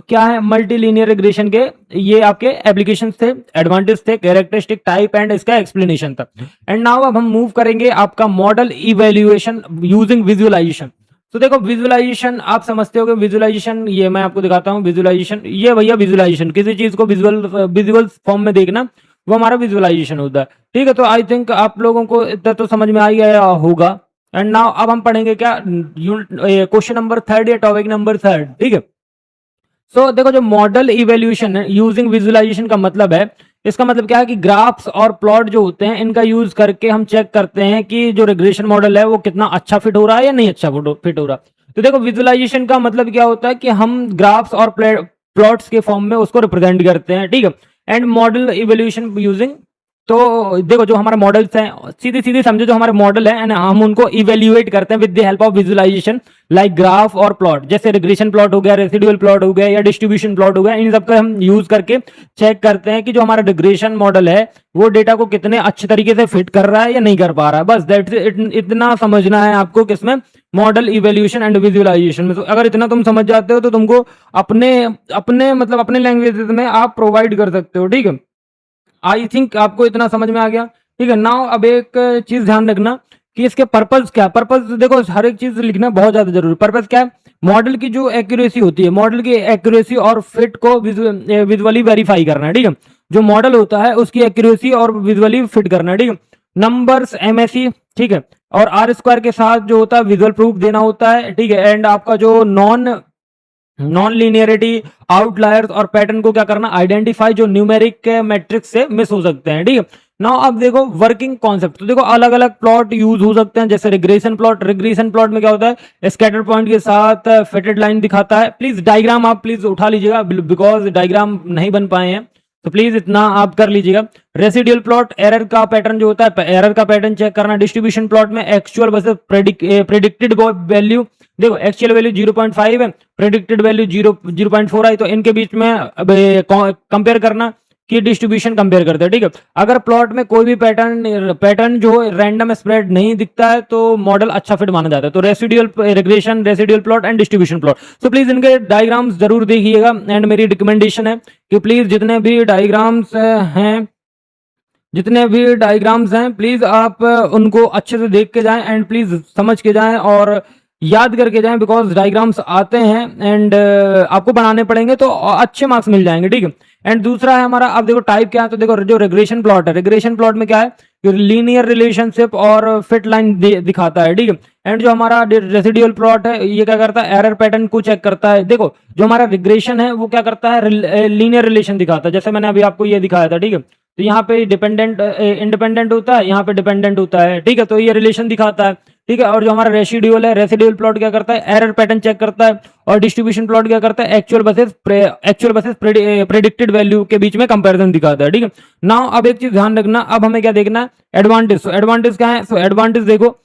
क्या है, मल्टी लीनियर रिग्रेशन के ये आपके एप्लीकेशन थे, एडवांटेज थे, कैरेक्टरिस्टिक, टाइप एंड इसका एक्सप्लेनेशन था। एंड नाउ अब हम मूव करेंगे आपका मॉडल इवेल्युएशन यूजिंग विजुअलाइजेशन। तो देखो विजुअलाइजेशन आप समझते हो कि विजुअलाइजेशन, ये मैं आपको दिखाता हूँ विजुअलाइजेशन, ये भैया विजुअलाइजेशन किसी चीज को विजुअल फॉर्म में देखना, वो हमारा विजुअलाइजेशन होता है, ठीक है। तो आई थिंक आप लोगों को इतना तो समझ में आ ही गया होगा। एंड नाउ अब हम पढ़ेंगे क्या, क्वेश्चन नंबर 3 या टॉपिक नंबर 3, ठीक है। सो देखो जो मॉडल इवेल्यूशन है यूजिंग विजुअलाइजेशन का मतलब है, इसका मतलब क्या है कि ग्राफ्स और प्लॉट जो होते हैं इनका यूज करके हम चेक करते हैं कि जो रिग्रेशन मॉडल है वो कितना अच्छा फिट हो रहा है या नहीं अच्छा फिट हो रहा। तो देखो विजुअलाइजेशन का मतलब क्या होता है कि हम ग्राफ्स और प्लॉट्स के फॉर्म में उसको रिप्रेजेंट करते हैं, ठीक है। एंड मॉडल इवेल्यूशन यूजिंग, तो देखो जो हमारे मॉडल्स हैं सीधे सीधे समझो, जो हमारे मॉडल हैं हम उनको इवेल्युएट करते हैं with the help of visualization like graph और प्लॉट, जैसे रिग्रेशन प्लॉट हो गया, रेसिडुअल प्लॉट हो गया या डिस्ट्रीब्यूशन प्लॉट हो गया, इन सब का हम यूज करके चेक करते हैं कि जो हमारा रिग्रेशन मॉडल है वो डेटा को कितने अच्छे तरीके से फिट कर रहा है या नहीं कर पा रहा है। बस दैट्स इतना समझना है आपको किसमें, मॉडल इवेल्यूशन एंड विजुअलाइजेशन में। तो अगर इतना तुम समझ जाते हो तो तुमको अपने अपने मतलब अपने लैंग्वेज में आप प्रोवाइड कर सकते हो, ठीक है। आई थिंक आपको इतना समझ में आ गया, ठीक है। नाउ अब एक चीज ध्यान रखना कि इसके पर्पस क्या, पर्पस देखो हर एक चीज लिखना बहुत ज्यादा जरूरी। पर्पस क्या है, मॉडल की जो एक्यूरेसी होती है, मॉडल की एक्यूरेसी और फिट को विजुअली वेरीफाई करना है, ठीक है। जो मॉडल होता है उसकी एक्यूरेसी और विजुअली फिट करना है, ठीक है। नंबर्स एमएसई, ठीक है, और आर स्क्वायर के साथ जो होता है विजुअल प्रूफ देना होता है, ठीक है। एंड आपका जो नॉन लीनियरिटी, आउटलायर्स और पैटर्न को क्या करना, आइडेंटिफाई, जो न्यूमेरिक मैट्रिक्स से मिस हो सकते हैं, ठीक है। नाउ अब देखो वर्किंग कॉन्सेप्ट, तो देखो अलग अलग प्लॉट यूज हो सकते हैं, जैसे रिग्रेशन प्लॉट। रिग्रेशन प्लॉट में क्या होता है, स्कैटर पॉइंट के साथ फिटेड लाइन दिखाता है। प्लीज डायग्राम आप प्लीज उठा लीजिएगा बिकॉज डायग्राम नहीं बन पाए हैं, तो प्लीज इतना आप कर लीजिएगा। रेसिडियल प्लॉट, एरर का पैटर्न जो होता है, एरर का पैटर्न चेक करना। डिस्ट्रीब्यूशन प्लॉट में एक्चुअल वर्सेस प्रेडिक्टेड वैल्यू, देखो एक्चुअल वैल्यू 0.5 है, प्रेडिक्टेड वैल्यू 0.4 है, तो इनके बीच में कंपेयर करना कि डिस्ट्रीब्यूशन कंपेयर करते हैं, ठीक है। अगर प्लॉट में कोई भी पैटर्न जो रैंडम स्प्रेड नहीं दिखता है तो मॉडल अच्छा फिट माना जाता है। तो residual regression, residual plot and distribution plot, तो प्लीज इनके डायग्राम्स जरूर देखिएगा। एंड मेरी रिकमेंडेशन है कि प्लीज जितने भी डायग्राम्स हैं प्लीज आप उनको अच्छे से देख के जाएं एंड प्लीज समझ के जाएं और याद करके जाएं, बिकॉज डायग्राम्स आते हैं एंड आपको बनाने पड़ेंगे तो अच्छे मार्क्स मिल जाएंगे, ठीक है। एंड दूसरा है हमारा, अब देखो टाइप क्या है, तो देखो जो रिग्रेशन प्लॉट है, रिग्रेशन प्लॉट में क्या है, लीनियर रिलेशनशिप और फिट लाइन दिखाता है, ठीक है। एंड जो हमारा रेसिडुअल प्लॉट है ये क्या करता है, एरर पैटर्न को चेक करता है। देखो जो हमारा रिग्रेशन है वो क्या करता है, लीनियर रिलेशन दिखाता है, जैसे मैंने अभी आपको ये दिखाया था, ठीक है। तो यहाँ पे डिपेंडेंट इंडिपेंडेंट होता है, यहाँ पे डिपेंडेंट होता है, ठीक है। तो ये रिलेशन दिखाता है, ठीक है। और जो हमारा रेसिडुअल है, रेसिडुअल प्लॉट क्या करता है, एरर पैटर्न चेक करता है। और डिस्ट्रीब्यूशन प्लॉट क्या करता है, एक्चुअल वर्सेस प्रेडिक्टेड वैल्यू के बीच में कंपैरिजन दिखाता है, ठीक है। नाउ अब एक चीज ध्यान रखना, अब हमें क्या देखना है, एडवांटेज। सो एडवांटेज क्या है, सो एडवांटेज देखो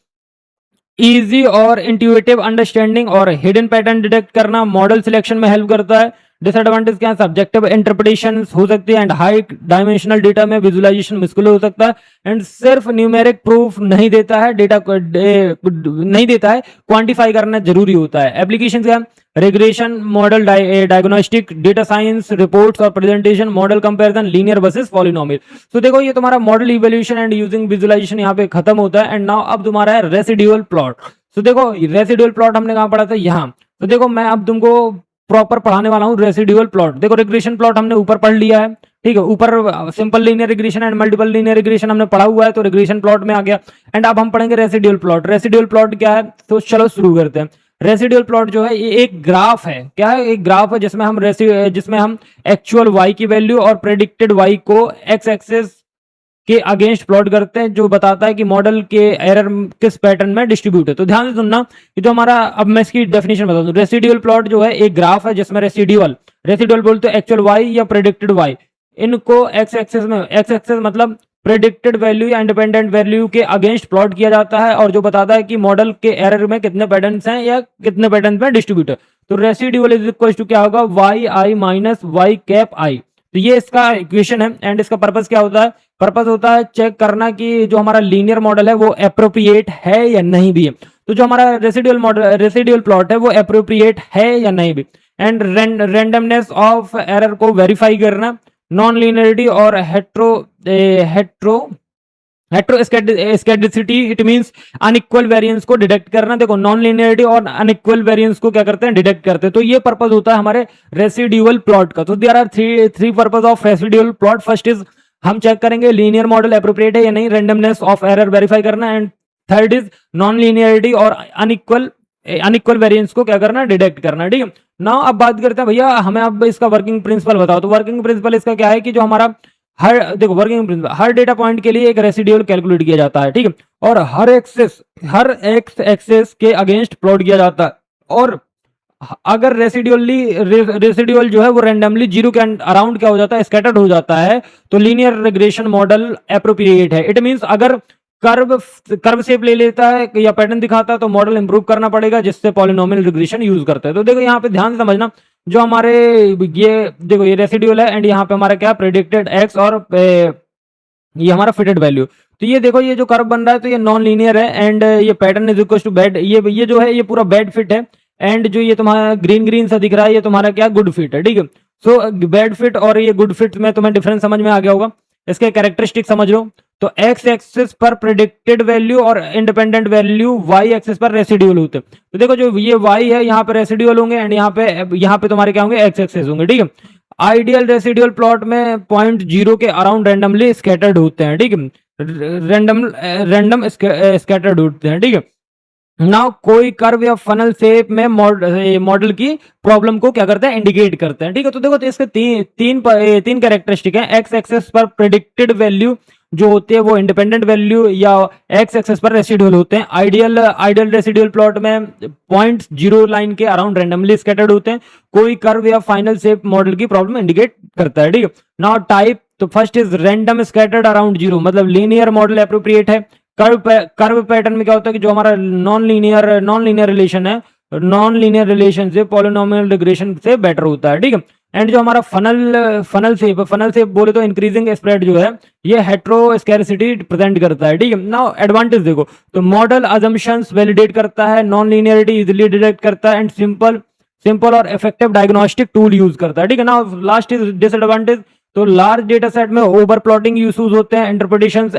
इजी और इंट्यूटिव अंडरस्टैंडिंग और हिडन पैटर्न डिटेक्ट करना मॉडल सिलेक्शन में हेल्प करता है। डिसएडवांटेज क्या है, सब्जेक्टिव इंटरप्रिटेशन हो सकती है एंड हाई डायमेंशनल डेटा में विजुअलाइजेशन मुश्किल हो सकता है। एंड सिर्फ न्यूमेरिक प्रूफ नहीं देता है, डेटा को नहीं देता है, क्वांटिफाई करना जरूरी होता है। एप्लीकेशन क्या है, regression, model diagnostic, data science, reports और presentation, model comparison, linear versus polynomial. तो देखो ये तुम्हारा model evaluation and using visualisation यहाँ पे खत्म होता है। एंड नाउ अब तुम्हारा है रेसिडुअल प्लॉट। तो देखो रेसिडुअल प्लॉट हमने कहाँ पढ़ा था, यहाँ। तो देखो मैं अब तुमको प्रॉपर पढ़ाने वाला हूँ रेसिडुअल प्लॉट। देखो रिग्रेशन प्लॉट हमने ऊपर पढ़ लिया है, ठीक है। ऊपर simple linear regression and multiple linear regression हमने पढ़ा हुआ है, तो रिग्रेशन प्लॉट में आ गया। एंड अब हम पढ़ेंगे रेसिडुअल प्लॉट। रेसिडुअल प्लॉट क्या है, तो चलो शुरू करते हैं। रेसिडुअल प्लॉट जो है ये एक ग्राफ है, क्या है, एक ग्राफ है जिसमें हम एक्चुअल y की वैल्यू और प्रेडिक्टेड y को एक्स एक्सिस के अगेंस्ट प्लॉट करते हैं, जो बताता है कि मॉडल के एरर किस पैटर्न में डिस्ट्रीब्यूट है। तो ध्यान से सुनना कि जो हमारा, अब मैं इसकी डेफिनेशन बता दूं। रेसिडुअल प्लॉट जो है एक ग्राफ है जिसमें रेसिडुअल बोलते हैं एक्चुअल y या प्रेडिक्टेड y, इनको एक्स एक्सिस में, एक्स एक्सिस मतलब प्रेडिक्टेड वैल्यू या इंडिपेंडेंट वैल्यू के अगेंस्ट प्लॉट किया जाता है और जो बताता है कि मॉडल के एरर में कितने पैटर्न्स हैं या कितने पैटर्न्स में डिस्ट्रीब्यूट है। तो रेसिड्यूअल इज इक्वल टू क्या होगा, Y I minus Y cap आई। तो ये इसका इक्वेशन है एंड इसका पर्पस क्या होता है, पर्पस होता है चेक करना कि जो हमारा लीनियर मॉडल है वो अप्रोप्रिएट है या नहीं भी है। तो जो हमारा रेसिड्यूअल मॉडल रेसिड्यूअल प्लॉट है वो अप्रोप्रिएट है या नहीं भी, एंड रेंडमनेस ऑफ एरर को वेरीफाई करना, नॉन लीनियरिटी और हेट्रोस्केडिसिटी इट मींस अनइक्वल वेरिएंस को डिटेक्ट करना। देखो नॉन लीनियरिटी और अनइक्वल वेरिएंस को क्या करते हैं, डिटेक्ट करते हैं। तो ये पर्पस होता है हमारे रेसिड्यूअल प्लॉट का। तो there are three purpose of residual plot. First is हम चेक करेंगे लीनियर मॉडल अप्रोप्रिएट है या नहीं, रेंडमनेस ऑफ एरर वेरीफाई करना, and third is non linearity और अनइक्वल वेरिएंस को क्या करना, डिटेक्ट करना। ठीक है, नाउ अब बात करते हैं भैया हमें अब इसका वर्किंग प्रिंसिपल बताओ। तो वर्किंग प्रिंसिपल इसका क्या है कि जो हमारा देखो वर्किंग प्रिंसिपल, हर डेटा पॉइंट के लिए एक रेसिड्यूअल कैलकुलेट किया जाता है। ठीक है, और हर एक्स एक्सेस के अगेंस्ट प्लॉट किया जाता है, और अगर रेसिड्यूअल जो है वो रेंडमली जीरो के अराउंड क्या हो जाता है, स्कैटर्ड हो जाता है, तो लीनियर रिग्रेशन मॉडल एप्रोप्रिएट है। इट मींस अगर कर्व शेप ले लेता है या पैटर्न दिखाता है तो मॉडल इंप्रूव करना पड़ेगा, जिससे पॉलिनोमियल रिग्रेशन यूज करते हैं। तो देखो यहाँ पे ध्यान से समझना, जो हमारे ये देखो ये रेसिड्यूअल है एंड यहाँ पे हमारा क्या प्रेडिक्टेड एक्स और ये हमारा फिटेड वैल्यू। तो ये देखो ये जो कर्व बन रहा है तो ये नॉन लीनियर है एंड ये pattern is equal to bad, ये जो है ये पूरा बैड फिट है, एंड जो ये तुम्हारा ग्रीन ग्रीन सा दिख रहा है ये तुम्हारा क्या गुड फिट है। ठीक है, सो बैड फिट और ये गुड फिट में तुम्हें डिफरेंस समझ में आ गया होगा। इसके कैरेक्टरिस्टिक समझ लो, तो एक्स एक्सिस पर प्रेडिक्टेड वैल्यू और इंडिपेंडेंट वैल्यू वाई एक्सिस पर रेसिड्यूअल होते हैं। तो देखो जो ये वाई है यहाँ पे रेसिड्यूअल होंगे एंड यहाँ पे तुम्हारे क्या होंगे, एक्स एक्सिस होंगे। ठीक है, आइडियल रेसिड्यूअल प्लॉट में पॉइंट जीरो के अराउंड रैंडमली स्कैटर्ड होते हैं। ठीक है, रैंडम स्कैटर्ड होते हैं। ठीक है, नाउ कोई कर्व या फनल शेप में मॉडल की प्रॉब्लम को क्या करते हैं, इंडिकेट करते हैं। ठीक है, तो देखो तो इसके तीन कैरेक्टरिस्टिक हैं। एक्स एक्सेस पर प्रेडिक्टेड वैल्यू जो होते हैं वो इंडिपेंडेंट वैल्यू या एक्स एक्सेस पर रेसिड्यूअल होते हैं। आइडियल रेसिड्यूअल प्लॉट में पॉइंट जीरो लाइन के अराउंड रैंडमली स्कैटर्ड होते हैं। कोई कर्व या फाइनल शेप मॉडल की प्रॉब्लम इंडिकेट करता है। ठीक है, नाउ टाइप, तो first is random scattered around zero, मतलब लीनियर मॉडल एप्रोप्रिएट है। कर्व पैटर्न में क्या होता है कि जो हमारा नॉन लीनियर रिलेशन है, नॉन लीनियर रिलेशन से पॉलिनोमियल रिग्रेशन से बेटर होता है। ठीक है, एंड जो हमारा फनल शेप बोले तो इंक्रीजिंग स्प्रेड जो है ये हेट्रोस्कैरिसिटी प्रेजेंट करता है। ठीक है, नाउ एडवांटेज देखो, तो मॉडल अजम्पशंस वैलिडेट करता है, नॉन लीनियरिटी इजीली डिटेक्ट करता है, एंड सिंपल और इफेक्टिव डायग्नोस्टिक टूल यूज करता है। ठीक है, नाउ लास्ट इज डिसएडवांटेज, तो लार्ज डेटा सेट में ओवर प्लॉटिंग इश्यूज होते हैं, इंटरप्रिटेशन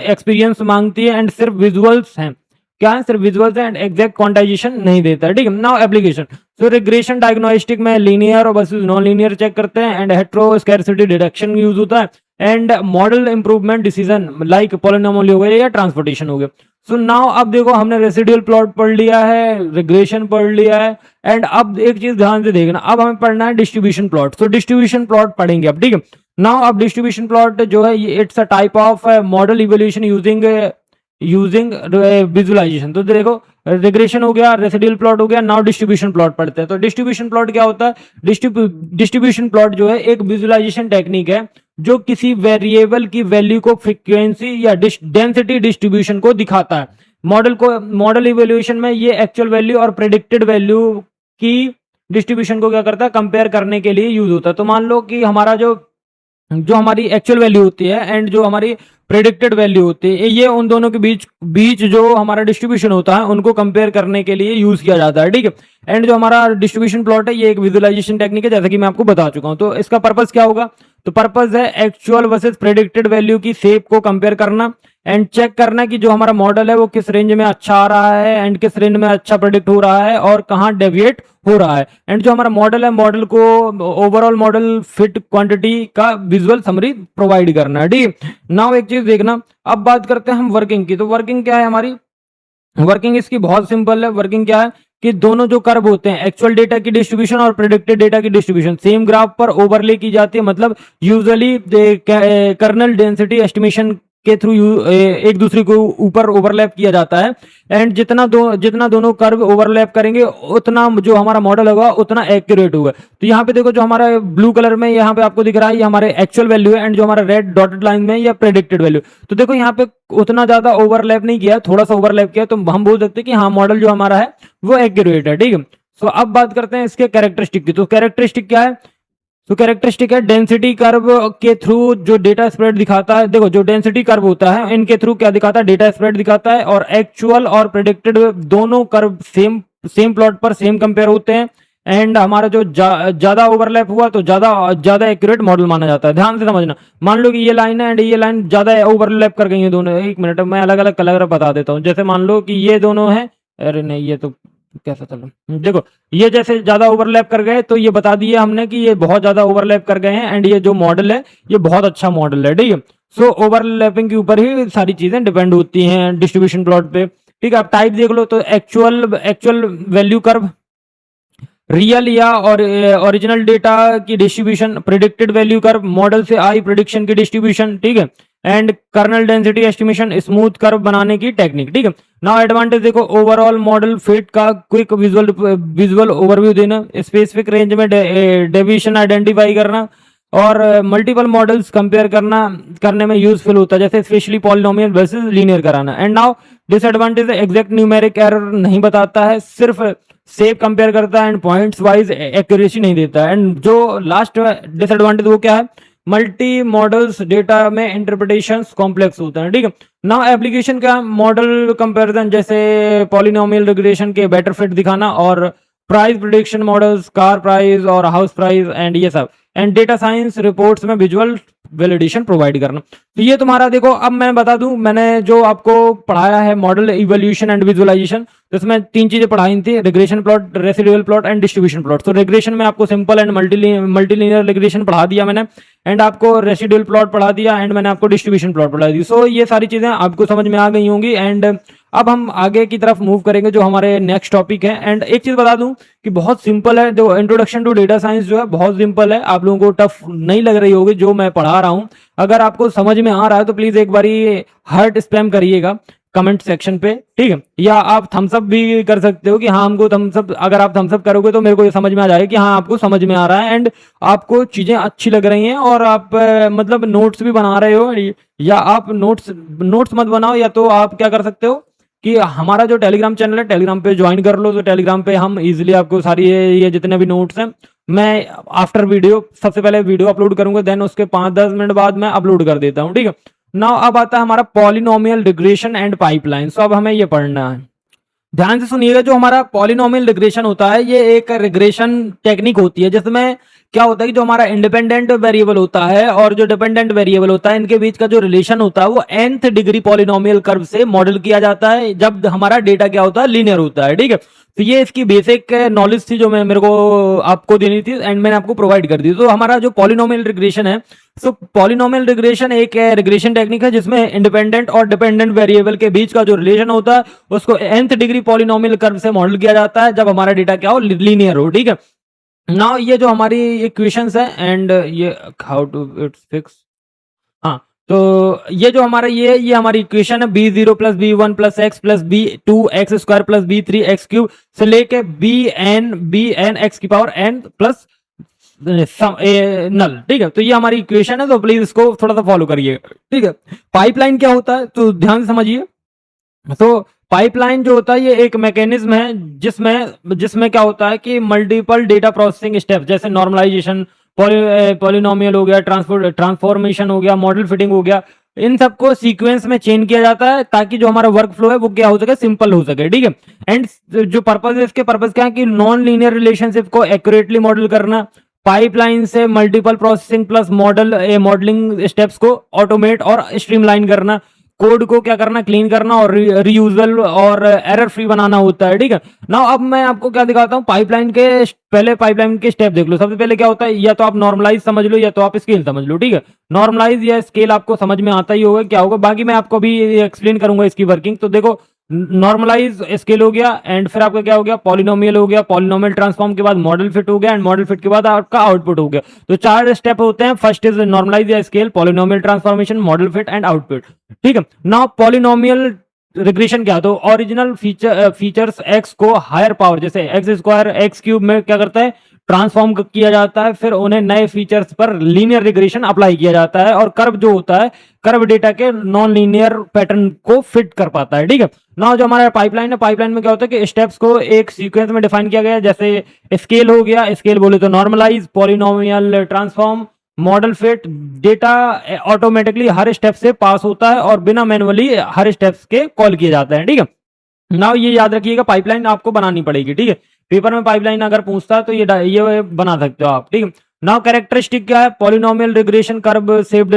एक्सपीरियंस मांगती है, एंड सिर्फ विजुअल्स हैं, क्या है, सिर्फ विजुअल्स एंड एग्जैक्ट क्वांटाइजेशन नहीं देता है। ठीक है, नाउ एप्लीकेशन, तो रिग्रेशन डायग्नोस्टिक में लीनियर और वर्सेस नॉन लीनियर चेक करते हैं, एंड हेट्रोस्कैरिसिटी डिटेक्शन यूज होता है, and model improvement decision like polynomial हो गया या ट्रांसपोर्टेशन हो गया। सो नाउ अब देखो हमने रेसिड्यूअल प्लॉट पढ़ लिया है, रिग्रेशन पढ़ लिया है, एंड अब एक चीज ध्यान से देखना, अब हमें पढ़ना है डिस्ट्रीब्यूशन प्लॉट। तो डिस्ट्रीब्यूशन प्लॉट पढ़ेंगे अब। ठीक है, नाउ अब डिस्ट्रीब्यूशन प्लॉट जो है it's a type of model evolution using visualization. तो देखो रिग्रेशन हो गया, रेसिड्यूअल प्लॉट हो गया, नाउ डिस्ट्रीब्यूशन प्लॉट पढ़ते हैं। तो डिस्ट्रीब्यूशन प्लॉट क्या होता है, डिस्ट्रीब्यूशन प्लॉट जो है एक विजुअलाइजेशन टेक्निक है जो किसी वेरिएबल की वैल्यू को फ्रीक्वेंसी या डेंसिटी डिस्ट्रीब्यूशन को दिखाता है। मॉडल इवोल्यूशन में ये एक्चुअल वैल्यू और प्रेडिक्टेड वैल्यू की डिस्ट्रीब्यूशन को क्या करता है, कंपेयर करने के लिए यूज होता है। तो मान लो कि हमारा जो हमारी एक्चुअल वैल्यू होती है एंड जो हमारी प्रेडिक्टेड वैल्यू होती है, ये उन दोनों के बीच जो हमारा डिस्ट्रीब्यूशन होता है उनको कंपेयर करने के लिए यूज किया जाता है। ठीक है, एंड जो हमारा डिस्ट्रीब्यूशन प्लॉट है ये एक विजुअलाइजेशन टेक्निक है, जैसा कि मैं आपको बता चुका हूं। तो इसका पर्पस क्या होगा, तो पर्पस है एक्चुअल वर्सेस प्रेडिक्टेड वैल्यू की शेप को कंपेयर करना, एंड चेक करना कि जो हमारा मॉडल है वो किस रेंज में अच्छा आ रहा है एंड किस रेंज में अच्छा प्रेडिक्ट हो रहा है और कहाँ डेविएट हो रहा है। एंड जो हमारा मॉडल है, मॉडल को ओवरऑल मॉडल फिट क्वांटिटी का विजुअल समरी प्रोवाइड करना है। ठीक है, नाउ एक चीज देखना, अब बात करते हैं हम वर्किंग की। तो वर्किंग क्या है हमारी, वर्किंग इसकी बहुत सिंपल है। वर्किंग क्या है कि दोनों जो कर्व होते हैं, एक्चुअल डेटा की डिस्ट्रीब्यूशन और प्रेडिक्टेड डेटा की डिस्ट्रीब्यूशन सेम ग्राफ पर ओवरले की जाती है, मतलब यूजुअली कर्नल डेंसिटी एस्टिमेशन के थ्रू एक दूसरे को ऊपर ओवरलैप किया जाता है। एंड जितना दोनों कर्व ओवरलैप करेंगे उतना जो हमारा मॉडल होगा उतना एक्यूरेट होगा। तो यहाँ पे देखो जो हमारा ब्लू कलर में यहाँ पे आपको दिख रहा है ये हमारे एक्चुअल वैल्यू है, एंड जो हमारा रेड डॉटेड लाइन में या प्रेडिक्टेड वैल्यू। तो देखो यहाँ पे उतना ज्यादा ओवरलैप नहीं किया, थोड़ा सा ओवरलैप किया, तो हम बोल सकते हैं कि हाँ मॉडल जो हमारा है वो एक्यूरेट है, ठीक है। सो अब बात करते हैं इसके कैरेक्टरिस्टिक की। तो कैरेक्टरिस्टिक क्या है? तो कैरेक्टरिस्टिक है डेंसिटी कर्व के थ्रू जो डेटा स्प्रेड दिखाता है। देखो जो डेंसिटी कर्व होता है इनके थ्रू क्या दिखाता है? डेटा स्प्रेड दिखाता है। और एक्चुअल और प्रेडिक्टेड दोनों कर्व सेम प्लॉट पर सेम कंपेयर होते हैं। एंड हमारा जो ज्यादा ओवरलैप हुआ तो ज्यादा एक्यूरेट मॉडल माना जाता है। ध्यान से समझना, मान लो कि ये लाइन है एंड ये लाइन ज्यादा ओवरलैप कर गई है दोनों। एक मिनट मैं अलग अलग कलर बता देता हूँ। जैसे मान लो कि ये दोनों है, अरे नहीं ये तो कैसा, चलो देखो ये जैसे ज्यादा ओवरलैप कर गए तो ये बता दिया हमने कि ये बहुत ज्यादा ओवरलैप कर गए हैं, एंड ये जो मॉडल है ये बहुत अच्छा मॉडल है, ठीक है। सो ओवरलैपिंग के ऊपर ही सारी चीजें डिपेंड होती हैं डिस्ट्रीब्यूशन प्लॉट पे, ठीक है। अब टाइप देख लो तो एक्चुअल वैल्यू कर्व, रियल या और ओरिजिनल डेटा की distribution, predicted value curve, model से आई प्रिडिक्शन की डिस्ट्रीब्यूशन, ठीक है। And kernel density estimation, smooth curve बनाने की टेक्निक, ठीक है। नाउ एडवांटेज देखो, ओवरऑल मॉडल फिट का क्विक विजुअल ओवरव्यू देना, स्पेसिफिक रेंज में डेविएशन आइडेंटिफाई करना, और मल्टीपल मॉडल्स कंपेयर करने में यूजफुल होता है, जैसे स्पेशली पॉलिनोमियल वर्सेस लीनियर कराना। And now disadvantage exact numeric error नहीं बताता है, सिर्फ शेप कंपेयर करता है एंड पॉइंट्स वाइज एक्यूरेसी नहीं देता है। एंड जो लास्ट डिसएडवांटेज वो क्या है? मल्टी मॉडल्स डेटा में इंटरप्रिटेशन कॉम्प्लेक्स होता है, ठीक है। नाउ एप्लीकेशन का मॉडल कंपैरिजन, जैसे पॉलिनोमियल रिग्रेशन के बेटर फिट दिखाना, और price prediction models, car price और हाउस प्राइस, एंड ये सब। एंड डेटा साइंस रिपोर्ट्स में विजुअल वैलिडेशन प्रोवाइड करना। तो ये तुम्हारा देखो, अब मैं बता दूं, मैंने जो आपको पढ़ाया है मॉडल इवोल्यूशन एंड विजुअलाइजेशन, तो इसमें 3 चीजें पढ़ाई थी, regression plot, residual plot and distribution plot. तो रिग्रेशन में आपको सिंपल एंड मल्टीलीनियर रिग्रेशन पढ़ा दिया मैंने, एंड आपको रेसिडुअल प्लॉट पढ़ा दिया, एंड मैंने आपको डिस्ट्रीब्यूशन प्लॉट पढ़ा दी। सो ये सारी चीजें आपको समझ में आ गई होंगी। एंड अब हम आगे की तरफ मूव करेंगे जो हमारे नेक्स्ट टॉपिक है। एंड एक चीज बता दूं कि बहुत सिंपल है, जो इंट्रोडक्शन टू डेटा साइंस जो है बहुत सिंपल है, आप लोगों को टफ नहीं लग रही होगी जो मैं पढ़ा रहा हूं। अगर आपको समझ में आ रहा है तो प्लीज एक बारी हार्ट स्पैम करिएगा कमेंट सेक्शन पे, ठीक है। या आप थम्स अप भी कर सकते हो कि हाँ हमको थम्स अप, अगर आप थम्स अप करोगे तो मेरे को ये समझ में आ जाएगा कि हाँ आपको समझ में आ रहा है एंड आपको चीजें अच्छी लग रही हैं, और आप मतलब नोट्स भी बना रहे हो। या आप नोट्स मत बनाओ, या तो आप क्या कर सकते हो कि हमारा जो टेलीग्राम चैनल है टेलीग्राम पे ज्वाइन कर लो। तो टेलीग्राम पे हम इजीली आपको सारी ये जितने भी नोट्स हैं, मैं आफ्टर वीडियो सबसे पहले वीडियो अपलोड करूंगा, देन उसके 5-10 मिनट बाद मैं अपलोड कर देता हूं, ठीक है। नाउ अब आता है हमारा पॉलिनोमियल रिग्रेशन एंड पाइपलाइन। सो अब हमें ये पढ़ना है, ध्यान से सुनिएगा। जो हमारा पॉलिनोमियल रिग्रेशन होता है ये एक रिग्रेशन टेक्निक होती है जिसमें क्या होता है कि जो हमारा इंडिपेंडेंट वेरिएबल होता है और जो डिपेंडेंट वेरिएबल होता है इनके बीच का जो रिलेशन होता है वो nth डिग्री पॉलिनोमियल कर्व से मॉडल किया जाता है जब हमारा डेटा क्या होता है? लीनियर होता है, ठीक है। तो ये इसकी बेसिक नॉलेज थी जो मैं मेरे को आपको देनी थी, एंड मैंने आपको प्रोवाइड कर दी। तो हमारा जो पॉलिनोमियल रिग्रेशन है, सो पॉलिनोमियल रिग्रेशन एक रिग्रेशन टेक्निक है जिसमें इंडिपेंडेंट और डिपेंडेंट वेरिएबल के बीच का जो रिलेशन होता है उसको nth डिग्री पॉलिनोमियल कर्व से मॉडल किया जाता है जब हमारा डेटा क्या हो? लीनियर हो, ठीक है। नाउ ये जो हमारी इक्वेशंस है, एंड ये हाउ टू इट्स फिक्स, हाँ, तो ये जो हमारा ये हमारी इक्वेशन है b0 plus b1 plus x plus b2 x square plus b3 x cube से लेके bn एक्स की पावर n प्लस नल, ठीक है। तो ये हमारी इक्वेशन है, तो प्लीज इसको थोड़ा सा फॉलो करिए, ठीक है। पाइपलाइन क्या होता है तो ध्यान से समझिए। तो पाइपलाइन जो होता है ये एक मैकेनिज्म है जिसमें क्या होता है कि मल्टीपल डेटा प्रोसेसिंग स्टेप, जैसे नॉर्मलाइजेशन, पॉलिनोमियल हो गया, ट्रांसफॉर्मेशन हो गया, मॉडल फिटिंग हो गया, इन सबको सीक्वेंस में चेंज किया जाता है ताकि जो हमारा वर्क फ्लो है वो क्या हो सके? सिंपल हो सके, ठीक है। एंड जो पर्पज है, इसके पर्पज क्या है कि नॉन लीनियर रिलेशनशिप को एक्यूरेटली मॉडल करना, पाइपलाइन से multiple processing plus modelling steps को ऑटोमेट और स्ट्रीमलाइन करना, कोड को क्या करना? क्लीन करना और रीयूजेबल और एरर फ्री बनाना होता है, ठीक है। नाउ अब मैं आपको क्या दिखाता हूँ, पाइपलाइन के स्टेप देख लो। सबसे पहले क्या होता है, या तो आप नॉर्मलाइज समझ लो या तो आप स्केल समझ लो, ठीक है। नॉर्मलाइज या स्केल आपको समझ में आता ही होगा क्या होगा, बाकी मैं आपको भी एक्सप्लेन करूंगा इसकी वर्किंग। तो देखो नॉर्मलाइज स्केल हो गया, एंड फिर आपका क्या हो गया, पॉलिनोमियल हो गया, पॉलिनोमियल ट्रांसफॉर्म के बाद मॉडल फिट हो गया, एंड मॉडल फिट के बाद आपका आउटपुट हो गया। तो 4 स्टेप होते हैं। फर्स्ट इज नॉर्मलाइज या scale, polynomial transformation, model fit and output. ठीक है, नाउ पॉलिनोमियल रिग्रेशन क्या, तो ओरिजिनल फीचर्स एक्स को हायर पावर जैसे एक्स स्क्वायर एक्स क्यूब में क्या करता है, ट्रांसफॉर्म किया जाता है, फिर उन्हें नए फीचर्स पर लीनियर रिग्रेशन अप्लाई किया जाता है, और कर्व जो होता है कर्व डेटा के नॉन लीनियर पैटर्न को फिट कर पाता है। ठीक है, ना जो हमारा पाइपलाइन है, पाइपलाइन में क्या होता है कि स्टेप्स को एक सीक्वेंस में डिफाइन किया गया है। जैसे स्केल हो गया, स्केल बोले तो normalise, polynomial transform, model fit, data automatically हर स्टेप से पास होता है और बिना मैनुअली हर स्टेप्स के कॉल किए जाते हैं। ठीक है, नाउ ये याद रखिएगा, पाइपलाइन आपको बनानी पड़ेगी। ठीक है, पेपर में पाइपलाइन अगर पूछता है तो ये बना सकते हो आप। ठीक है, नाउ कैरेक्टरिस्टिक क्या है, पॉलिनोमियल रिग्रेशन कर्व शेप्ड,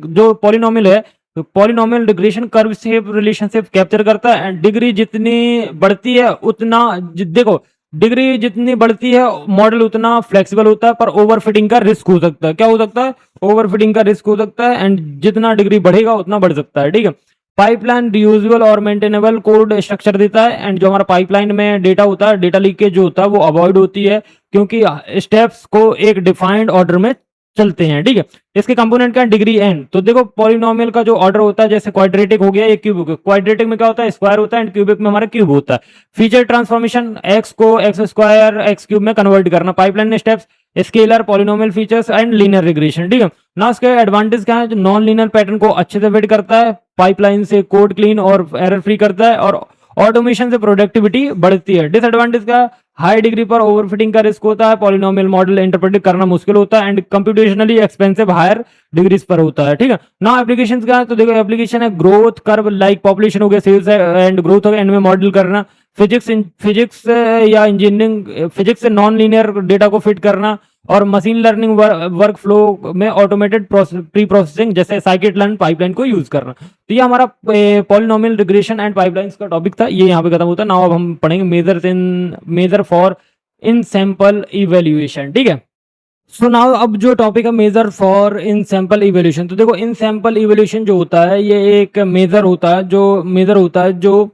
जो पॉलिनोमियल है तो polynomial regression curve shape relationship capture करता है, एंड डिग्री जितनी बढ़ती है उतना देखो, डिग्री जितनी बढ़ती है मॉडल उतना फ्लेक्सिबल होता है, पर ओवरफिटिंग का रिस्क हो सकता है। क्या हो सकता है, ओवरफिटिंग का रिस्क हो सकता है, एंड जितना डिग्री बढ़ेगा उतना बढ़ सकता है। ठीक है, पाइपलाइन रियूजेबल और मेंटेनेबल कोड स्ट्रक्चर देता है, एंड जो हमारा पाइपलाइन में डेटा होता है, डेटा लीकेज जो होता है वो अवॉइड होती है, क्योंकि स्टेप्स को एक डिफाइंड ऑर्डर में चलते हैं। ठीक है, इसके कंपोनेंट क्या है, डिग्री एंड, तो देखो पॉलिनोमियल का जो ऑर्डर होता है, जैसे क्वाड्रेटिक हो गया, एक क्यूबिक, क्वाड्रेटिक में क्या होता है, स्क्वायर होता है, एंड क्यूबिक में हमारा क्यूब होता है। फीचर ट्रांसफॉर्मेशन, एक्स को एक्स स्क्वायर एक्स क्यूब में कन्वर्ट करना, pipeline steps, scalar, polynomial features and linear regression. ठीक है, ना इसके एडवांटेज क्या है, जो नॉन लीनियर पैटर्न को अच्छे से फिट करता है, पाइपलाइन से कोड क्लीन और एरर फ्री करता है, और ऑटोमेशन से प्रोडक्टिविटी बढ़ती है। डिसएडवांटेज का, हाई डिग्री पर ओवरफिटिंग का रिस्क होता है, पॉलिनोमियल मॉडल इंटरप्रेट करना मुश्किल होता है, and computationally expensive higher degrees पर होता है। ठीक है, ना एप्लीकेशंस क्या है, तो देखो एप्लीकेशन है ग्रोथ कर्व, लाइक पॉपुलेशन हो गया, सेल्स एंड ग्रोथ हो गया, इनमें मॉडल करना, फिजिक्स या इंजीनियरिंग, फिजिक्स से नॉन लीनियर डेटा को फिट करना, और मशीन लर्निंग वर्क फ्लो में ऑटोमेटेड प्री प्रोसेसिंग जैसे साइकिट लर्न पाइपलाइन को यूज करना। तो ये हमारा पॉलिनोमियल रिग्रेशन एंड पाइपलाइंस का टॉपिक था, ये यहाँ पे खत्म होता है। नाउ अब हम पढ़ेंगे measure for in sample evaluation. ठीक है, सो नाउ अब जो टॉपिक है measure for in sample evaluation, तो देखो इन सैंपल इवेल्यूशन जो होता है ये एक मेजर होता है, जो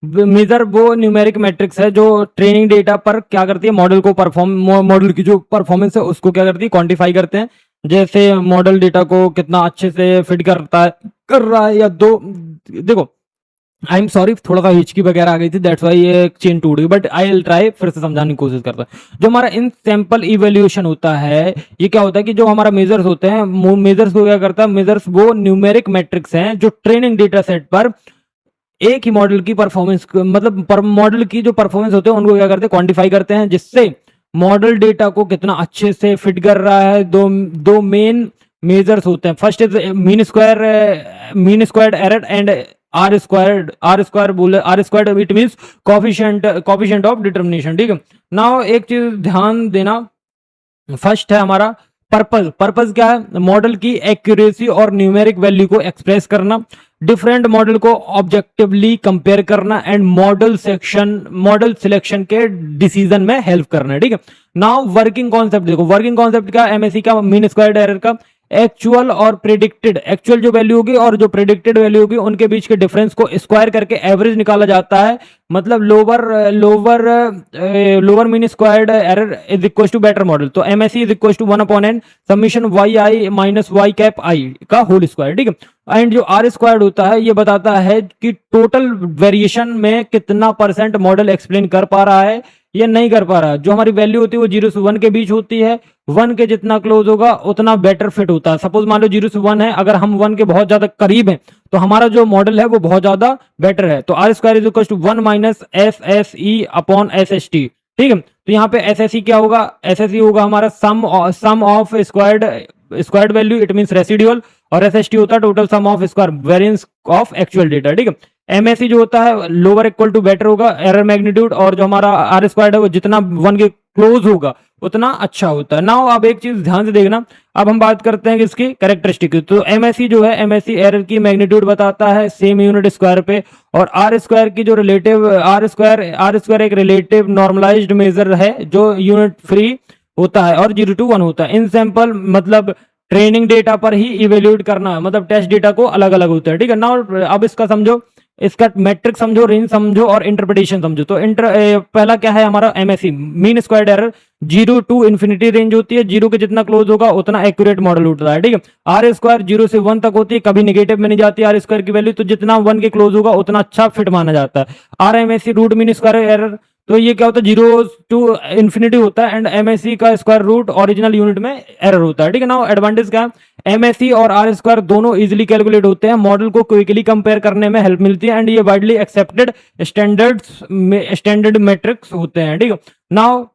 मेजर वो न्यूमेरिक मैट्रिक्स है जो ट्रेनिंग डेटा पर क्या करती है, मॉडल की जो परफॉर्मेंस है उसको क्या करती है, क्वांटिफाई करते हैं। जैसे मॉडल डेटा को कितना अच्छे से फिट कर रहा है या दो, देखो आई एम सॉरी थोड़ा सा हिचकी वगैरह आ गई थी, दैट्स वाई ये चेन टूट गई, बट आई विल ट्राई, फिर से समझाने की कोशिश करता है। जो हमारा इन सैंपल इवेल्यूएशन होता है, ये क्या होता है कि जो हमारा मेजर्स होते हैं, मेजर्स को क्या करता है, मेजर्स वो न्यूमेरिक मैट्रिक्स हैं जो ट्रेनिंग डेटा सेट पर एक ही मॉडल की परफॉर्मेंस, मतलब मॉडल की जो परफॉर्मेंस होते हैं उनको क्या करते हैं, क्वांटिफाई करते हैं, जिससे मॉडल डेटा को कितना अच्छे से फिट कर रहा है। दो मेन मेजर्स होते हैं, first is mean squared error and R squared it means coefficient of determination. ठीक है, नाउ एक चीज ध्यान देना, फर्स्ट है हमारा पर्पस क्या है, मॉडल की एक्यूरेसी और न्यूमेरिक वैल्यू को एक्सप्रेस करना, डिफरेंट मॉडल को ऑब्जेक्टिवली कंपेयर करना, एंड मॉडल सिलेक्शन के डिसीजन में हेल्प करना है। ठीक है, नाउ वर्किंग कॉन्सेप्ट देखो, वर्किंग कॉन्सेप्ट क्या, एमएसई का, मीन स्क्वायर्ड एरर का, एक्चुअल जो वैल्यू होगी और जो प्रेडिक्टेड वैल्यू होगी उनके बीच के डिफरेंस को स्क्वायर करके एवरेज निकाला जाता है, मतलब lower mean squared error is equal to better model, तो MSE is equal to 1/n summation Y I minus Y cap I का होल स्क्वायर। ठीक है, एंड जो आर स्क्वायर्ड होता है ये बताता है कि टोटल वेरिएशन में कितना परसेंट मॉडल एक्सप्लेन कर पा रहा है या नहीं कर पा रहा है। जो हमारी वैल्यू होती है वो 0 से 1 के बीच होती है, 1 के जितना क्लोज होगा उतना बेटर फिट होता है। सपोज मान लो 0 से 1 है, अगर हम 1 के बहुत ज्यादा करीब हैं तो हमारा जो मॉडल है वो बहुत ज्यादा बेटर है, तो R square is equal to 1 minus S S E upon S S T. ठीक है, तो यहाँ पे एस एस ई क्या होगा, एस एस ई होगा हमारा sum of squared value, it means residual, और एस एस टी होता है total sum of square variance of actual data. ठीक है, एमएससी जो होता है लोअर इक्वल टू बेटर होगा, एरर मैग्नीट्यूड, और जो हमारा आर स्क्वायर्ड है वो जितना 1 के क्लोज होगा उतना अच्छा होता है। नाउ अब एक चीज ध्यान से देखना, अब हम बात करते हैं किसकी, कैरेक्टरिस्टिक की। तो एमएससी जो है, एमएससी एरर की मैग्नीट्यूड बताता है सेम यूनिट स्क्वायर पे, और आर स्क्वायर की जो रिलेटिव आर स्क्वायर एक रिलेटिव नॉर्मलाइज्ड मेजर है जो यूनिट फ्री होता है और 0 to 1 होता है। इन सैंपल मतलब ट्रेनिंग डेटा पर ही इवेल्यूएट करना, मतलब टेस्ट डेटा को अलग अलग होता है। ठीक है, नाउ अब इसका समझो, इसका मैट्रिक समझो, रेंज समझो और इंटरप्रिटेशन समझो। तो पहला क्या है हमारा MSE, mean squared error. 0 to infinity range होती है, 0 के जितना क्लोज होगा उतना एक्यूरेट मॉडल उठता है, ठीक है। आर स्क्वायर 0 से 1 तक होती है, कभी नेगेटिव में नहीं जाती आर स्क्वायर की वैल्यू, तो जितना 1 के क्लोज होगा उतना अच्छा फिट माना जाता है। R M S C root mean square error, तो ये क्या होता है 0 to इन्फिनिटी होता है, एंड एमएससी का स्क्वायर रूट ओरिजिनल यूनिट में एरर होता है, ठीक है ना। एडवांटेज क्या है, एमएससी और आर स्क्वायर दोनों इजीली कैलकुलेट होते हैं, मॉडल को क्विकली कंपेयर करने में हेल्प मिलती है, एंड ये वाइडली एक्सेप्टेड स्टैंडर्ड मेट्रिक्स होते हैं, ठीक है। नाउ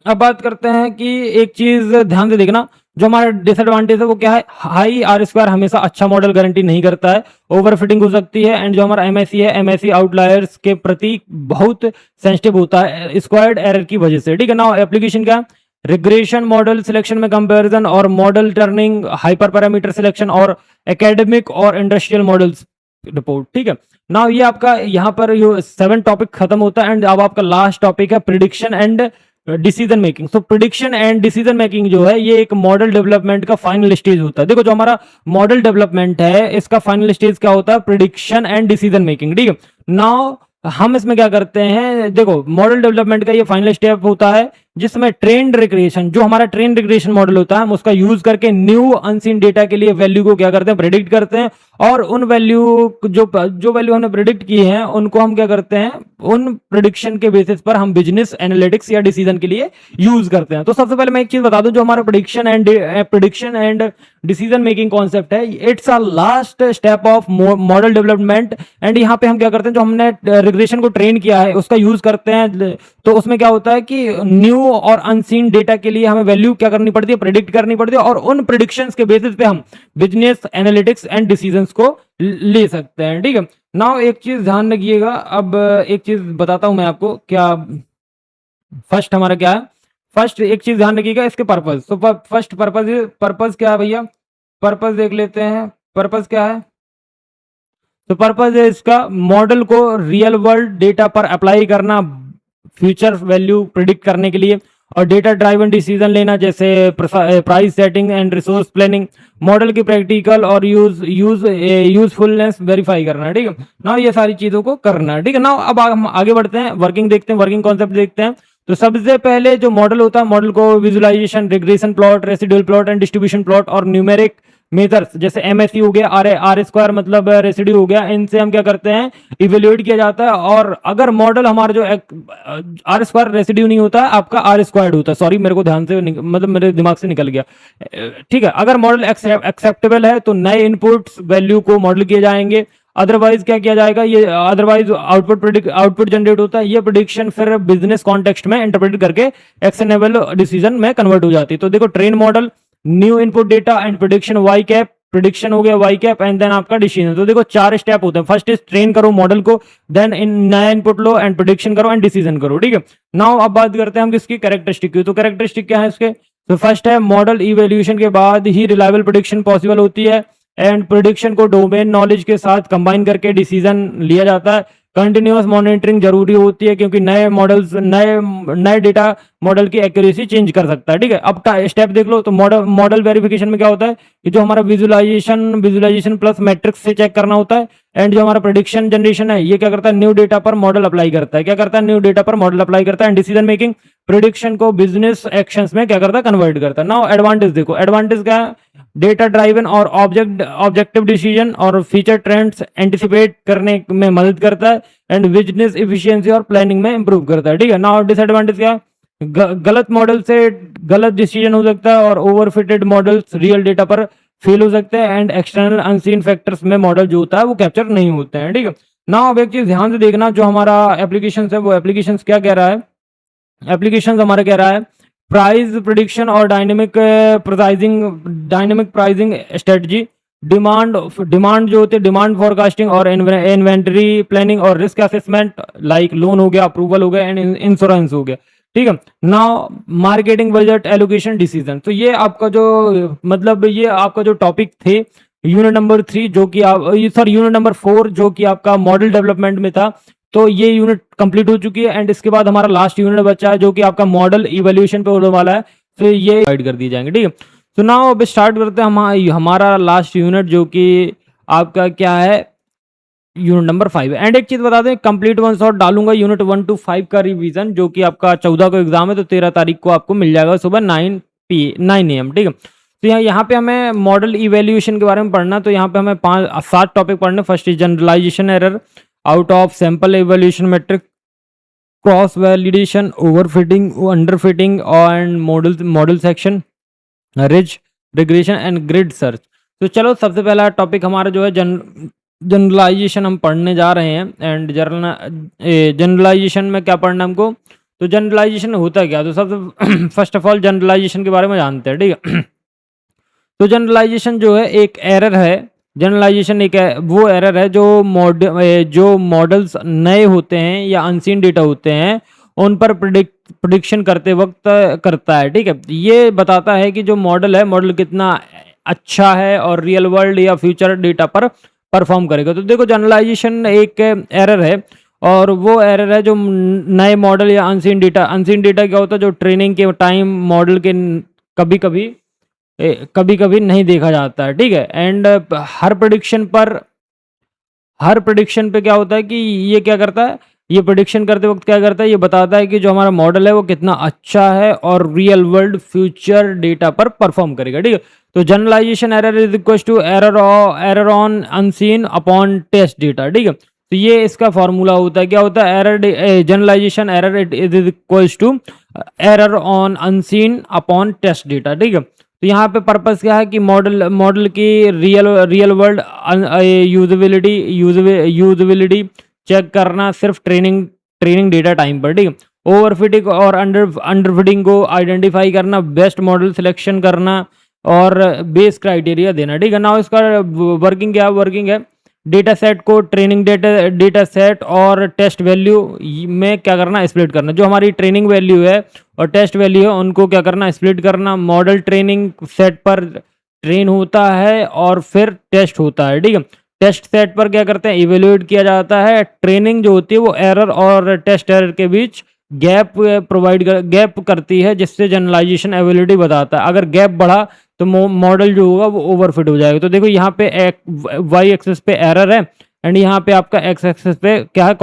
अब बात करते हैं कि एक चीज ध्यान से देखना, जो हमारा डिसएडवांटेज है वो क्या है, हाई आर स्क्वायर हमेशा अच्छा मॉडल गारंटी नहीं करता है, ओवर फिटिंग हो सकती है, एंड जो हमारा एमएससी है, एमएससी आउटलायर्स के प्रति बहुत सेंसिटिव होता है स्क्वायर्ड एरर की वजह से, ठीक है ना। एप्लीकेशन क्या, रिग्रेशन मॉडल सिलेक्शन में कंपैरिजन और model turning, hyper parameter selection और एकेडमिक और इंडस्ट्रियल मॉडल्स रिपोर्ट, ठीक है ना। ये आपका यहाँ पर 7 टॉपिक खत्म होता है, एंड अब आपका लास्ट टॉपिक है prediction and decision making. So prediction and decision making जो है ये एक मॉडल डेवलपमेंट का फाइनल स्टेज होता है। देखो जो हमारा मॉडल डेवलपमेंट है इसका फाइनल स्टेज क्या होता है, प्रिडिक्शन एंड डिसीजन मेकिंग, ठीक है। नाउ हम इसमें क्या करते हैं, देखो मॉडल डेवलपमेंट का ये फाइनल स्टेप होता है जिसमें ट्रेंड रिग्रेशन, जो हमारा ट्रेंड रिग्रेशन मॉडल होता है हम उसका यूज करके न्यू अनसीन डेटा के लिए वैल्यू को क्या करते हैं, प्रेडिक्ट करते हैं, और उन वैल्यू जो वैल्यू हमने प्रेडिक्ट की है उनको हम क्या करते हैं, उन प्रेडिक्शन के बेसिस पर हम बिजनेस एनालिटिक्स या डिसीजन के लिए यूज करते हैं। तो सबसे पहले मैं एक चीज बता दूं, जो हमारा prediction and decision making concept है, it's a last step of model development, and यहाँ पे हम क्या करते हैं, जो हमने रिग्रेशन को ट्रेन किया है उसका यूज करते हैं। तो उसमें क्या होता है कि न्यू और अनसीन डेटा के लिए हमें वैल्यू क्या करनी पड़ती है, प्रेडिक्ट करनी पड़ती है, और उन प्रेडिक्शंस के बेसिस पे हम बिजनेस एनालिटिक्स एंड डिसीजंस को ले सकते हैं, ठीक है। नाउ एक चीज ध्यान रखिएगा, अब एक चीज बताता हूं मैं आपको, क्या फर्स्ट हमारा क्या है, फर्स्ट एक चीज ध्यान रखिएगा इसके पर्पस। तो फर्स्ट पर्पस क्या है भैया, पर्पस देख लेते हैं, पर्पस क्या है। तो पर्पस है इसका मॉडल को रियल वर्ल्ड डेटा पर अप्लाई करना, फ्यूचर वैल्यू प्रिडिक्ट करने के लिए, और डेटा ड्राइवन डिसीजन लेना जैसे price setting and resource planning, model की प्रैक्टिकल और यूजफुलनेस वेरीफाई करना, ठीक है ना। ये सारी चीजों को करना, ठीक है ना। अब हम आगे बढ़ते हैं, वर्किंग देखते हैं, वर्किंग कॉन्सेप्ट देखते हैं। तो सबसे पहले जो मॉडल होता है, मॉडल को visualization, regression plot, residual plot and distribution plot और न्यूमेरिक मेथड्स जैसे एमएससी हो गया, आर स्क्वायर मतलब रेसिड्यू हो गया, इनसे हम क्या करते हैं, इवेल्युएट किया जाता है। और अगर मॉडल हमारा जो आर स्क्वायर रेसिड्यू नहीं होता है, आपका आर स्क्वायर्ड होता है, सॉरी मेरे को ध्यान से मतलब मेरे दिमाग से निकल गया, ठीक है। अगर मॉडल एक्सेप्टेबल है तो नए इनपुट्स वैल्यू को मॉडल किए जाएंगे, अदरवाइज क्या किया जाएगा, ये अदरवाइज आउटपुट जनरेट होता है, ये प्रेडिक्शन फिर बिजनेस कॉन्टेक्स्ट में इंटरप्रेट करके एक्शनेबल डिसीजन में कन्वर्ट हो जाती है। तो देखो train model, new input data and prediction y cap, prediction हो गया वाई कैप, एंड देन आपका डिसीजन। तो देखो 4 स्टेप होते हैं, फर्स्ट इज ट्रेन करो मॉडल को, देन इन नया इनपुट लो एंड प्रेडिक्शन करो एंड डिसीजन करो, ठीक है। नाउ अब बात करते हैं हम किसकी, कैरेक्टरिस्टिक की। तो कैरेक्टरिस्टिक क्या है इसके, तो फर्स्ट है मॉडल इवैल्यूएशन के बाद ही रिलायबल प्रेडिक्शन पॉसिबल होती है, एंड प्रेडिक्शन को डोमेन नॉलेज के साथ कंबाइन करके डिसीजन लिया जाता है। कंटिन्यूअस मॉनिटरिंग जरूरी होती है क्योंकि नए मॉडल्स नए डेटा मॉडल की एक्यूरेसी चेंज कर सकता है, ठीक है। अब स्टेप देख लो, तो मॉडल वेरिफिकेशन में क्या होता है कि जो हमारा विजुअलाइजेशन प्लस मैट्रिक्स से चेक करना होता है, एंड जो हमारा प्रेडिक्शन जनरेशन है ये क्या करता है, न्यू डेटा पर मॉडल अप्लाई करता है, क्या करता है, न्यू डेटा पर मॉडल अप्लाई करता है, एंड डिसीजन मेकिंग प्रेडिक्शन को बिजनेस एक्शंस में क्या करता है, कन्वर्ट करता है। नाउ एडवांटेज देखो, एडवांटेज क्या है, डेटा ड्राइवन और ऑब्जेक्टिव डिसीजन और फीचर ट्रेंड्स एंटिसिपेट करने में मदद करता है, एंड बिजनेस इफिशियंसी और प्लानिंग में इंप्रूव करता है, ठीक है। नाउ डिसएडवांटेज क्या है, गलत मॉडल से गलत डिसीजन हो सकता है, और ओवरफिटेड मॉडल्स रियल डेटा पर फेल हो सकते हैं, एंड एक्सटर्नल अनसीन फैक्टर्स में मॉडल जो होता है वो कैप्चर नहीं होते हैं, ठीक है। नाउ अब एक चीज ध्यान से देखना, जो हमारा एप्लीकेशन है वो एप्लीकेशन क्या कह रहा है, एप्लीकेशन हमारा कह रहा है प्राइस प्रिडिक्शन और डायनेमिक प्राइसिंग स्ट्रेटजी, डिमांड जो होती है, डिमांड फॉरकास्टिंग और इन्वेंटरी प्लानिंग और रिस्क असेसमेंट, लाइक लोन हो गया, अप्रूवल हो गया, एंड इंश्योरेंस हो गया, ठीक है। Now marketing budget allocation decision. तो ये आपका जो मतलब ये आपका जो टॉपिक थे यूनिट नंबर 3 जो कि आप सॉरी यूनिट नंबर 4 जो कि आपका मॉडल डेवलपमेंट में था, तो ये यूनिट कंप्लीट हो चुकी है, एंड इसके बाद हमारा लास्ट यूनिट बचा है जो कि आपका मॉडल इवैल्यूएशन पे होने वाला है, तो ये गाइड कर दिए जाएंगे, ठीक है। तो नाउ अब स्टार्ट करते हैं हमारा लास्ट यूनिट जो कि आपका क्या है, यूनिट नंबर 5 एंड एक चीज़ बता दें, कंप्लीट वन शॉट डालूंगा यूनिट 1 to 5 का रिवीजन, जो कि आपका 14 को एग्जाम है, तो 13 तारीख को आपको मिल जाएगा सुबह 9 AM, ठीक है। तो यहाँ पे हमें मॉडल इवेल्यूएशन के बारे में पढ़ना, तो यहाँ पे हमें 7 टॉपिक पढ़ने। First is generalization error, out of sample evaluation metric, cross validation, overfitting, underfitting and model section, ridge regression and grid search. तो चलो सबसे पहला टॉपिक हमारा जो है जनरलाइजेशन हम पढ़ने जा रहे हैं। एंड जनरलाइजेशन में क्या पढ़ना हमको, तो जनरलाइजेशन होता क्या, तो सबसे फर्स्ट ऑफ ऑल जनरलाइजेशन के बारे में जानते हैं, ठीक है। तो जनरलाइजेशन जो है एक एरर है, जनरलाइजेशन एक वो एरर है जो मॉडल्स नए होते हैं या अनसीन डेटा होते हैं उन पर प्रिडिक्शन करते वक्त करता है, ठीक है। ये बताता है कि जो मॉडल है, मॉडल कितना अच्छा है और रियल वर्ल्ड या फ्यूचर डेटा पर परफॉर्म करेगा। तो देखो जनरलाइजेशन एक एरर है, और वो एरर है जो नए मॉडल या अनसीन डेटा क्या होता है, जो ट्रेनिंग के टाइम मॉडल के कभी कभी नहीं देखा जाता है, ठीक है। एंड हर प्रिडिक्शन पे क्या होता है कि ये क्या करता है, ये प्रिडिक्शन करते वक्त क्या करता है, ये बताता है कि जो हमारा मॉडल है वो कितना अच्छा है और रियल वर्ल्ड फ्यूचर डेटा पर परफॉर्म करेगा, ठीक है। तो generalization error is equal to error on unseen upon test data, ठीक है। तो ये इसका फॉर्मूला होता है, क्या होता है, generalization error is equal to error on unseen upon test data, ठीक है। तो यहाँ पे पर्पस क्या है कि मॉडल की रियल वर्ल्ड यूजेबिलिटी चेक करना सिर्फ ट्रेनिंग डेटा टाइम पर, ठीक है। ओवरफिटिंग और अंडरफिटिंग को आइडेंटिफाई करना, बेस्ट मॉडल सिलेक्शन करना और बेस क्राइटेरिया देना, ठीक है ना। इसका वर्किंग है डेटा सेट को ट्रेनिंग डेटा सेट और टेस्ट वैल्यू में क्या करना, स्प्लिट करना। जो हमारी ट्रेनिंग वैल्यू है और टेस्ट वैल्यू है उनको क्या करना, स्प्लिट करना। मॉडल ट्रेनिंग सेट पर ट्रेन होता है और फिर टेस्ट होता है, ठीक है। टेस्ट सेट पर क्या करते हैं, इवेल्युएट किया जाता है। ट्रेनिंग जो होती है वो एरर और टेस्ट एरर के बीच गैप करती है, जिससे जनरलाइजेशन एबिलिटी बताता है। अगर गैप बढ़ा तो मॉडल जो होगा वो ओवरफिट हो जाएगा। तो देखो यहाँ पे वाई एक्सेस पे एरर है एंड यहाँ पे आपका एक्स एक्सेस पे क्या है,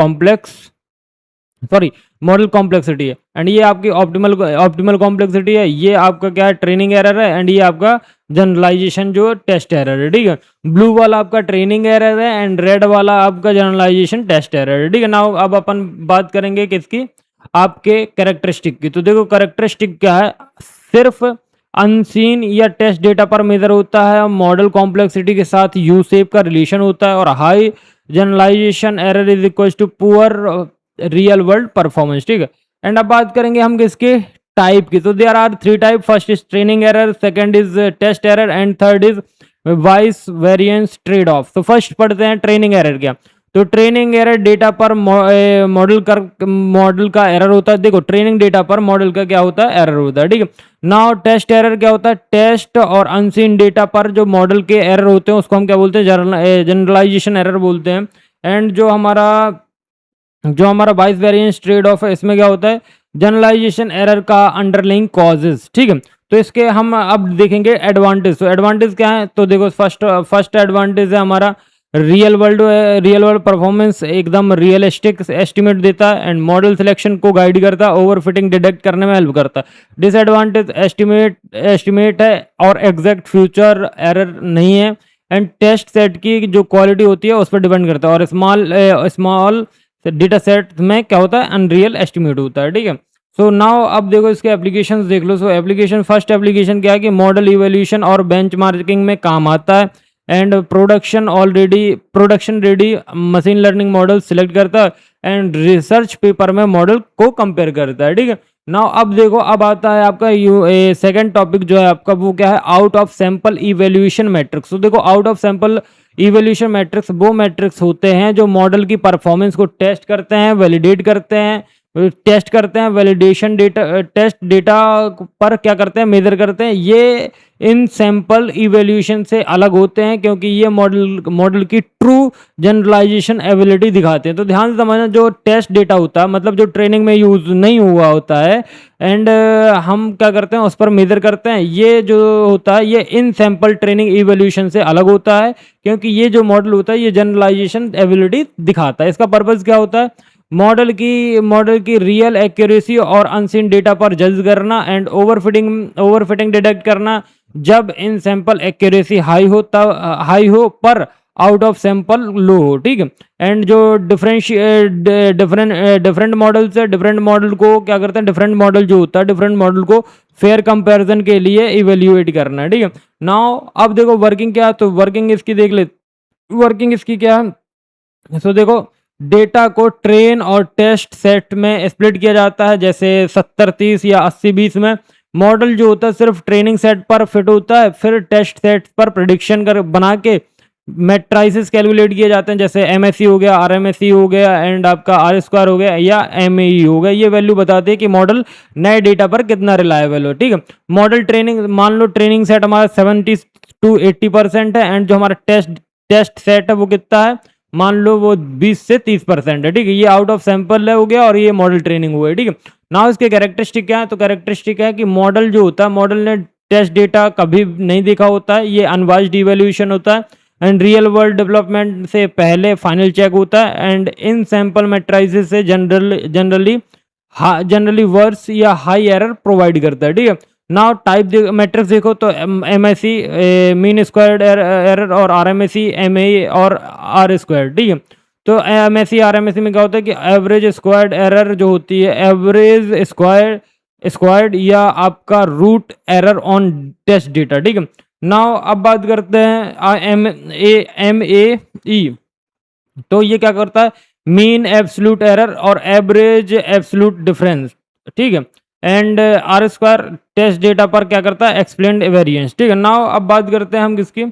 मॉडल कॉम्प्लेक्सिटी है। एंड ये आपकी ऑप्टिमल कॉम्प्लेक्सिटी है। ये आपका क्या है, ट्रेनिंग एरर है। एंड ये आपका जनरलाइजेशन जो टेस्ट एरर है, ठीक है। ब्लू वाला आपका ट्रेनिंग एरर है एंड रेड वाला आपका जनरलाइजेशन टेस्ट एरर है, ठीक है। नाउ अब अपन बात करेंगे किसकी, आपके कैरेक्टरिस्टिक की। तो देखो कैरेक्टरिस्टिक क्या है, सिर्फ अनसीन या टेस्ट डेटा पर मेजर होता है। मॉडल कॉम्प्लेक्सिटी के साथ यू शेप का रिलेशन होता है और high generalization error is equal to poor real world performance, ठीक है। एंड अब बात करेंगे हम किसके, टाइप की। तो there are 3 type, first is training error, second is test error and third is bias variance trade off. तो फर्स्ट पढ़ते हैं ट्रेनिंग एरर क्या। तो ट्रेनिंग एरर डेटा पर मॉडल का एरर होता है। देखो ट्रेनिंग डेटा पर मॉडल का क्या होता है, एरर होता है, ठीक है। नाउ टेस्ट एरर क्या होता है, टेस्ट और अनसीन डेटा पर जो मॉडल के एरर होते हैं उसको हम क्या बोलते हैं, जनरलाइजेशन एरर बोलते हैं। एंड जो हमारा वाइस वेरिएंस ट्रेड ऑफ है, इसमें क्या होता है, जनरलाइजेशन एरर का अंडरलाइंग कॉजेज, ठीक है। तो इसके हम अब देखेंगे एडवांटेज। तो एडवांटेज क्या है, तो देखो फर्स्ट एडवांटेज है हमारा रियल वर्ल्ड परफॉर्मेंस, एकदम रियलिस्टिक एस्टिमेट देता है एंड मॉडल सिलेक्शन को गाइड करता है, ओवरफिटिंग डिटेक्ट करने में हेल्प करता है। डिसएडवांटेज एस्टिमेट है और एग्जैक्ट फ्यूचर एरर नहीं है। एंड टेस्ट सेट की जो क्वालिटी होती है उस पर डिपेंड करता है। और स्मॉल डेटा सेट में क्या होता है, अनरियल एस्टिमेट होता है, ठीक है। सो नाउ अब देखो इसके एप्लीकेशंस देख लो। सो फर्स्ट एप्लीकेशन क्या है कि मॉडल इवोल्यूशन और बेंचमार्किंग में काम आता है। And production ready machine learning model select करता है एंड रिसर्च पेपर में मॉडल को कंपेयर करता है, ठीक है। नाउ अब देखो, अब आता है आपका सेकंड टॉपिक जो है आपका, वो क्या है, out of sample evaluation matrix. तो देखो out of sample evaluation matrix वो मैट्रिक्स होते हैं जो मॉडल की परफॉर्मेंस को टेस्ट करते हैं, वैलिडेट करते हैं, वैलिडेशन डेटा टेस्ट डेटा पर क्या करते हैं, मेजर करते हैं। इन सैंपल इवैल्यूएशन से अलग होते हैं, क्योंकि ये मॉडल की ट्रू जनरलाइजेशन एबिलिटी दिखाते हैं। तो ध्यान से समझना, जो टेस्ट डेटा होता है मतलब जो ट्रेनिंग में यूज नहीं हुआ होता है एंड हम क्या करते हैं उस पर मेजर करते हैं, ये जो होता है ये इन सैंपल ट्रेनिंग इवैल्यूएशन से अलग होता है, क्योंकि ये जो मॉडल होता है ये जनरलाइजेशन एबिलिटी दिखाता है। इसका पर्पस क्या होता है, मॉडल की रियल एक्यूरेसी और अनसीन डेटा पर जज करना एंड ओवरफिटिंग डिटेक्ट करना। जब इन सैंपल एक्यूरेसी हाई हो तब हाई हो पर आउट ऑफ सैंपल लो हो, ठीक है। एंड जो डिफरेंट मॉडल्स है, डिफरेंट मॉडल को क्या करते हैं, डिफरेंट मॉडल जो होता है डिफरेंट मॉडल को फेयर कंपैरिजन के लिए इवेल्युएट करना है, ठीक है। नाउ अब देखो वर्किंग क्या है, तो वर्किंग इसकी देख ले, वर्किंग इसकी क्या है। सो देखो, डेटा को ट्रेन और टेस्ट सेट में स्प्लिट किया जाता है, जैसे 70-30 या 80-20 में। मॉडल जो होता है सिर्फ ट्रेनिंग सेट पर फिट होता है, फिर टेस्ट सेट पर प्रिडिक्शन कर बना के मैट्राइसिस कैलकुलेट किए जाते हैं, जैसे एमएससी हो गया, आरएमएससी हो गया एंड आपका आर स्क्वायर हो गया या एमएई हो गया। ये वैल्यू बताते हैं कि मॉडल नए डेटा पर कितना रिलायबल हो, ठीक है। मॉडल ट्रेनिंग, मान लो ट्रेनिंग सेट हमारा 70 to 80% है एंड जो हमारा टेस्ट सेट है वो कितना है, मान लो वो 20 से 30% है, ठीक है। ये आउट ऑफ सैंपल है हो गया और ये मॉडल ट्रेनिंग हुआ है, ठीक है। नाउ इसके कैरेक्टरिस्टिक क्या है, तो कैरेक्टरिस्टिक है कि मॉडल जो होता है, मॉडल ने टेस्ट डेटा कभी नहीं देखा होता है, ये अनवाइज्ड इवैल्यूएशन होता है एंड रियल वर्ल्ड डेवलपमेंट से पहले फाइनल चेक होता है एंड इन सैंपल मैट्राइसिस से जनरली वर्स या हाई एरर प्रोवाइड करता है, ठीक है। नाउ टाइप मैट्रिक्स देखो तो एमएससी मीन स्क्वायर्ड एरर और आरएमएससी एमए और आर स्क्वायर, ठीक है। तो एमएससी आरएमएससी में क्या होता है कि एवरेज स्क्वायर्ड एरर जो होती है, एवरेज स्क्वायर्ड या आपका root error on test data, ठीक है। नाउ अब बात करते हैं एम ए ई, तो ये क्या करता है, मीन एब्सोल्यूट एरर और एवरेज एब्सोल्यूट डिफरेंस, ठीक है। And R square test data पर क्या करता है, एक्सप्लेन्ड वेरिएंस, ठीक है। नाउ अब बात करते हैं हम किसकी,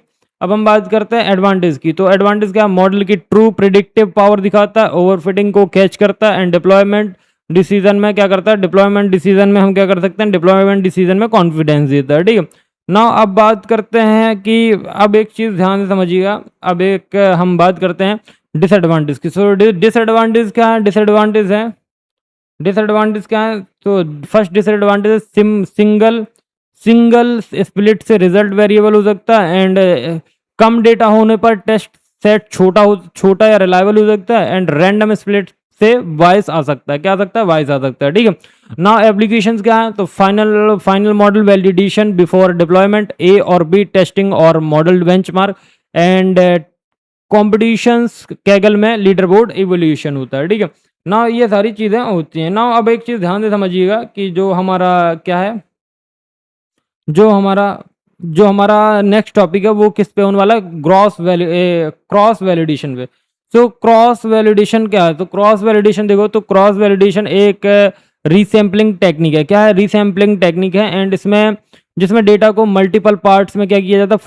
अब हम बात करते हैं एडवांटेज की। तो एडवांटेज क्या, मॉडल की ट्रू प्रिडिक्टिव पावर दिखाता है, ओवरफिटिंग को कैच करता है एंड डिप्लॉयमेंट डिसीजन में क्या करता है, डिप्लॉयमेंट डिसीजन में हम क्या कर सकते हैं, डिप्लॉयमेंट डिसीजन में कॉन्फिडेंस देता है, ठीक है। नाउ अब बात करते हैं कि अब एक चीज़ ध्यान से समझिएगा, अब एक हम बात करते हैं डिसएडवांटेज की। सो डिसएडवांटेज क्या है, डिसएडवांटेज क्या है, तो फर्स्ट डिसएडवांटेज सिंगल स्प्लिट से रिजल्ट वेरिएबल हो सकता है एंड कम डेटा होने पर टेस्ट सेट छोटा या रिलायबल हो सकता है एंड रैंडम स्प्लिट से वॉइस आ सकता है, क्या आ सकता है, वॉइस आ सकता है, ठीक है। नाउ एप्लीकेशंस क्या है, तो final model validation before deployment, A और बी टेस्टिंग और model benchmark and competitions, Kaggle में लीडर बोर्ड इवोल्यूशन होता है, ठीक है। नाउ ये सारी चीज़ें होती हैं। नाउ अब एक चीज़ ध्यान से समझिएगा कि जो हमारा क्या है, जो हमारा नेक्स्ट टॉपिक है वो किस पे होने वाला है, क्रॉस वैलिडेशन पे। सो क्रॉस वैलिडेशन क्या है, तो क्रॉस वैलिडेशन देखो, तो क्रॉस वैलिडेशन एक रीसैम्पलिंग टेक्निक है। क्या है, रीसैम्पलिंग टेक्निक है एंड जिसमें डेटा को मल्टीपल पार्ट्स में क्या किया जाता है,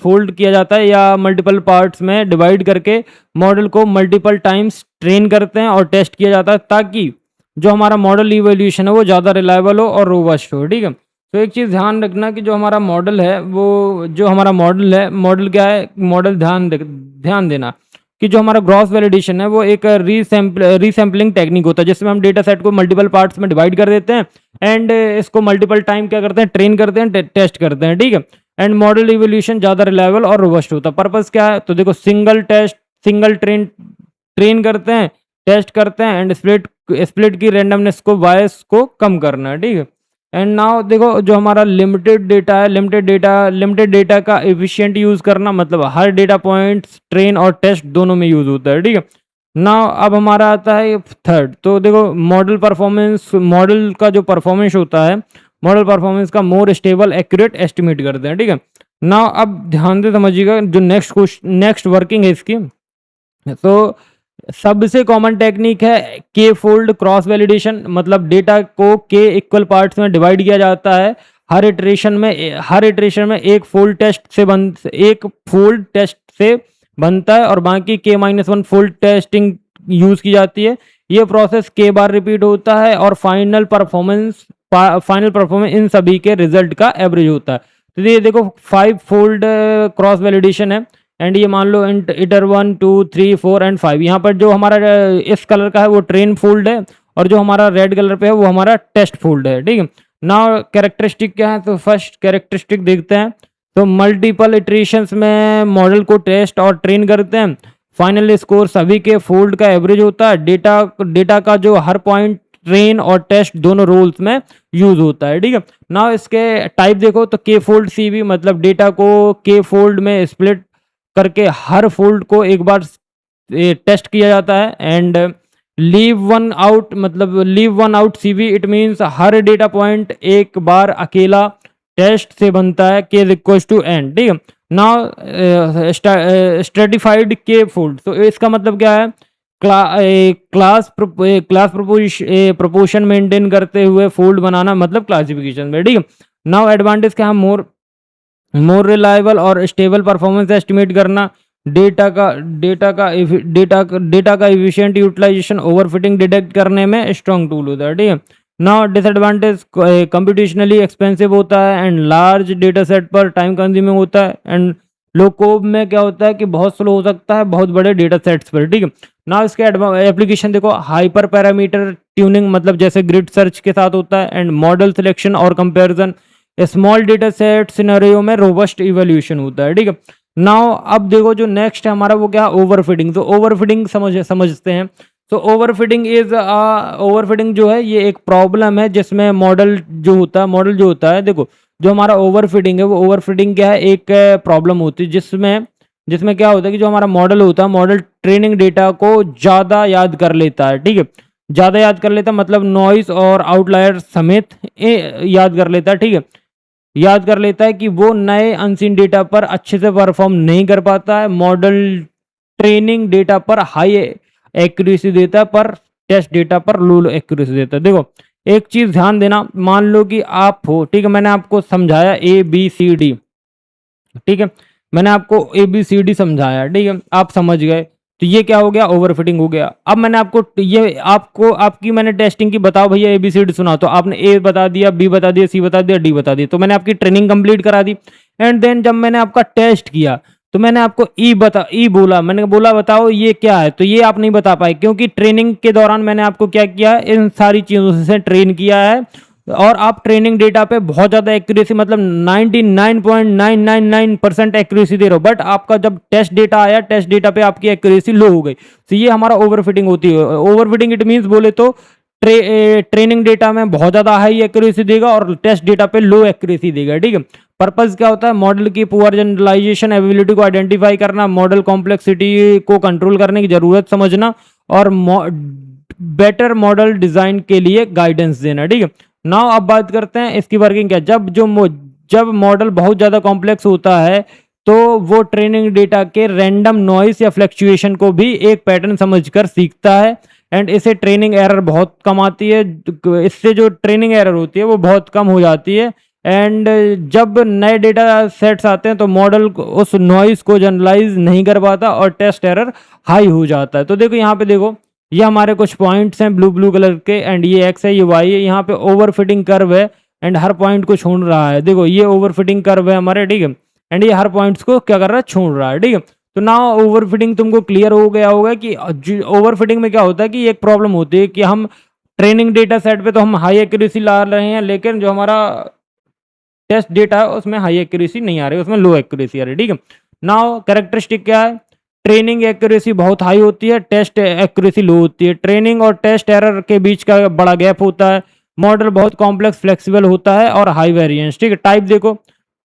फोल्ड किया जाता है या मल्टीपल पार्ट्स में डिवाइड करके मॉडल को मल्टीपल टाइम्स ट्रेन करते हैं और टेस्ट किया जाता है, ताकि जो हमारा मॉडल इवोल्यूशन है वो ज़्यादा रिलायबल हो और रोबस्ट हो, ठीक है। तो एक चीज़ ध्यान रखना कि जो हमारा मॉडल है वो जो हमारा मॉडल क्या है, मॉडल ध्यान देना कि जो हमारा ग्रॉस वैलिडेशन है वो एक रीसैम्पलिंग टेक्निक होता है, जिसमें हम डेटा सेट को मल्टीपल पार्ट्स में डिवाइड कर देते हैं एंड इसको मल्टीपल टाइम क्या करते हैं, ट्रेन करते हैं, टेस्ट करते हैं, ठीक है। एंड मॉडल इवोल्यूशन ज़्यादा रिलायबल और रोबस्ट होता है। पर्पस क्या है, तो देखो सिंगल ट्रेन करते हैं, टेस्ट करते हैं एंड स्प्लिट की रेंडमनेस को बायस को कम करना है, ठीक है। एंड नाउ देखो जो हमारा लिमिटेड डेटा का एफिशिएंट यूज़ करना, मतलब हर डेटा पॉइंट्स ट्रेन और टेस्ट दोनों में यूज़ होता है, ठीक है। नाउ अब हमारा आता है थर्ड, तो देखो मॉडल का जो परफॉर्मेंस होता है, मॉडल परफॉर्मेंस का मोर स्टेबल एक्यूरेट एस्टिमेट करते हैं, ठीक है। नाउ अब ध्यान से समझिएगा, जो नेक्स्ट वर्किंग है इसकी, तो सबसे कॉमन टेक्निक है के फोल्ड क्रॉस वैलिडेशन, मतलब डेटा को के इक्वल पार्ट्स में डिवाइड किया जाता है, हर इटरेशन में एक फोल्ड टेस्ट से बनता है और बाकी k-1 फोल्ड टेस्टिंग यूज की जाती है। ये प्रोसेस के बार रिपीट होता है और फाइनल परफॉर्मेंस इन सभी के रिजल्ट का एवरेज होता है। तो ये देखो 5 फोल्ड क्रॉस वैलिडेशन है। एंड ये मान लो इटर 1 2 3 4 एंड 5। यहाँ पर जो हमारा इस कलर का है वो ट्रेन फोल्ड है, और जो हमारा रेड कलर पे है वो हमारा टेस्ट फोल्ड है, ठीक है। नाउ कैरेक्टरिस्टिक क्या है, तो फर्स्ट कैरेक्टरिस्टिक देखते हैं। तो मल्टीपल इटरेशंस में मॉडल को टेस्ट और ट्रेन करते हैं। फाइनल स्कोर सभी के फोल्ड का एवरेज होता है। डेटा का जो हर पॉइंट ट्रेन और टेस्ट दोनों रोल्स में यूज होता है, ठीक है। नाउ इसके टाइप देखो, तो के फोल्ड सीवी मतलब डेटा को के फोल्ड में स्प्लिट करके हर फोल्ड को एक बार टेस्ट किया जाता है। एंड लीव वन आउट मतलब leave one out CV, it means her data point एक बार अकेला टेस्ट से बनता है, के इक्वल्स टू एन, ठीक है। नाउ स्ट्रेटिफाइड के फोल्ड, तो इसका मतलब क्या है, क्लास प्रोपोर्शन मेंटेन करते हुए फोल्ड बनाना, मतलब क्लासिफिकेशन में, ठीक है। नाउ एडवांटेज क्या है, मोर रिलायबल और स्टेबल परफॉर्मेंस एस्टिमेट करना, डेटा का एफिशिएंट यूटिलाइजेशन, ओवरफिटिंग डिटेक्ट करने में स्ट्रॉन्ग टूल होता है, ठीक है। नाउ डिसएडवांटेज, कंप्यूटेशनली एक्सपेंसिव होता है एंड लार्ज डेटा सेट पर टाइम कंज्यूमिंग होता है। एंड लो कोब में क्या होता है कि बहुत स्लो हो सकता है बहुत बड़े डेटा सेट्स पर, ठीक है। ना इसके एप्लीकेशन देखो, हाइपर पैरामीटर ट्यूनिंग मतलब जैसे ग्रिड सर्च के साथ होता है। एंड मॉडल सिलेक्शन और comparison, small data set scenario में रोबस्ट इवैल्यूएशन होता है, ठीक है। नाउ अब देखो जो नेक्स्ट है हमारा वो क्या, ओवरफिटिंग। तो ओवरफिटिंग समझते हैं। तो ओवरफिटिंग जो है ये एक प्रॉब्लम है जिसमें मॉडल जो होता है देखो, जो हमारा ओवरफिटिंग है वो ओवरफिटिंग क्या है, एक प्रॉब्लम होती है जिसमें क्या होता है कि जो हमारा मॉडल होता है, मॉडल ट्रेनिंग डेटा को ज़्यादा याद कर लेता है, ठीक है। ज़्यादा याद कर लेता है मतलब नॉइस और आउटलायर समेत याद कर लेता है, ठीक है। याद कर लेता है कि वो नए अनसीन डेटा पर अच्छे से परफॉर्म नहीं कर पाता है। मॉडल ट्रेनिंग डेटा पर हाई एक्यूरेसी देता है पर टेस्ट डेटा पर लो एक्यूरेसी देता है। देखो एक चीज ध्यान देना, मान लो कि आप हो, ठीक है, मैंने आपको समझाया ए बी सी डी, ठीक है, मैंने आपको ए बी सी डी समझाया, ठीक है, आप समझ गए, तो ये क्या हो गया, ओवरफिटिंग हो गया। अब मैंने आपकी मैंने टेस्टिंग की, बताओ भैया एबीसीडी सुना, तो आपने ए बता दिया, बी बता दिया, सी बता दिया, डी बता दिया, तो मैंने आपकी ट्रेनिंग कंप्लीट करा दी। एंड देन जब मैंने आपका टेस्ट किया तो मैंने आपको ई बोला, मैंने बोला बताओ ये क्या है, तो ये आप नहीं बता पाए क्योंकि ट्रेनिंग के दौरान मैंने आपको क्या किया, इन सारी चीजों से ट्रेन किया है। और आप ट्रेनिंग डेटा पे बहुत ज़्यादा एक्यूरेसी मतलब 99.999% एक्यूरेसी दे रहे हो, बट आपका जब टेस्ट डेटा आया, टेस्ट डेटा पे आपकी एक्यूरेसी लो हो गई, तो ये हमारा ओवरफिटिंग होती है। ओवरफिटिंग इट मीन्स बोले तो ट्रेनिंग डेटा में बहुत ज़्यादा हाई एक्यूरेसी देगा और टेस्ट डेटा पे लो एक्यूरेसी देगा, ठीक है। पर्पस क्या होता है, मॉडल की पुअर जनरलाइजेशन एबिलिटी को आइडेंटिफाई करना, मॉडल कॉम्प्लेक्सिटी को कंट्रोल करने की जरूरत समझना, और बेटर मॉडल डिजाइन के लिए गाइडेंस देना, ठीक है। नाउ अब बात करते हैं इसकी वर्किंग क्या। जब मॉडल बहुत ज़्यादा कॉम्प्लेक्स होता है तो वो ट्रेनिंग डेटा के रैंडम नॉइस या फ्लक्चुएशन को भी एक पैटर्न समझकर सीखता है। एंड इसे ट्रेनिंग एरर बहुत कम आती है, इससे जो ट्रेनिंग एरर होती है वो बहुत कम हो जाती है। एंड जब नए डेटा सेट्स आते हैं तो मॉडल उस नॉइस को जनरलाइज नहीं कर पाता और टेस्ट एरर हाई हो जाता है। तो देखो यहाँ पे देखो, ये हमारे कुछ पॉइंट्स हैं ब्लू कलर के, एंड ये एक्स है, ये वाई है, यहाँ पे ओवरफिटिंग कर्व है एंड हर पॉइंट को छोड़ रहा है। देखो ये ओवरफिटिंग कर्व है हमारे, ठीक है, एंड ये हर पॉइंट्स को क्या कर रहा है, छोड़ रहा है, ठीक है। तो ना ओवरफिटिंग तुमको क्लियर हो गया होगा कि ओवरफिटिंग में क्या होता है कि एक प्रॉब्लम होती है कि हम ट्रेनिंग डेटा सेट पे तो हम हाई एक्यूरेसी ला रहे हैं, लेकिन जो हमारा टेस्ट डेटा है उसमें हाई एक्यूरेसी नहीं आ रही, उसमें लो एक्यूरेसी आ रही, ठीक है। नाउ कैरेक्टरिस्टिक क्या है, ट्रेनिंग एक्यूरेसी बहुत हाई होती है, टेस्ट एक्यूरेसी लो होती है। ट्रेनिंग और टेस्ट एरर के बीच का बड़ा गैप होता है। मॉडल बहुत कॉम्प्लेक्स फ्लेक्सिबल होता है और हाई वेरिएंस, ठीक है। टाइप देखो,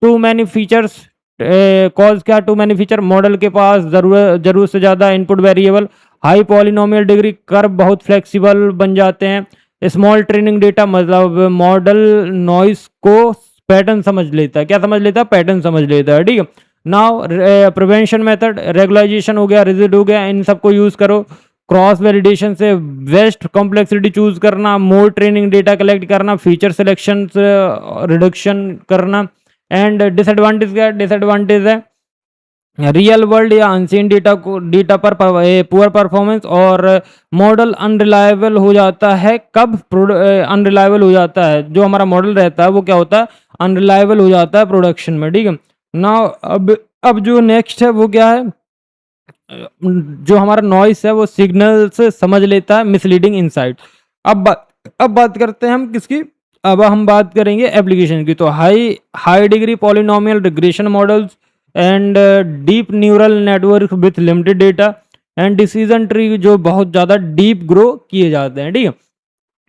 टू मैनी फीचर्स, कॉज क्या, टू मैनी फीचर, मॉडल के पास जरूरत से ज़्यादा input variable, high polynomial degree, curve बहुत फ्लेक्सिबल बन जाते हैं। स्मॉल ट्रेनिंग डेटा मतलब मॉडल नॉइस को पैटर्न समझ लेता है, क्या समझ लेता है, पैटर्न समझ लेता है, ठीक है। नाउ प्रिवेंशन मेथड, रेगुलाइजेशन हो गया, रिजिड हो गया, इन सबको यूज करो। क्रॉस वैलिडेशन से बेस्ट कॉम्प्लेक्सिटी चूज करना, मोर ट्रेनिंग डेटा कलेक्ट करना, फीचर सिलेक्शन रिडक्शन करना। एंड डिसएडवांटेज क्या, डिसएडवांटेज है रियल वर्ल्ड या अनसीन डेटा पर पुअर परफॉर्मेंस, और मॉडल अनरिलायबल हो जाता है। कब अनरिलायबल हो जाता है, जो हमारा मॉडल रहता है वो क्या होता है, अनरिलायबल हो जाता है प्रोडक्शन में, ठीक है। नाउ अब जो नेक्स्ट है वो क्या है, जो हमारा नॉइस है वो सिग्नल से समझ लेता है मिसलीडिंग इनसाइट। अब बात करते हैं हम किसकी, अब हम बात करेंगे एप्लीकेशन की। तो high high degree polynomial regression models and deep neural network with limited data and decision tree जो बहुत ज़्यादा डीप ग्रो किए जाते हैं, ठीक है।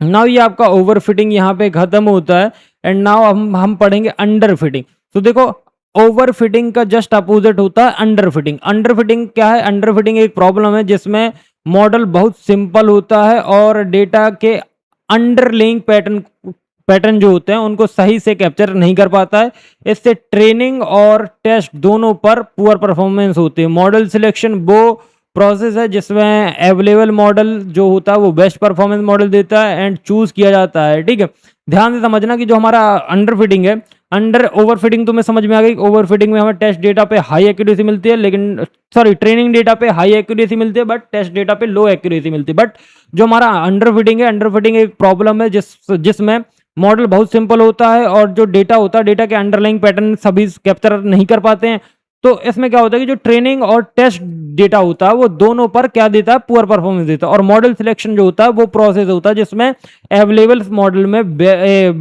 नाउ ये आपका ओवर फिटिंग यहाँ पे खत्म होता है एंड नाउ हम पढ़ेंगे अंडर फिटिंग। तो देखो ओवर फिटिंग का जस्ट अपोजिट होता है अंडर फिटिंग। अंडर फिटिंग क्या है, अंडर फिटिंग एक प्रॉब्लम है जिसमें मॉडल बहुत सिंपल होता है और डेटा के अंडरलेइंग पैटर्न जो होते हैं उनको सही से कैप्चर नहीं कर पाता है। इससे ट्रेनिंग और टेस्ट दोनों पर पुअर परफॉर्मेंस होती है। मॉडल सिलेक्शन वो प्रोसेस है जिसमें अवेलेबल मॉडल जो होता है वो बेस्ट परफॉर्मेंस मॉडल देता है एंड चूज किया जाता है, ठीक है। ध्यान से समझना कि जो हमारा अंडर फिटिंग है, अंडर ओवर फिटिंग तुम्हें समझ में आ गई। ओवर फिटिंग में हमें टेस्ट डेटा पे हाई एक्यूरेसी मिलती है, लेकिन सॉरी ट्रेनिंग डेटा पे हाई एक्यूरेसी मिलती है बट टेस्ट डेटा पे लो एक्यूरेसी मिलती है। बट जो हमारा अंडर फिटिंग है, अंडर फिटिंग एक प्रॉब्लम है जिसमें मॉडल बहुत सिंपल होता है और जो डेटा होता है डेटा के अंडरलाइंग पैटर्न सभी कैप्चर नहीं कर पाते हैं। तो इसमें क्या होता है कि जो ट्रेनिंग और टेस्ट डेटा होता है वो दोनों पर क्या देता है, पुअर परफॉर्मेंस देता है। और मॉडल सिलेक्शन जो होता है वो प्रोसेस होता है जिसमें अवेलेबल मॉडल में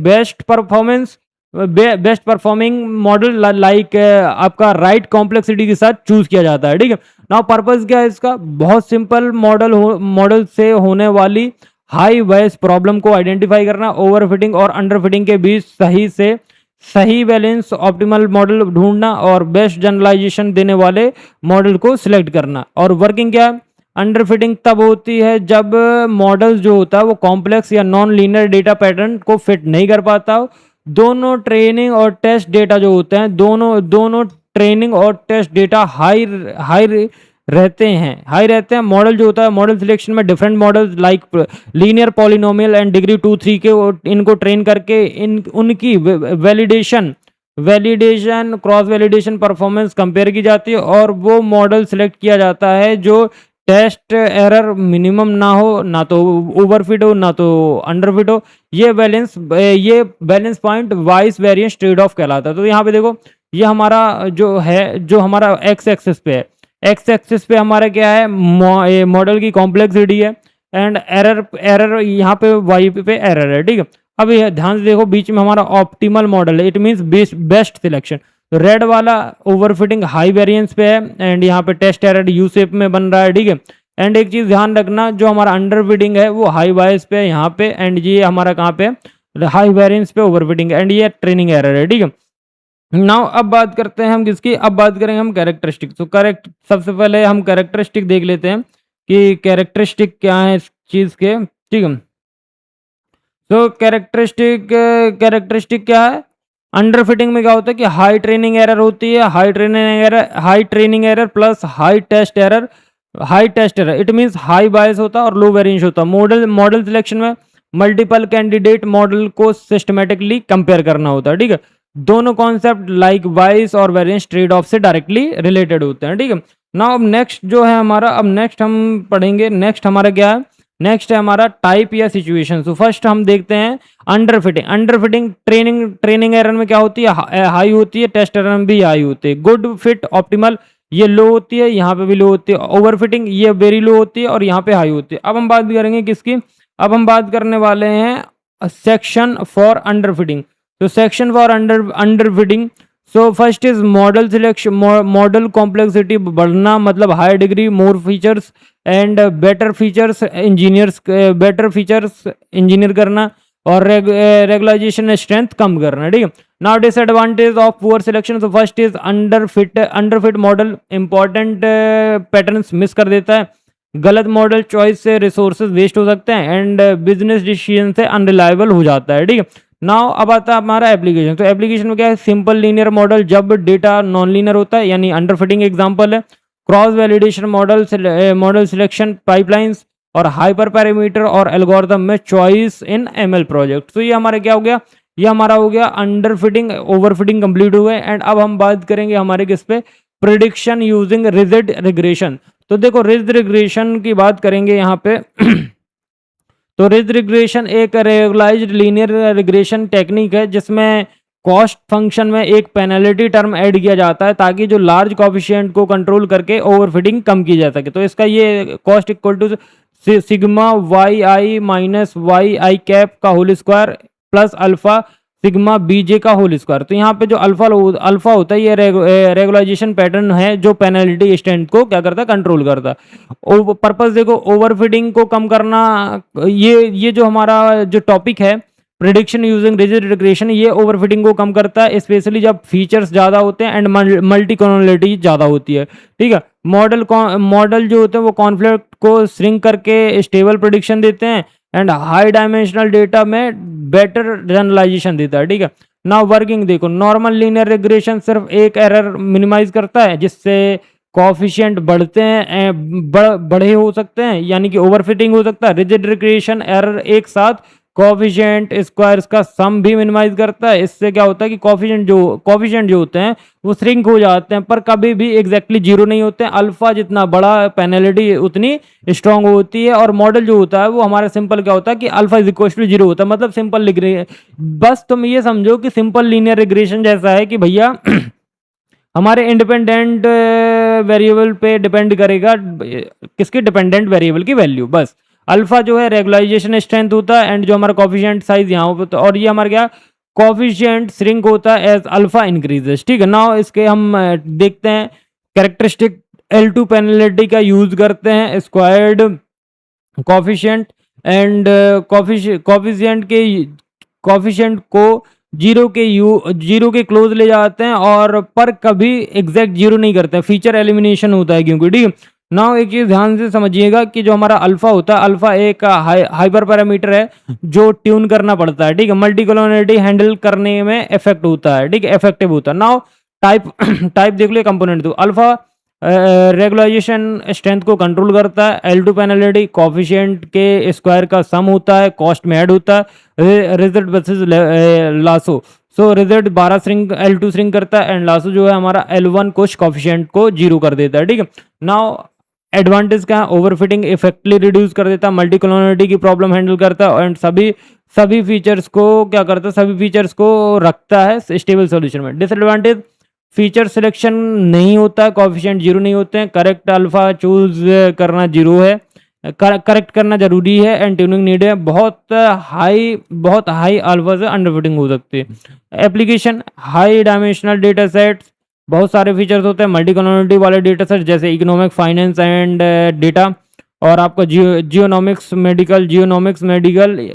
बेस्ट परफॉर्मिंग मॉडल लाइक आपका राइट कॉम्प्लेक्सिटी के साथ चूज किया जाता है, ठीक है। नाउ पर्पस क्या है इसका, बहुत सिंपल मॉडल से होने वाली हाई वॉइस प्रॉब्लम को आइडेंटिफाई करना, ओवर फिटिंग और अंडर फिटिंग के बीच सही बैलेंस ऑप्टिमल मॉडल ढूंढना और बेस्ट जनरलाइजेशन देने वाले मॉडल को सिलेक्ट करना। और वर्किंग क्या है, अंडर फिटिंग तब होती है जब मॉडल जो होता है वो कॉम्प्लेक्स या नॉन लीनियर डेटा पैटर्न को फिट नहीं कर पाता हो। दोनों ट्रेनिंग और टेस्ट डेटा जो होते हैं दोनों ट्रेनिंग और टेस्ट डेटा हाई रहते हैं। मॉडल जो होता है, मॉडल सिलेक्शन में different models like linear polynomial and degree 2 3 के इनको ट्रेन करके उनकी validation cross validation performance compare की जाती है और वो मॉडल सिलेक्ट किया जाता है जो टेस्ट एरर मिनिमम ना हो, ना तो ओवरफिट हो ना तो अंडरफिट हो। ये balance point vice variance trade of कहलाता है। तो यहाँ पे देखो ये हमारा जो हमारा एक्स एक्सिस पे है, एक्स एक्सिस पे हमारा क्या है, मॉडल की कॉम्प्लेक्सिटी है एंड एरर यहाँ पे वाई पे एरर है, ठीक है। अब ये ध्यान से देखो बीच में हमारा ऑप्टिमल मॉडल है, इट मींस बेस्ट सिलेक्शन। तो रेड वाला ओवरफिटिंग हाई वेरिएंस पे है एंड यहाँ पे टेस्ट एरर यू शेप में बन रहा है, ठीक है। एंड एक चीज ध्यान रखना, जो हमारा अंडरफिटिंग है वो हाई बायस पे है यहाँ पे एंड ये हमारा कहाँ पे, हाई वेरिएंस पे ओवरफिटिंग एंड ये ट्रेनिंग एरर है, ठीक है। नाउ अब बात करते हैं हम किसकी, अब बात करेंगे हम कैरेक्टरिस्टिक। तो सबसे पहले हम कैरेक्टरिस्टिक देख लेते हैं कि कैरेक्टरिस्टिक क्या है इस चीज के, ठीक है। तो कैरेक्टरिस्टिक क्या है, अंडर फिटिंग में क्या होता है कि हाई ट्रेनिंग एरर होती है, high training error plus high test error it means high bias होता है और लो वेरिएंस होता है। मॉडल सिलेक्शन में मल्टीपल कैंडिडेट मॉडल को सिस्टमेटिकली कंपेयर करना होता है, ठीक है। दोनों कॉन्सेप्ट लाइक वाइस और वेरिएंस ट्रेड ऑफ से डायरेक्टली रिलेटेड होते हैं, ठीक है। नाउ अब नेक्स्ट जो है हमारा, अब नेक्स्ट हम पढ़ेंगे, नेक्स्ट हमारा क्या है, नेक्स्ट है हमारा टाइप या सिचुएशन। तो फर्स्ट हम देखते हैं अंडर फिटिंग ट्रेनिंग एरर में क्या होती है, हाई होती है, टेस्ट एरर में भी हाई होती है। गुड फिट ऑप्टिमल ये लो होती है, यहाँ पे भी लो होती है। ओवर फिटिंग ये वेरी लो होती है और यहाँ पे हाई होती है। अब हम बात करेंगे किसकी, अब हम बात करने वाले हैं सेक्शन फॉर अंडर फिटिंग। तो section for underfitting, so first is model selection, model complexity बढ़ना मतलब high degree more features and better features engineer करना और रेगुलाइजेशन स्ट्रेंथ कम करना, ठीक है। Now disadvantage of poor selection, तो first is underfit model important patterns miss कर देता है, गलत मॉडल चॉइस से रिसोर्सेज वेस्ट हो सकते हैं एंड बिजनेस डिसीजन से अनरिलायबल हो जाता है, ठीक है। नाउ अब आता है हमारा एप्लीकेशन। तो एप्लीकेशन में क्या है, सिंपल लीनियर मॉडल जब डेटा नॉन लीनियर होता है यानी अंडरफिटिंग एग्जांपल है। Cross validation model selection pipelines और हाइपर पैरामीटर और एल्गोरिथम में चॉइस इन एमएल प्रोजेक्ट। तो ये हमारा क्या हो गया, ये हमारा हो गया अंडरफिटिंग ओवरफिटिंग कंप्लीट हुए। एंड अब हम बात करेंगे हमारे किस पे, प्रिडिक्शन यूजिंग रिजिड रिग्रेशन। तो देखो रिजिड रिग्रेशन की बात करेंगे यहाँ पे तो रिजिड रिग्रेशन एक रेगुलाइज्ड लीनियर रिग्रेशन टेक्निक है जिसमें कॉस्ट फंक्शन में एक पेनल्टी टर्म ऐड किया जाता है ताकि जो लार्ज कोफिशिएंट को कंट्रोल करके ओवरफिटिंग कम की जा सके। तो इसका ये cost equal to sigma Y I minus Y I cap का whole square plus alpha sigma BJ का होल स्क्वायर। तो यहाँ पे जो अल्फा होता है ये रेगुलाइजेशन पैटर्न है जो पेनल्टी स्ट्रेंथ को क्या करता है, कंट्रोल करता है। पर्पस देखो ओवरफिटिंग को कम करना, ये जो हमारा जो टॉपिक है प्रिडिक्शन यूजिंग रिजिड रिग्रेशन, ये ओवरफिटिंग को कम करता है, स्पेशली जब फीचर्स ज़्यादा होते हैं एंड मल्टी कॉर्नलिटी ज़्यादा होती है। ठीक है, मॉडल जो होते हैं वो कॉन्फ्लिक्ट को श्रिंक करके स्टेबल प्रिडिक्शन देते हैं एंड हाई डायमेंशनल डेटा में बेटर जनरलाइजेशन देता है। ठीक है, नाउ वर्किंग देखो, नॉर्मल लीनियर रिग्रेशन सिर्फ एक एरर मिनिमाइज करता है जिससे कॉफिशिएंट बढ़ते हैं बड़े हो सकते हैं, यानी कि ओवरफिटिंग हो सकता है। रिजिड रिग्रेशन एरर एक साथ कॉफिशिएंट स्क्वायर्स का सम भी मिनिमाइज करता है। इससे क्या होता है कि कॉफिशिएंट जो होते हैं वो श्रिंक हो जाते हैं पर कभी भी एग्जैक्टली जीरो नहीं होते हैं। अल्फा जितना बड़ा पेनल्टी उतनी स्ट्रांग होती है। और मॉडल जो होता है वो हमारा सिंपल क्या होता है कि alpha is equal to zero होता है, मतलब सिंपल बस तुम ये समझो कि सिंपल लीनियर रिग्रेशन जैसा है कि भैया हमारे इंडिपेंडेंट वेरिएबल पे डिपेंड करेगा, किसके डिपेंडेंट वेरिएबल की वैल्यू। बस अल्फा जो है रेगुलाइजेशन स्ट्रेंथ होता है एंड जो हमारा कॉफिशिएंट साइज यहाँ पे, और ये हमारा क्या कॉफिशिएंट श्रिंक होता है एज अल्फा इंक्रीजेस। ठीक है, नाउ इसके हम देखते हैं कैरेक्टरिस्टिक L2 पेनल्टी का यूज करते हैं स्क्वायर्ड कॉफिशिएंट एंड कॉफिशिएंट को जीरो के क्लोज ले जाते हैं और पर कभी एग्जैक्ट जीरो नहीं करते हैं, फीचर एलिमिनेशन होता है क्योंकि। ठीक है, नाउ एक चीज ध्यान से समझिएगा कि जो हमारा अल्फा होता है, अल्फा एक हाइपर पैरामीटर है जो ट्यून करना पड़ता है। ठीक है, मल्टी कॉलोनिटी हैंडल करने में इफेक्ट होता है। ठीक है, इफेक्टिव होता है। नाउ टाइप देख लो कंपोनेंट। तो अल्फा रेगुलाइजेशन स्ट्रेंथ को कंट्रोल करता है, L2 पेनल्टी कॉफिशिएंट के स्क्वायर का सम होता है, कॉस्ट में ऐड होता है, result versus lasso. So result 12 shrink L2 shrink करता है एंड लासो जो है हमारा L1 कुछ कॉफिशिएंट को जीरो कर देता है। ठीक है, नाउ एडवांटेज क्या है, ओवरफिटिंग इफेक्टली रिड्यूस कर देता है, मल्टी कॉलोनिटी की प्रॉब्लम हैंडल करता है एंड सभी फीचर्स को क्या करता है, सभी फीचर्स को रखता है स्टेबल सॉल्यूशन में। डिसएडवांटेज फीचर सिलेक्शन नहीं होता है, कॉफिशिएंट जीरो नहीं होते हैं, करेक्ट अल्फा चूज करना जीरो है, करेक्ट करना जरूरी है एंड ट्यूनिंग नीड है। बहुत हाई अल्फा से अंडरफिटिंग हो सकती है। Application high dimensional data sets, बहुत सारे फीचर्स होते हैं, मल्टी कॉलोनिटी वाले डेटा सेट जैसे इकोनॉमिक फाइनेंस एंड डेटा और आपका जियोनॉमिक्स मेडिकल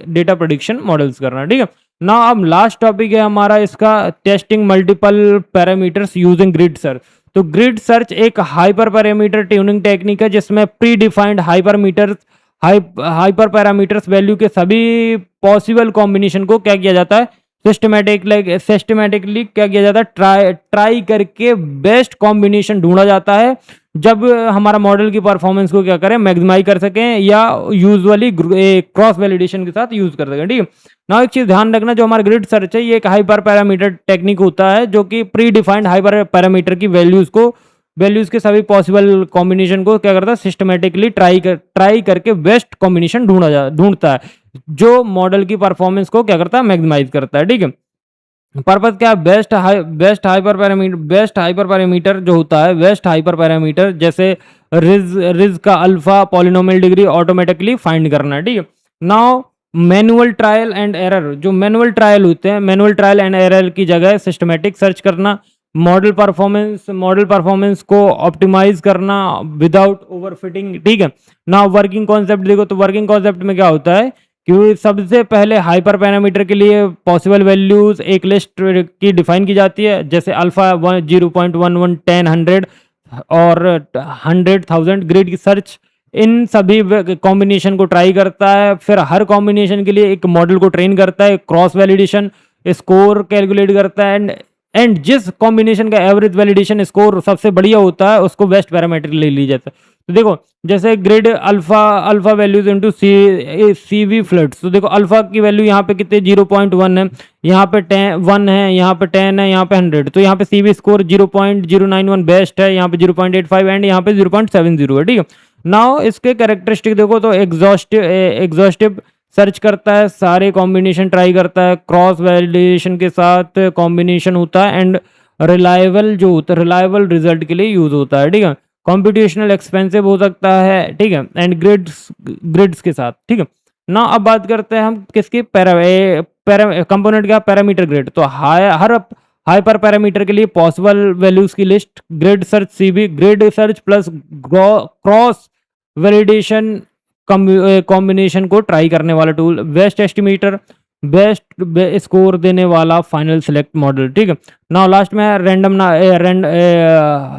डेटा प्रेडिक्शन मॉडल्स करना। ठीक है, ना अब लास्ट टॉपिक है हमारा इसका testing multiple parameters using grid search. तो ग्रिड सर्च एक हाइपर पैरामीटर ट्यूनिंग टेक्निक है जिसमें pre defined hyper parameters value के सभी पॉसिबल कॉम्बिनेशन को क्या किया जाता है, सिस्टमेटिकली क्या किया जाता है, ट्राई करके बेस्ट कॉम्बिनेशन ढूंढा जाता है जब हमारा मॉडल की परफॉर्मेंस को क्या करें, मैक्सिमाइज कर सकें या यूजुअली क्रॉस वैलिडेशन के साथ यूज कर सकें। ठीक है, ना एक चीज ध्यान रखना, जो हमारा ग्रिड सर्च है ये एक हाइपर पैरामीटर टेक्निक होता है जो कि प्री डिफाइंड हाइपर पैरामीटर की वैल्यूज के सभी पॉसिबल कॉम्बिनेशन को क्या करता है, सिस्टमेटिकली ट्राई करके बेस्ट कॉम्बिनेशन ढूंढता है जो मॉडल की परफॉर्मेंस को क्या करता है, मैक्सिमाइज करता है। ठीक है, पर्पज क्या है, बेस्ट हाइपर पैरामीटर जो होता है, बेस्ट हाइपर पैरामीटर जैसे रिज का alpha polynomial degree automatically find करना। ठीक है, now manual trial and error, जो मैनुअल ट्रायल होते हैं, मैनुअल ट्रायल एंड एरर की जगह सिस्टमेटिक सर्च करना, मॉडल परफॉर्मेंस को ऑप्टिमाइज करना विदाउट ओवरफिटिंग। ठीक है, ना वर्किंग कॉन्सेप्ट देखो, तो वर्किंग कॉन्सेप्ट में क्या होता है कि सबसे पहले हाइपर पैरामीटर के लिए पॉसिबल वैल्यूज एक लिस्ट की डिफाइन की जाती है, जैसे अल्फा 0.11 10 100 और 100,000 ग्रिड की सर्च इन सभी कॉम्बिनेशन को ट्राई करता है, फिर हर कॉम्बिनेशन के लिए एक मॉडल को ट्रेन करता है, क्रॉस वैलिडेशन स्कोर कैलकुलेट करता है एंड जिस कॉम्बिनेशन का एवरेज वैलिडेशन स्कोर सबसे बढ़िया होता है उसको बेस्ट पैरामीटर ले ली जाता है। तो देखो जैसे grid alpha values into CV floods, तो देखो अल्फा की वैल्यू यहाँ पे कितने 0.1 है, यहाँ पे 1 है, यहाँ पे 10 है, यहाँ पे 100, तो यहाँ पे CV स्कोर 0.091 बेस्ट है, यहाँ पे 0.85 एंड यहाँ पे 0.70 है। ठीक है, नाउ इसके कैरेक्टरिस्टिक देखो, तो एग्जॉस्टिव सर्च करता है, सारे कॉम्बिनेशन ट्राई करता है, क्रॉस वैलिडेशन के साथ कॉम्बिनेशन होता है एंड रिलायबल जो होता है रिलायबल रिजल्ट के लिए यूज होता है, ठीक है। कॉम्पिटिशनल एक्सपेंसिव हो सकता है, ठीक है, एंड ग्रिड्स के साथ, ठीक है ना। अब बात करते हैं हम किसकी कंपोनेंट का पैरामीटर ग्रिड। तो हर हाइपर पैरामीटर के लिए पॉसिबल वैल्यूज की list, grid search CB, grid search plus cross validation combination को ट्राई करने वाला tool, best estimator, best score देने वाला फाइनल सेलेक्ट मॉडल, ठीक है। नाउ लास्ट में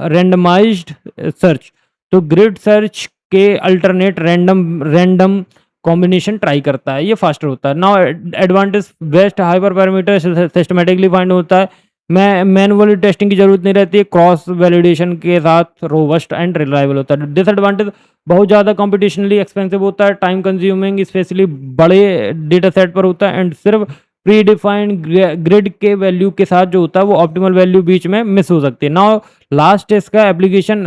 रैंडमाइज्ड सर्च। तो ग्रिड सर्च के अल्टरनेट रैंडम कॉम्बिनेशन ट्राई करता है, ये फास्टर होता है। Now advantage, best hyper parameter systematically find होता है, मैनुअली टेस्टिंग की जरूरत नहीं रहती है, क्रॉस वैलिडेशन के साथ रोबस्ट एंड रिलायबल होता है। डिसएडवांटेज, बहुत ज़्यादा कॉम्पिटिशनली एक्सपेंसिव होता है, टाइम कंज्यूमिंग स्पेशली बड़े डेटा सेट पर होता है, एंड सिर्फ प्री डिफाइंड ग्रिड के वैल्यू के साथ जो होता है वो ऑप्टिमल वैल्यू बीच में मिस हो सकती है। नाउ लास्ट इसका एप्लीकेशन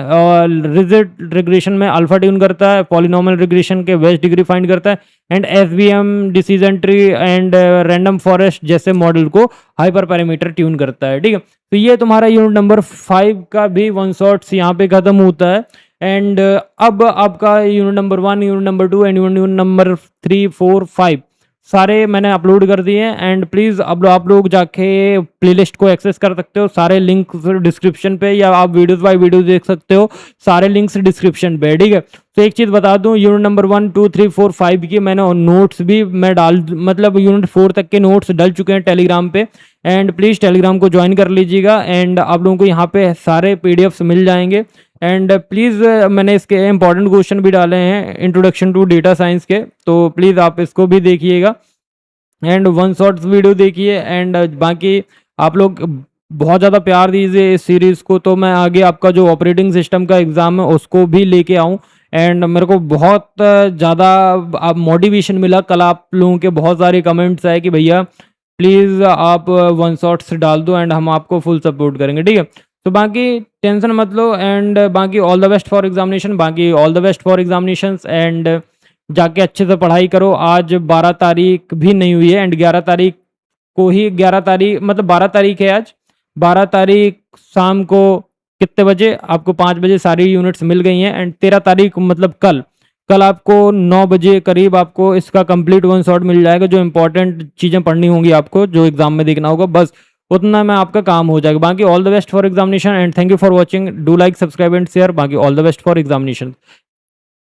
रिजल्ट रिग्रेशन में अल्फा ट्यून करता है, पॉलिनोमियल रिग्रेशन के वेस्ट डिग्री फाइंड करता है, and SVM decision tree and random forest जैसे मॉडल को हाइपर पैरामीटर ट्यून करता है, ठीक है। तो ये तुम्हारा यूनिट नंबर 5 का भी वन शॉट्स यहाँ पे खत्म होता है। एंड अब आपका unit number 1, unit number 2 and unit number 3, 4, 5 सारे मैंने अपलोड कर दिए हैं। एंड प्लीज़ अब आप लोग जाके प्लेलिस्ट को एक्सेस कर सकते हो, सारे लिंक डिस्क्रिप्शन पे, या आप वीडियोस बाय वीडियो देख सकते हो, सारे लिंक्स डिस्क्रिप्शन पे, ठीक है। तो एक चीज़ बता दूं, यूनिट नंबर 1, 2, 3, 4, 5 की मैंने नोट्स भी मैं मतलब यूनिट 4 तक के नोट्स डल चुके हैं टेलीग्राम पे। एंड प्लीज़ टेलीग्राम को ज्वाइन कर लीजिएगा, एंड आप लोगों को यहाँ पे सारे पीडीएफ्स मिल जाएंगे। एंड प्लीज़ मैंने इसके इंपॉर्टेंट क्वेश्चन भी डाले हैं इंट्रोडक्शन टू डेटा साइंस के, तो प्लीज़ आप इसको भी देखिएगा एंड वन शॉट्स वीडियो देखिए। एंड बाकी आप लोग बहुत ज़्यादा प्यार दीजिए इस सीरीज़ को, तो मैं आगे आपका जो ऑपरेटिंग सिस्टम का एग्ज़ाम है उसको भी लेके आऊँ। एंड मेरे को बहुत ज़्यादा मोटिवेशन मिला, कल आप लोगों के बहुत सारे कमेंट्स आए कि भैया प्लीज़ आप वन शॉट्स डाल दो एंड हम आपको फुल सपोर्ट करेंगे, ठीक है। तो बाकी टेंशन मत लो, एंड बाकी all the best for examination, बाकी all the best for examinations, and जाके अच्छे से पढ़ाई करो। आज 12 तारीख भी नहीं हुई है, एंड 11 तारीख को ही 11 तारीख मतलब 12 तारीख है आज, 12 तारीख शाम को कितने बजे आपको 5 बजे सारी यूनिट्स मिल गई हैं। एंड 13 तारीख मतलब कल आपको 9 बजे करीब आपको इसका कंप्लीट वन शॉट मिल जाएगा, जो इंपॉर्टेंट चीज़ें पढ़नी होंगी आपको, जो एग्जाम में देखना होगा, बस उतना में आपका काम हो जाएगा। बाकी all the best for examination, and thank you for watching, do like, subscribe and share. बाकी all the best for examination.